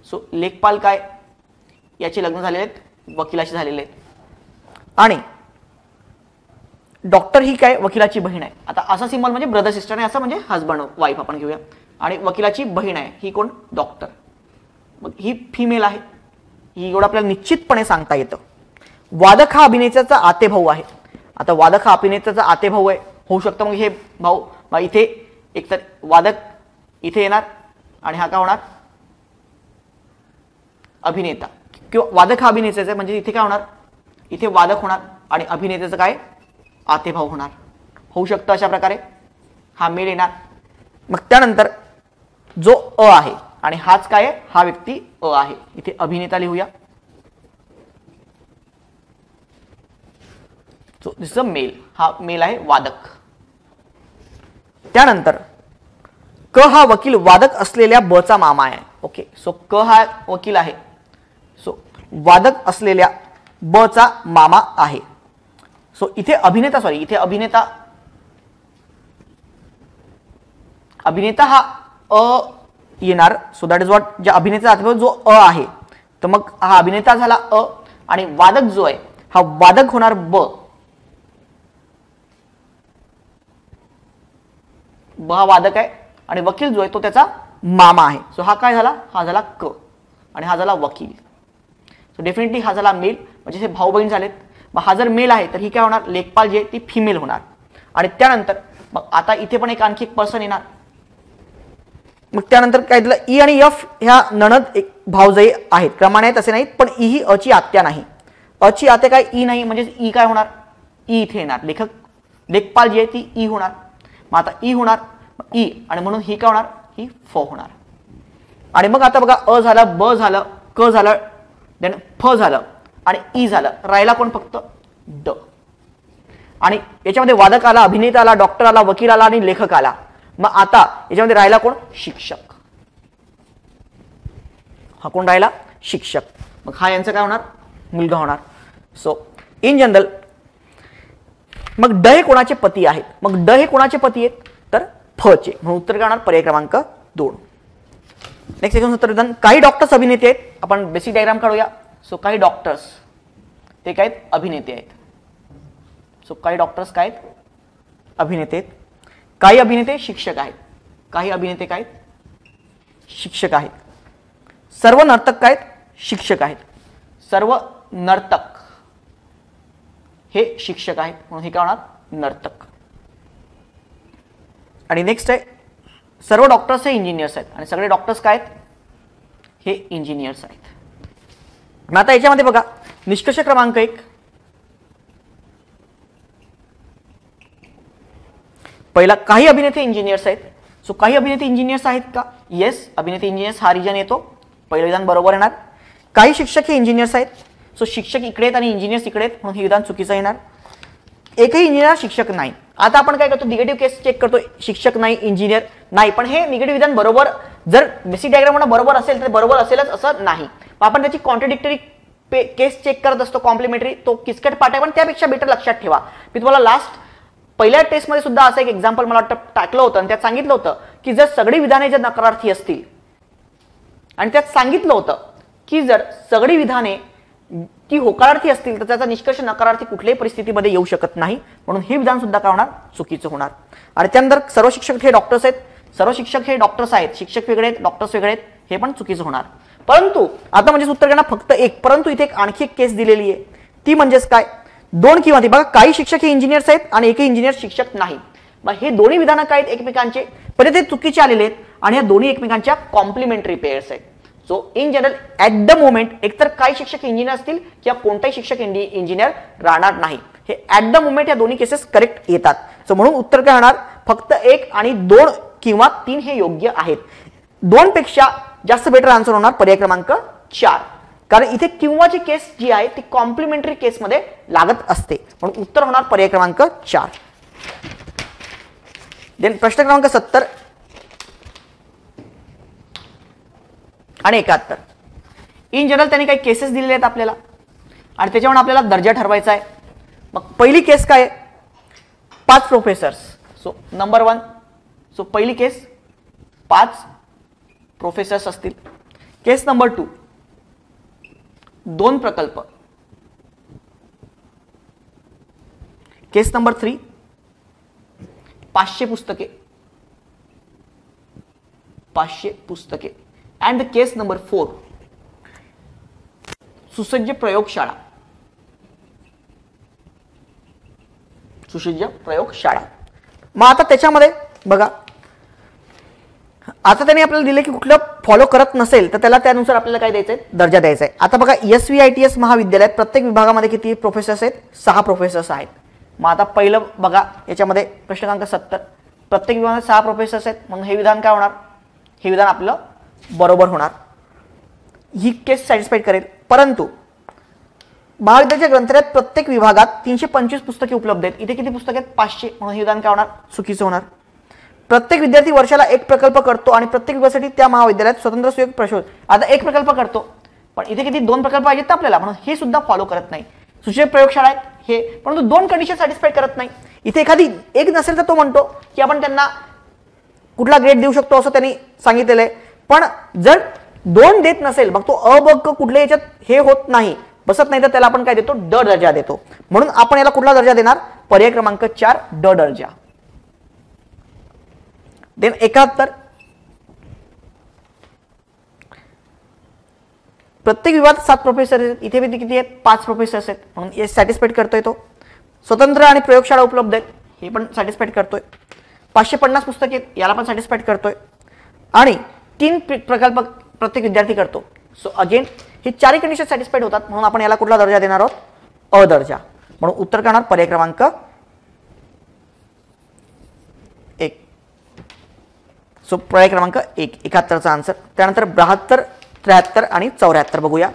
सो लेखपाल काय याचे लग्न झालेले आहेत वकिलाशी झालेले आहेत आणि डॉक्टर ही काय वकिलाची बहीण आहे. आता असा सिम्बॉल म्हणजे ब्रदर सिस्टर आहे असं म्हणजे हजबंड वाईफ आपण घेऊया आणि वकिलाची बहीण आहे ही कोण डॉक्टर. मग ही फिमेल आहे ही एवढं आपल्याला निश्चितपणे सांगता येतं. वादक हा अभिनेत्याचा आतेभाऊ आहे. आता वादक हा अभिनेत्याचा आतेभाऊ आहे होऊ शकतं. मग हे भाऊ इथे एकतर वादक इथे येणार आणि हा का होणार अभिनेता किंवा वादक हा अभिनेत्याचा आहे म्हणजे इथे काय होणार इथे वादक होणार आणि अभिनेत्याचं काय आतेभाऊ होणार होऊ शकतं. अशा प्रकारे हा मेल येणार. मग त्यानंतर जो अ आहे आणि हाच काय आहे हा व्यक्ती अ आहे. इथे अभिनेता लिहूया. So this is a male. हा मेल आहे वादक. त्यानंतर क हा वकील वादक असलेल्या ब चा मामा आहे. ओके सो क हा वकील आहे सो वादक असलेल्या ब चा मामा आहे. सो इथे अभिनेता इथे अभिनेता हा अ येणार. सो दॅट इज व्हॉट ज्या अभिनेता जो अ आहे तर मग हा अभिनेता झाला अ आणि वादक जो आहे हा वादक होणार ब. हा वादक आहे आणि वकील जो आहे तो त्याचा मामा आहे. सो हा काय झाला हा झाला क आणि हा झाला वकील. सो डेफिनेटली हा झाला मेल म्हणजे हे भाऊ बहीण झालेत. मग हा जर मेल आहे तर ही काय होणार लेखपाल जी आहे ती फिमेल होणार. आणि त्यानंतर मग आता इथे पण आणखी एक पर्सन येणार. मग त्यानंतर काय दिलं ई आणि एफ ह्या नणद एक भावजयी आहेत क्रमाने आहेत असे नाहीत पण ई ही अची आत्या नाही. अची आत्या काय ई नाही म्हणजे ई काय होणार ई इथे येणार. लेखपाल जी आहे ती ई होणार. मग आता ई होणार ई आणि म्हणून ही काय होणार ही फ होणार. आणि मग आता बघा अ झालं ब झालं क झालं देन फ झालं आणि ई झालं राहिला कोण फक्त ड. आणि याच्यामध्ये वादक आला अभिनेता आला डॉक्टर आला वकील आला आणि लेखक आला. मग आता याच्यामध्ये राहिला कोण? शिक्षक. हा कोण राहिला? शिक्षक. मग हा यांचं काय होणार? मुलगा होणार. सो इन जनरल मग ड हे कोणाचे पती आहेत? मग ड हे कोणाचे पती आहेत? तर फ चे. म्हणून उत्तर काय होणार? पर्याय क्रमांक 2. नेक्स्ट क्वेश्चन उत्तर विधान. काही डॉक्टर्स अभिनेते आहेत. आपण बेसिक डायग्राम काढूया. सो काही डॉक्टर्स ते काय आहेत? अभिनेते आहेत. सो काही डॉक्टर्स काय आहेत? अभिनेते आहेत. काही अभिनेते शिक्षक आहेत. काही अभिनेते काय आहेत? शिक्षक आहेत. सर्व नर्तक काय आहेत? शिक्षक आहेत. सर्व नर्तक हे शिक्षक आहेत म्हणून हे काय होणार? नर्तक. आणि नेक्स्ट आहे सर्व डॉक्टर्स हे इंजिनियर्स आहेत आणि सगळे डॉक्टर्स काय आहेत? हे इंजिनियर्स आहेत. मग आता याच्यामध्ये बघा निष्कर्ष क्रमांक 1. पहिला काही अभिनेते इंजिनियर्स आहेत. सो काही अभिनेते इंजिनियर्स आहेत का? येस, अभिनेते इंजिनियर्स हा रिजन येतो. पहिलं विधान बरोबर येणार. काही शिक्षक हे इंजिनियर्स आहेत. सो शिक्षक इकडे आहेत आणि इंजिनियर्स इकडे आहेत म्हणून हे विधान चुकीचं येणार. एकही इंजिनियर शिक्षक नाही. आता आपण काय करतो? निगेटिव्ह केस चेक करतो. शिक्षक नाही, इंजिनियर नाही. पण हे निगेटिव्ह विधान बरोबर जर बेसिक डायग्राम बरोबर असेल तर बरोबर असेलच असं नाही. आपण त्याची कॉन्ट्रडिक्टरी केस चेक करत असतो. कॉम्प्लिमेंटरी तो किसकट पार्ट आहे पण त्यापेक्षा बेटर लक्षात ठेवा. मी तुम्हाला लास्ट पहिल्या टेस्टमध्ये सुद्धा असं एक एक्झाम्पल मला वाटतं टाकलं होतं आणि त्यात सांगितलं होतं की जर सगळी विधाने जर नकारार्थी असतील आणि त्यात सांगितलं होतं की जर सगळी विधाने ती होकारार्थी असतील तर त्याचा निष्कर्ष नकारार्थी कुठल्याही परिस्थितीमध्ये येऊ शकत नाही. म्हणून हे विधान सुद्धा काय होणार? चुकीचं होणार. आणि त्यानंतर सर्व शिक्षक हे डॉक्टर्स आहेत. सर्व शिक्षक हे डॉक्टर्स आहेत. शिक्षक वेगळे आहेत, डॉक्टर्स वेगळे आहेत. हे पण चुकीचं होणार. परंतु आता म्हणजे उत्तर घेणार फक्त एक. परंतु इथे आणखी एक केस दिलेली आहे. ती म्हणजेच काय? 2 किंवा ती बघा काही शिक्षक हे इंजिनियर्स आहेत आणि एकही इंजिनियर शिक्षक नाही. मग हे दोन्ही विधानं काय आहेत? एकमेकांचे पण ते चुकीचे आलेले आहेत आणि या दोन्ही एकमेकांच्या कॉम्प्लिमेंटरी पेअर्स आहेत. So in general at the moment एकतर काही शिक्षक इंजिनियर असतील किंवा कोणताही शिक्षक इंजिनियर राहणार नाही. हे ऍट द मोमेंट या दोन्ही केसेस करेक्ट येतात. सो म्हणून उत्तर काय होणार? फक्त 1 आणि 2 किंवा 3 हे योग्य आहेत. 2 पेक्षा जास्त बेटर आन्सर होणार पर्याय क्रमांक 4. कारण इथे किंवाची केस जी आहे ती कॉम्प्लिमेंटरी केसमध्ये लागत असते म्हणून उत्तर होणार पर्याय क्रमांक 4. देन प्रश्न क्रमांक 70 आणि 71. इन जनरल त्यांनी काही केसेस दिलेले आहेत आपल्याला आणि त्याच्यावर आपल्याला दर्जा ठरवायचा आहे. मग पहिली केस काय आहे? 5 प्रोफेसर्स. So number 1. सो पहिली केस 5 प्रोफेसर्स असतील. केस नंबर 2 2 प्रकल्प. केस नंबर 3 500 पुस्तके. 500 पुस्तके. अँड द केस नंबर 4 सुसज्ज प्रयोगशाळा. सुसज्ज प्रयोगशाळा. मग आता त्याच्यामध्ये बघा आता त्यांनी आपल्याला दिले की कुठलं फॉलो करत नसेल तर त्याला त्यानुसार आपल्याला काय द्यायचंय? दर्जा द्यायचा आहे. आता बघा SVITS महाविद्यालयात प्रत्येक विभागामध्ये किती प्रोफेसर्स आहेत? 6 प्रोफेसर्स आहेत. मग आता पहिलं बघा याच्यामध्ये प्रश्न क्रमांक 70 प्रत्येक विभागात 6 प्रोफेसर्स आहेत म्हणून हे विधान काय होणार? हे विधान आपलं बरोबर होणार. ही केस सॅटिस्फाईड करेल. परंतु महाविद्यालयाच्या ग्रंथालयात प्रत्येक विभागात 325 पुस्तके उपलब्ध आहेत. इथे किती पुस्तके आहेत? 500 म्हणून हे विधान काय होणार? चुकीचं होणार. प्रत्येक विद्यार्थी वर्षाला 1 प्रकल्प करतो आणि प्रत्येक विभागासाठी त्या महाविद्यालयात स्वतंत्र सुयोग प्रशोध. आता 1 प्रकल्प करतो पण इथे किती 2 प्रकल्प पाहिजेत आपल्याला म्हणून हे सुद्धा फॉलो करत नाही. सुसज्ज प्रयोगशाळा आहेत हे परंतु 2 कंडिशन सॅटिस्फाय करत नाही. इथे एखादी एक नसेल तर तो म्हणतो की आपण त्यांना कुठला ग्रेड देऊ शकतो असं त्यांनी सांगितलेलं आहे. पण जर 2 देत नसेल मग तो अबक कुठल्या याच्यात हे होत नाही बसत नाही तर त्याला आपण काय देतो? ड दर्जा देतो. म्हणून आपण याला कुठला दर्जा देणार? पर्याय क्रमांक 4 ड दर्जा. देन 71 प्रत्येक विभागात 7 प्रोफेसर आहेत. इथे किती आहेत? 5 प्रोफेसर्स आहेत म्हणून हे सॅटिस्फाईड करतोय. तो स्वतंत्र आणि प्रयोगशाळा उपलब्ध आहेत हे पण सॅटिस्फाईड करतोय. 550 पुस्तके आहेत याला पण सॅटिस्फाईड करतोय आणि 3 प्रकल्प प्रत्येक विद्यार्थी करतो. सो अगेन हे 4 कंडिशन सॅटिस्फाईड होतात म्हणून आपण याला कुठला दर्जा देणार आहोत? अ दर्जा. म्हणून उत्तर करणार पर्याय क्रमांक 1. सो पर्याय क्रमांक 1 71चा आन्सर. त्यानंतर 72 73 आणि 74 बघूया.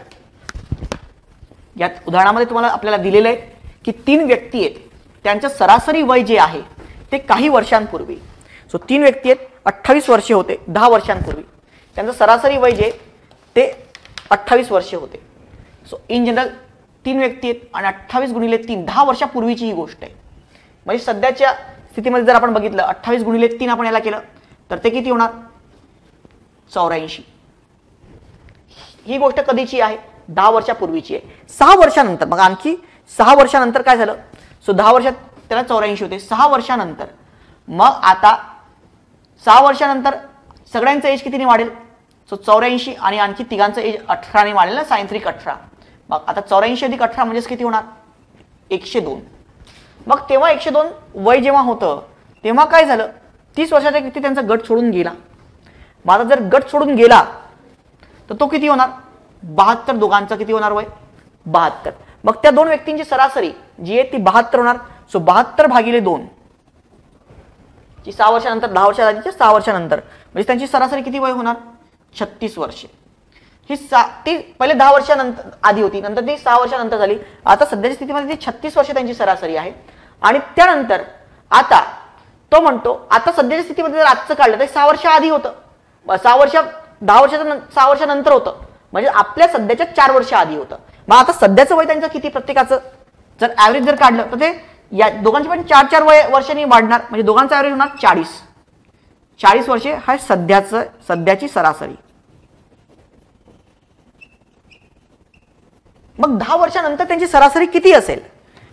यात उदाहरणामध्ये तुम्हाला आपल्याला दिलेलं आहे की 3 व्यक्ती आहेत त्यांचं सरासरी वय जे आहे ते काही वर्षांपूर्वी सो 3 व्यक्ती आहेत, 28 वर्षे होते 10 वर्षांपूर्वी, त्यांचं सरासरी वय जे ते 28 वर्षे होते. सो इन जनरल 3 व्यक्ती आहेत आणि 28 गुणिले 3 10 वर्षापूर्वीची ही गोष्ट आहे. म्हणजे सध्याच्या स्थितीमध्ये जर आपण बघितलं 28 गुणिले 3 आपण याला केलं तर ते किती होणार 84. ही गोष्ट कधीची आहे 10 वर्षापूर्वीची आहे. 6 वर्षानंतर मग आणखी 6 वर्षानंतर काय झालं, सो 10 वर्षात त्याला 84 होते. 6 वर्षानंतर मग आता 6 वर्षानंतर सगळ्यांचं एज कितीने वाढेल, सो 84 आणि आणखी तिघांचं एज 18 ने वाढेल ना, सायंत्रिक 18. मग आता 84 अधिक 18 म्हणजेच किती होणार 102. मग तेव्हा 102 वय जेव्हा होतं तेव्हा काय झालं 30 वर्षाचा व्यक्ती त्यांचा गट सोडून गेला. मग आता जर गट सोडून गेला तर तो किती होणार 72. दोघांचा किती होणार वय 72. मग त्या दोन व्यक्तींची सरासरी जी आहे ती 72 होणार. सो 72 भागिले 2 जी 6 वर्षानंतर 10 वर्षा आधीच्या 6 वर्षानंतर म्हणजे त्यांची सरासरी किती वय होणार 36 वर्षे. ही ती पहिले 10 वर्षानंतर आधी होती, नंतर ती 6 वर्षानंतर झाली. आता सध्याच्या स्थितीमध्ये ती 36 वर्षे त्यांची सरासरी आहे. आणि त्यानंतर आता तो म्हणतो आता सध्याच्या स्थितीमध्ये जर आजचं काढलं तर 6 वर्ष आधी होतं, 6 वर्ष 10 वर्षाचं 6 वर्षानंतर होतं, म्हणजे आपल्या सध्याच्या 4 वर्ष आधी होतं. मग आता सध्याचं वय त्यांचं किती प्रत्येकाचं जर ऍव्हरेज जर काढलं तर ते या दोघांची पण 4-4 वर्षांनी वाढणार, म्हणजे दोघांचं ऍव्हरेज होणार 40 वर्षे हा सध्याची सरासरी. मग 10 वर्षानंतर त्यांची सरासरी किती असेल.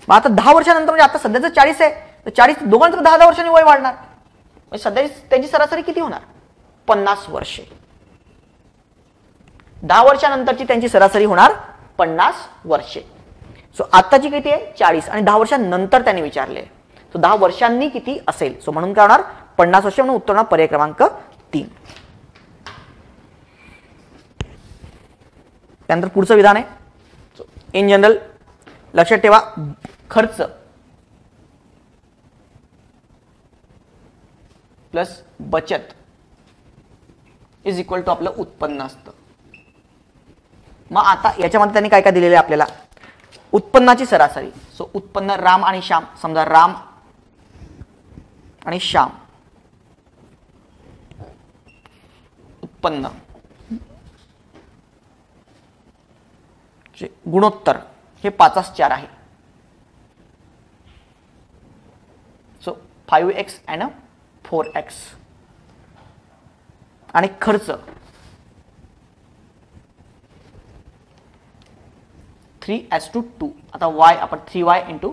मग आता 10 वर्षानंतर म्हणजे आता सध्याचं 40 आहे तर 40 दोघांचं 10-10 वर्षांनी वय वाढणार, म्हणजे सध्याची त्यांची सरासरी किती होणार 50 वर्षे. 10 वर्षानंतरची त्यांची सरासरी होणार 50 वर्षे. सो आताची किती आहे 40 आणि 10 वर्षांनंतर त्यांनी विचारले सो 10 वर्षांनी किती असेल. सो म्हणून काय होणार 50 वर्षे, म्हणून उत्तर होणार पर्याय क्रमांक 3. त्यानंतर पुढचं विधान आहे इन जनरल लक्षात ठेवा खर्च प्लस बचत इज इक्वल टू आपलं उत्पन्न असतं. मग आता याच्यामध्ये त्यांनी काय काय दिलेलं आहे आपल्याला उत्पन्नाची सरासरी. सो उत्पन्न राम आणि श्याम, समजा राम आणि श्याम उत्पन्न गुणोत्तर हे 5/4 आहे. So 5x and 4x. आणि खर्च 3:2. आता y आपण 3y ×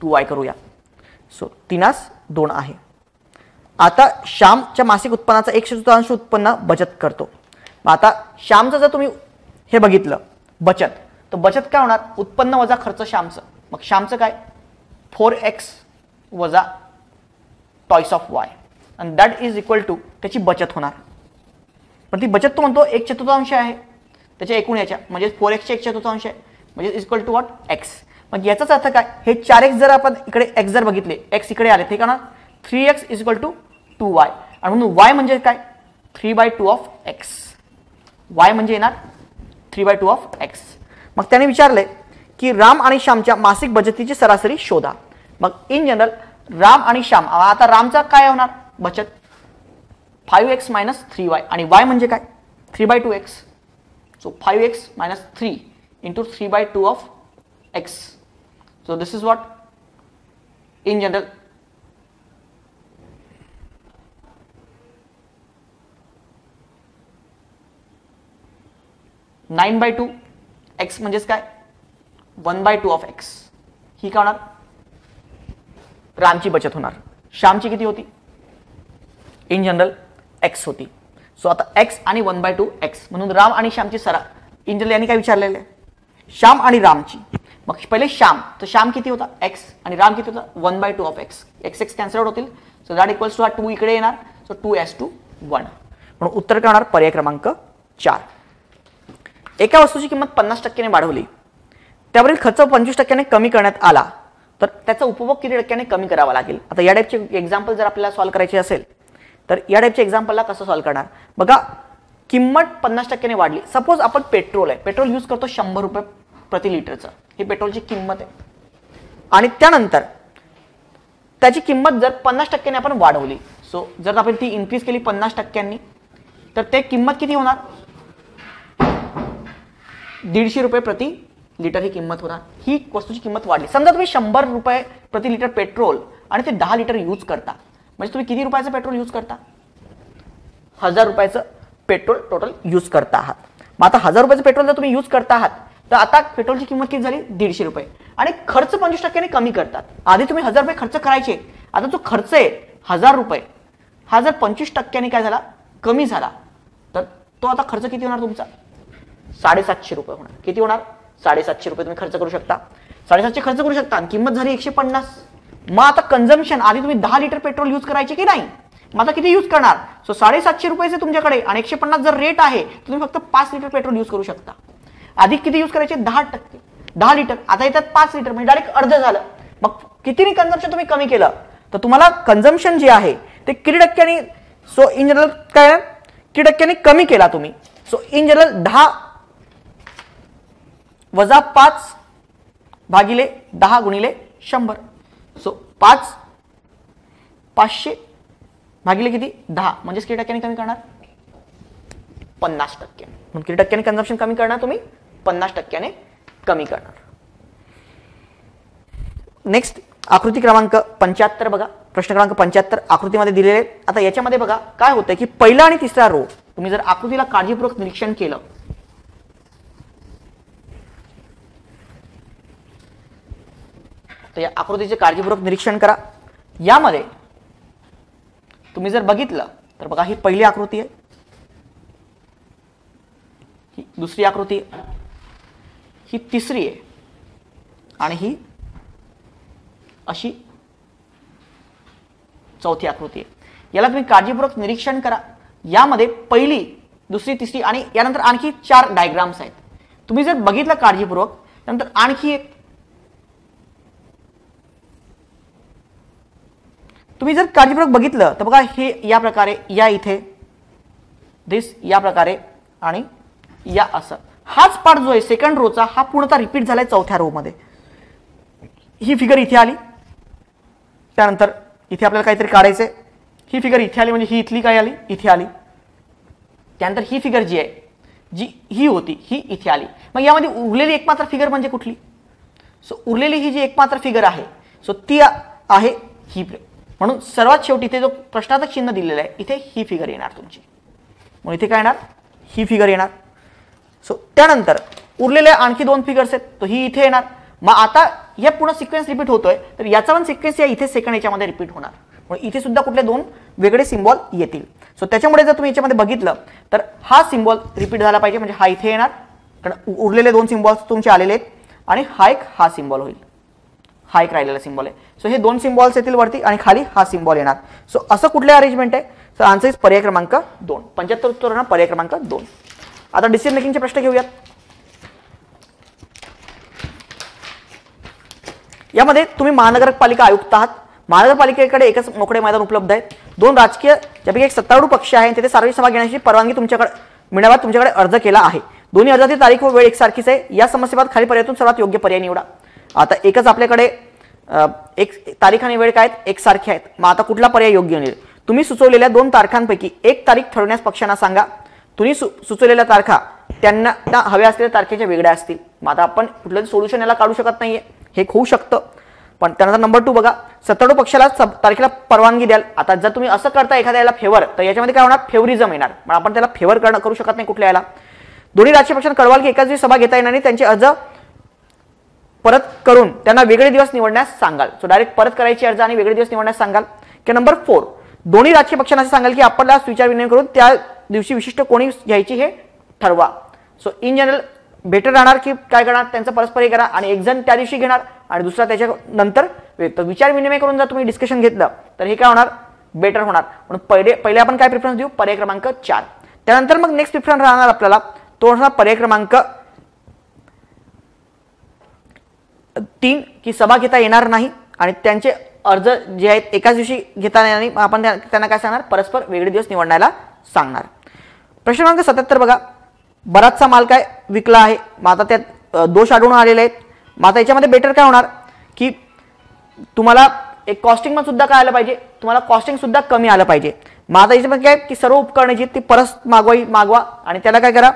2y करूया. सो 3:2 आहे. आता श्यामच्या मासिक उत्पन्नाचा 1/4 उत्पन्न बचत करतो. मग आता श्यामचं जर तुम्ही हे बघितलं बचत, तर बचत काय होणार उत्पन्न वजा खर्च श्यामचं. मग श्यामचं काय 4x वजा टॉईस ऑफ y आणि दॅट इज इक्वल टू त्याची बचत होणार. पण ती बचत तो म्हणतो 1/4 आहे त्याच्या एकूण याच्या, म्हणजे 4x चे 1/4 आहे, म्हणजे is equal to what x. मग याचाच अर्थ काय हे 4x जर आपण इकडे x जर बघितले x इकडे आले ते का 3x is equal to 2y आणि म्हणून y म्हणजे काय 3/2 ऑफ x. y म्हणजे येणार 3/2 ऑफ x. मग त्याने विचारले की राम आणि श्यामच्या मासिक बचतीची सरासरी शोधा. मग इन जनरल राम आणि श्याम, आता रामचा काय होणार बचत 5x - 3y आणि y म्हणजे काय 3/2x. So 5x - 3 into 3/2 of x. So this is what in general (9/2) x म्हणजेच काय 1/2 of x. ही काय होणार रामची बचत होणार. श्यामची किती होती इन जनरल x होती. सो आता x आणि 1/2 x म्हणून राम आणि श्यामची इन जनरल यांनी काय विचारलेलं आहे श्याम आणि रामची. मग पहिले श्याम, तर श्याम किती होता x आणि राम किती होता 1/2 of x. x cancel out होतील. सो दॅट इक्वल्स टू हा 2 इकडे येणार. सो 2:1. म्हणून उत्तर काय होणार पर्याय क्रमांक 4. एका वस्तूची किंमत 50% ने वाढवली, त्यावरील खर्च 25% कमी करण्यात आला, तर त्याचा उपभोग किती टक्क्याने कमी करावा लागेल. आता या टाईपचे एक्झाम्पल जर आपल्याला सॉल्व्ह करायचे असेल तर या टाईपच्या एक्झाम्पलला कसं सॉल्व्ह करणार बघा. किंमत 50% वाढली. सपोज आपण पेट्रोल आहे, पेट्रोल यूज करतो 100 रुपये प्रति लिटरचं, ही पेट्रोलची किंमत आहे. आणि त्यानंतर त्याची किंमत जर 50% आपण वाढवली, सो जर आपण ती इन्क्रीज केली 50%, तर ते किंमत किती होणार? 150 रुपये प्रति लिटर ही किंमत होणार. ही वस्तूची किंमत वाढली. समजा तुम्ही 100 रुपये प्रति लिटर पेट्रोल आणि ते 10 लिटर यूज करता, म्हणजे तुम्ही किती रुपयाचं पेट्रोल यूज करता? 1000 रुपयाचं पेट्रोल टोटल यूज करता आहात. मग आता 1000 रुपयाचं पेट्रोल जर तुम्ही यूज करता आहात, तर आता पेट्रोलची किंमत किती झाली? 150 रुपये. आणि खर्च 25% कमी करतात. आधी तुम्ही 1000 रुपये खर्च करायचे, आता जो खर्च आहे 1000 रुपये हा जर 25% काय झाला? कमी झाला, तर तो आता खर्च किती होणार तुमचा? 750 रुपये होणार. किती होणार? 750 रुपये तुम्ही खर्च करू शकता. 750 खर्च करू शकता आणि किंमत झाली 150. मग आता कन्झम्पशन, आधी तुम्ही 10 लिटर पेट्रोल यूज करायचे की नाही, मग आता किती यूज करणार? सो 750 रुपयाचे तुमच्याकडे आणि 150 जर रेट आहे, तुम्ही फक्त 5 लिटर पेट्रोल यूज करू शकता. आधी किती यूज करायचे? 10%, 10 लिटर. आता येतात 5 लिटर, म्हणजे डायरेक्ट अर्ध झालं. मग किती कन्झम्पशन तुम्ही कमी केलं, तर तुम्हाला कन्झम्पशन जे आहे ते किती टक्क्यांनी? सो इन जनरल काय किती टक्क्यांनी कमी केला तुम्ही? सो इन जनरल 10 वजा 5 भागिले 10 गुणिले 100. सो 500 भागिले किती? 10, म्हणजे किती टक्क्यांनी कमी करणार? 50%. म्हणून किती टक्क्यांनी कन्झम्पशन कमी करणार तुम्ही? 50% कमी करणार. नेक्स्ट आकृती क्रमांक 75 बघा. प्रश्न क्रमांक 75 आकृतीमध्ये दिलेले. आता याच्यामध्ये बघा काय होतंय की पहिला आणि तिसरा रो तुम्ही जर आकृतीला काळजीपूर्वक निरीक्षण केलं, तर या आकृतीचे काळजीपूर्वक निरीक्षण करा. यामध्ये तुम्ही जर बघितलं तर बघा, ही पहिली आकृती आहे, ही दुसरी आकृती आहे, ही तिसरी आहे आणि ही अशी चौथी आकृती आहे. याला तुम्ही काळजीपूर्वक निरीक्षण करा. यामध्ये पहिली, दुसरी, तिसरी आणि यानंतर आणखी 4 डायग्राम्स आहेत. तुम्ही जर बघितलं काळजीपूर्वक, नंतर आणखी एक तुम्ही जर काळजीपूर्वक बघितलं तर बघा, हे या प्रकारे, या इथे दिस या प्रकारे आणि या असं. हाच पार्ट जो आहे सेकंड रोचा, हा पूर्णतः रिपीट झालाय चौथ्या रो मध्ये. ही फिगर इथे आली, त्यानंतर इथे आपल्याला काहीतरी काढायचंय, ही फिगर इथे आली, म्हणजे ही इथली काय आली? इथे आली. त्यानंतर ही फिगर जी आहे, जी ही होती, ही इथे आली. मग यामध्ये उरलेली एकमात्र फिगर म्हणजे कुठली? सो उरलेली ही जी एकमात्र फिगर आहे, सो ती आहे ही. म्हणून सर्वात शेवटी इथे जो प्रश्नार्थक चिन्ह दिलेलं आहे, इथे ही फिगर येणार तुमची. मग इथे काय येणार? ही फिगर येणार. सो त्यानंतर उरलेले आणखी 2 फिगर्स आहेत, तो ही इथे येणार. मग आता या पूर्ण सिक्वेन्स रिपीट होतोय, तर याचा पण सिक्वेन्स या इथे सेकंड याच्यामध्ये रिपीट होणार. मग इथे सुद्धा कुठले 2 वेगळे सिम्बॉल येतील. सो त्याच्यामुळे जर तुम्ही याच्यामध्ये बघितलं तर हा सिम्बॉल रिपीट झाला पाहिजे, म्हणजे हा इथे येणार, कारण उरलेले 2 सिम्बॉल्स तुमचे आलेले आहेत. आणि हा सिम्बॉल होईल, हा एक राहिलेला सिम्बॉल आहे. सो हे 2 सिम्बॉल्स येतील वरती आणि खाली हा सिम्बॉल येणार. सो असं कुठले अरेंजमेंट आहे? सो आन्सर इज पर्याय क्रमांक 2. 75 उत्तर पर्याय क्रमांक 2. आता डिसिजन मेकिंगचे प्रश्न घेऊयात. यामध्ये तुम्ही महानगरपालिका आयुक्त आहात. महानगरपालिकेकडे एकच मोकळे मैदान उपलब्ध आहेत. 2 राजकीय, ज्यापैकी एक सत्तारूढ पक्ष आहे, तिथे सार्वजनिक सभा घेण्याची परवानगी तुमच्याकडे मिळाव्यात तुमच्याकडे अर्ज केला आहे. दोन्ही अर्जाची तारीख व वेळ एकसारखीच आहे. या समस्येबाबत खाली पर्यायातून सर्वात योग्य पर्याय निवडा. आता एकच आपल्याकडे एक तारीख आणि वेळ काय आहेत? एकसारखे आहेत. मग आता कुठला पर्याय योग्य निवडेल? तुम्ही सुचवलेल्या 2 तारखांपैकी एक तारीख ठरवण्यास पक्षांना सांगा. तुम्ही सुचवलेल्या तारखा त्यांना त्या हव्या असलेल्या तारखेच्या वेगळ्या असतील. मग आता आपण कुठलंही सोल्युशन याला काढू शकत नाहीये, हे होऊ शकतं. पण त्यानंतर नंबर 2 बघा, सत्तारूढ पक्षाला तारखेला परवानगी द्याल. आता जर तुम्ही असं करता एखाद्याला फेवर, तर याच्यामध्ये काय होणार? फेवरिझम येणार. पण आपण त्याला फेवर करू शकत नाही कुठल्या याला. दोन्ही राजकीय पक्षांना कळवाल की एकाच दिवशी सभा घेता येणार नाही, त्यांचे अर्ज परत करून त्यांना वेगळे दिवस निवडण्यास सांगाल. सो डायरेक्ट परत करायचे अर्ज आणि वेगळे दिवस निवडण्यास सांगाल. किंवा नंबर 4, दोन्ही राजकीय पक्षांना असं सांगाल की आपल्याला विचार विनिमय करून त्या दिवशी विशिष्ट कोणी घ्यायची हे ठरवा. सो इन जनरल बेटर राहणार की काय करणार? त्यांचं परस्पर हे करा आणि एक जण त्या दिवशी घेणार आणि दुसरा त्याच्या नंतर. विचार विनिमय करून जर तुम्ही डिस्कशन घेतलं तर हे काय होणार? बेटर होणार. म्हणून पहिले आपण काय प्रिफरन्स देऊ? पर्याय क्रमांक 4. त्यानंतर मग नेक्स्ट प्रिफरन्स राहणार आपल्याला तो असणार पर्याय क्रमांक 3 की सभा घेता येणार नाही आणि त्यांचे अर्ज जे आहेत एकाच दिवशी घेता येणार नाही. आपण त्यांना काय सांगणार? परस्पर वेगळे दिवस निवडण्याला सांगणार. प्रश्न क्रमांक 77 बघा, बराचसा माल काय विकला आहे. मग आता त्यात दोष आढळून आलेले आहेत. मग आता याच्यामध्ये बेटर काय होणार की तुम्हाला एक कॉस्टिंग मध्ये सुद्धा काय आलं पाहिजे, तुम्हाला कॉस्टिंग सुद्धा कमी आलं पाहिजे. मग आता याच्यामध्ये काय की सर्व उपकरणे जी ती परत मागवा आणि त्याला काय करा,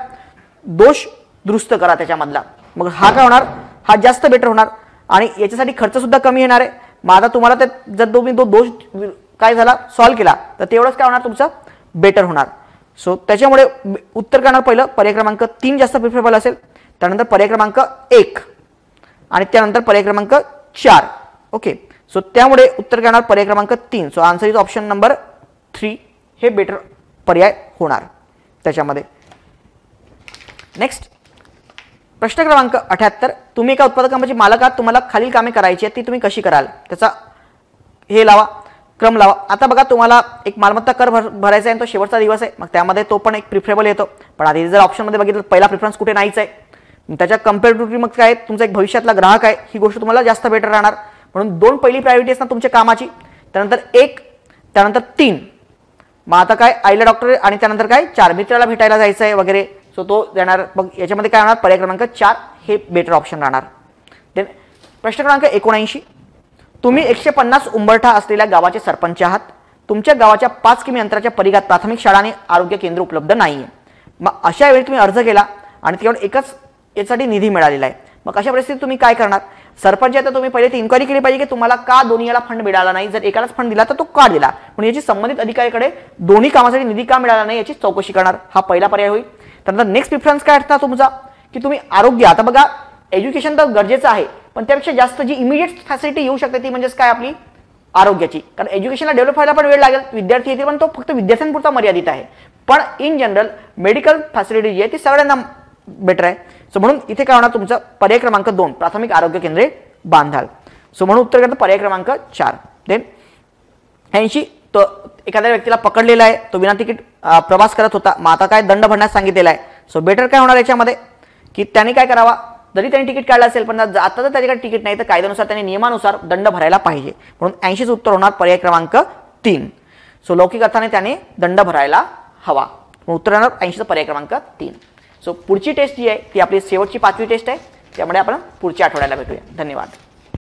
दोष दुरुस्त करा त्याच्यामधला. मग हा काय होणार, हा जास्त बेटर होणार आणि याच्यासाठी खर्च सुद्धा कमी येणार आहे. मग आता तुम्हाला ते जर तुम्ही तो दोष काय झाला सॉल्व्ह केला तर तेवढंच काय होणार, तुमचं बेटर होणार. सो त्याच्यामुळे उत्तर काय होणार, पहिलं पर्याय क्रमांक 3 जास्त प्रिफरेबल असेल, त्यानंतर पर्याय क्रमांक 1 आणि त्यानंतर पर्याय क्रमांक 4. ओके, सो त्यामुळे उत्तर काय होणार, पर्याय क्रमांक 3. So answer is option number 3 हे बेटर पर्याय होणार त्याच्यामध्ये. नेक्स्ट प्रश्न क्रमांक 78. तुम्ही एका उत्पादक कंपनीचे मालक आहात, तुम्हाला खालील कामे करायची आहेत, ती तुम्ही कशी कराल, त्याचा हे लावा, क्रम लावा. आता बघा, तुम्हाला एक मालमत्ता कर भरायचा आहे, तो शेवटचा दिवस आहे, मग त्यामध्ये तो पण एक प्रिफरेबल येतो. पण आधी जर ऑप्शनमध्ये बघितलं पहिला प्रिफरन्स कुठे नाहीच आहे, त्याच्या कम्पॅरेटिव्हली मग काय तुमचा एक भविष्यातला ग्राहक आहे, ही गोष्ट तुम्हाला जास्त बेटर राहणार. म्हणून 2 पहिली प्रायोरिटी असणार तुमच्या कामाची, त्यानंतर 1, त्यानंतर 3. मग आता काय आईला डॉक्टर आणि त्यानंतर काय 4 मित्राला भेटायला जायचं आहे वगैरे, सो तो देणार. मग याच्यामध्ये काय होणार, पर्याय क्रमांक 4 हे बेटर ऑप्शन राहणार. देन प्रश्न क्रमांक 79. तुम्ही 150 उंबरठा असलेल्या गावाचे सरपंच आहात, तुमच्या गावाच्या 5 किमी अंतराच्या परिघात प्राथमिक शाळा आणि आरोग्य केंद्र उपलब्ध नाहीये. मग अशा वेळी तुम्ही अर्ज केला आणि केवळ एकच यासाठी निधी मिळालेला आहे. मग अशा परिस्थितीत तुम्ही काय करणार, सरपंच आहे तर तुम्ही पहिले ती इन्क्वायरी केली पाहिजे की तुम्हाला का दोन्ही याला फंड मिळाला नाही, जर एकालाच फंड दिला तर तो का दिला, पण याची संबंधित अधिकाऱ्याकडे दोन्ही कामासाठी निधी का मिळाला नाही याची चौकशी करणार, हा पहिला पर्याय होईल. त्यानंतर नेक्स्ट प्रिफरन्स काय असणार तुमचा की तुम्ही आरोग्य, आता बघा एज्युकेशन तर गरजेचं आहे, पण त्यापेक्षा जास्त जी इमिडिएट फॅसिलिटी येऊ शकते ती म्हणजेच काय आपली आरोग्याची. कारण एज्युकेशनला डेव्हलप व्हायला पण वेळ लागेल, विद्यार्थी येतील पण तो फक्त विद्यार्थ्यांपुरता मर्यादित आहे. पण इन जनरल मेडिकल फॅसिलिटी जी आहे ती सगळ्यांना बेटर आहे. सो म्हणून इथे काय होणार, तुमचं पर्याय क्रमांक 2 प्राथमिक आरोग्य केंद्रे बांधाल. सो म्हणून उत्तर करतो पर्याय क्रमांक 4. देन 80. तो एखाद्या व्यक्तीला पकडलेला आहे, तो विना तिकीट प्रवास करत होता, मग आता काय दंड भरण्यास सांगितलेला आहे. सो बेटर काय होणार याच्यामध्ये की त्यांनी काय करावा, जरी त्यांनी तिकीट काढलं असेल पण आता जर त्याच्याकडे तिकीट नाही तर कायद्यानुसार त्यांनी नियमानुसार दंड भरायला पाहिजे. म्हणून 80चं उत्तर होणार पर्याय क्रमांक 3. सो लौकिक अर्थाने त्याने दंड भरायला हवा. उत्तर येणार 80चं पर्याय क्रमांक 3. सो पुढची टेस्ट जी आहे ती आपली शेवटची 5वी टेस्ट आहे, त्यामुळे आपण पुढच्या आठवड्याला भेटूया. धन्यवाद.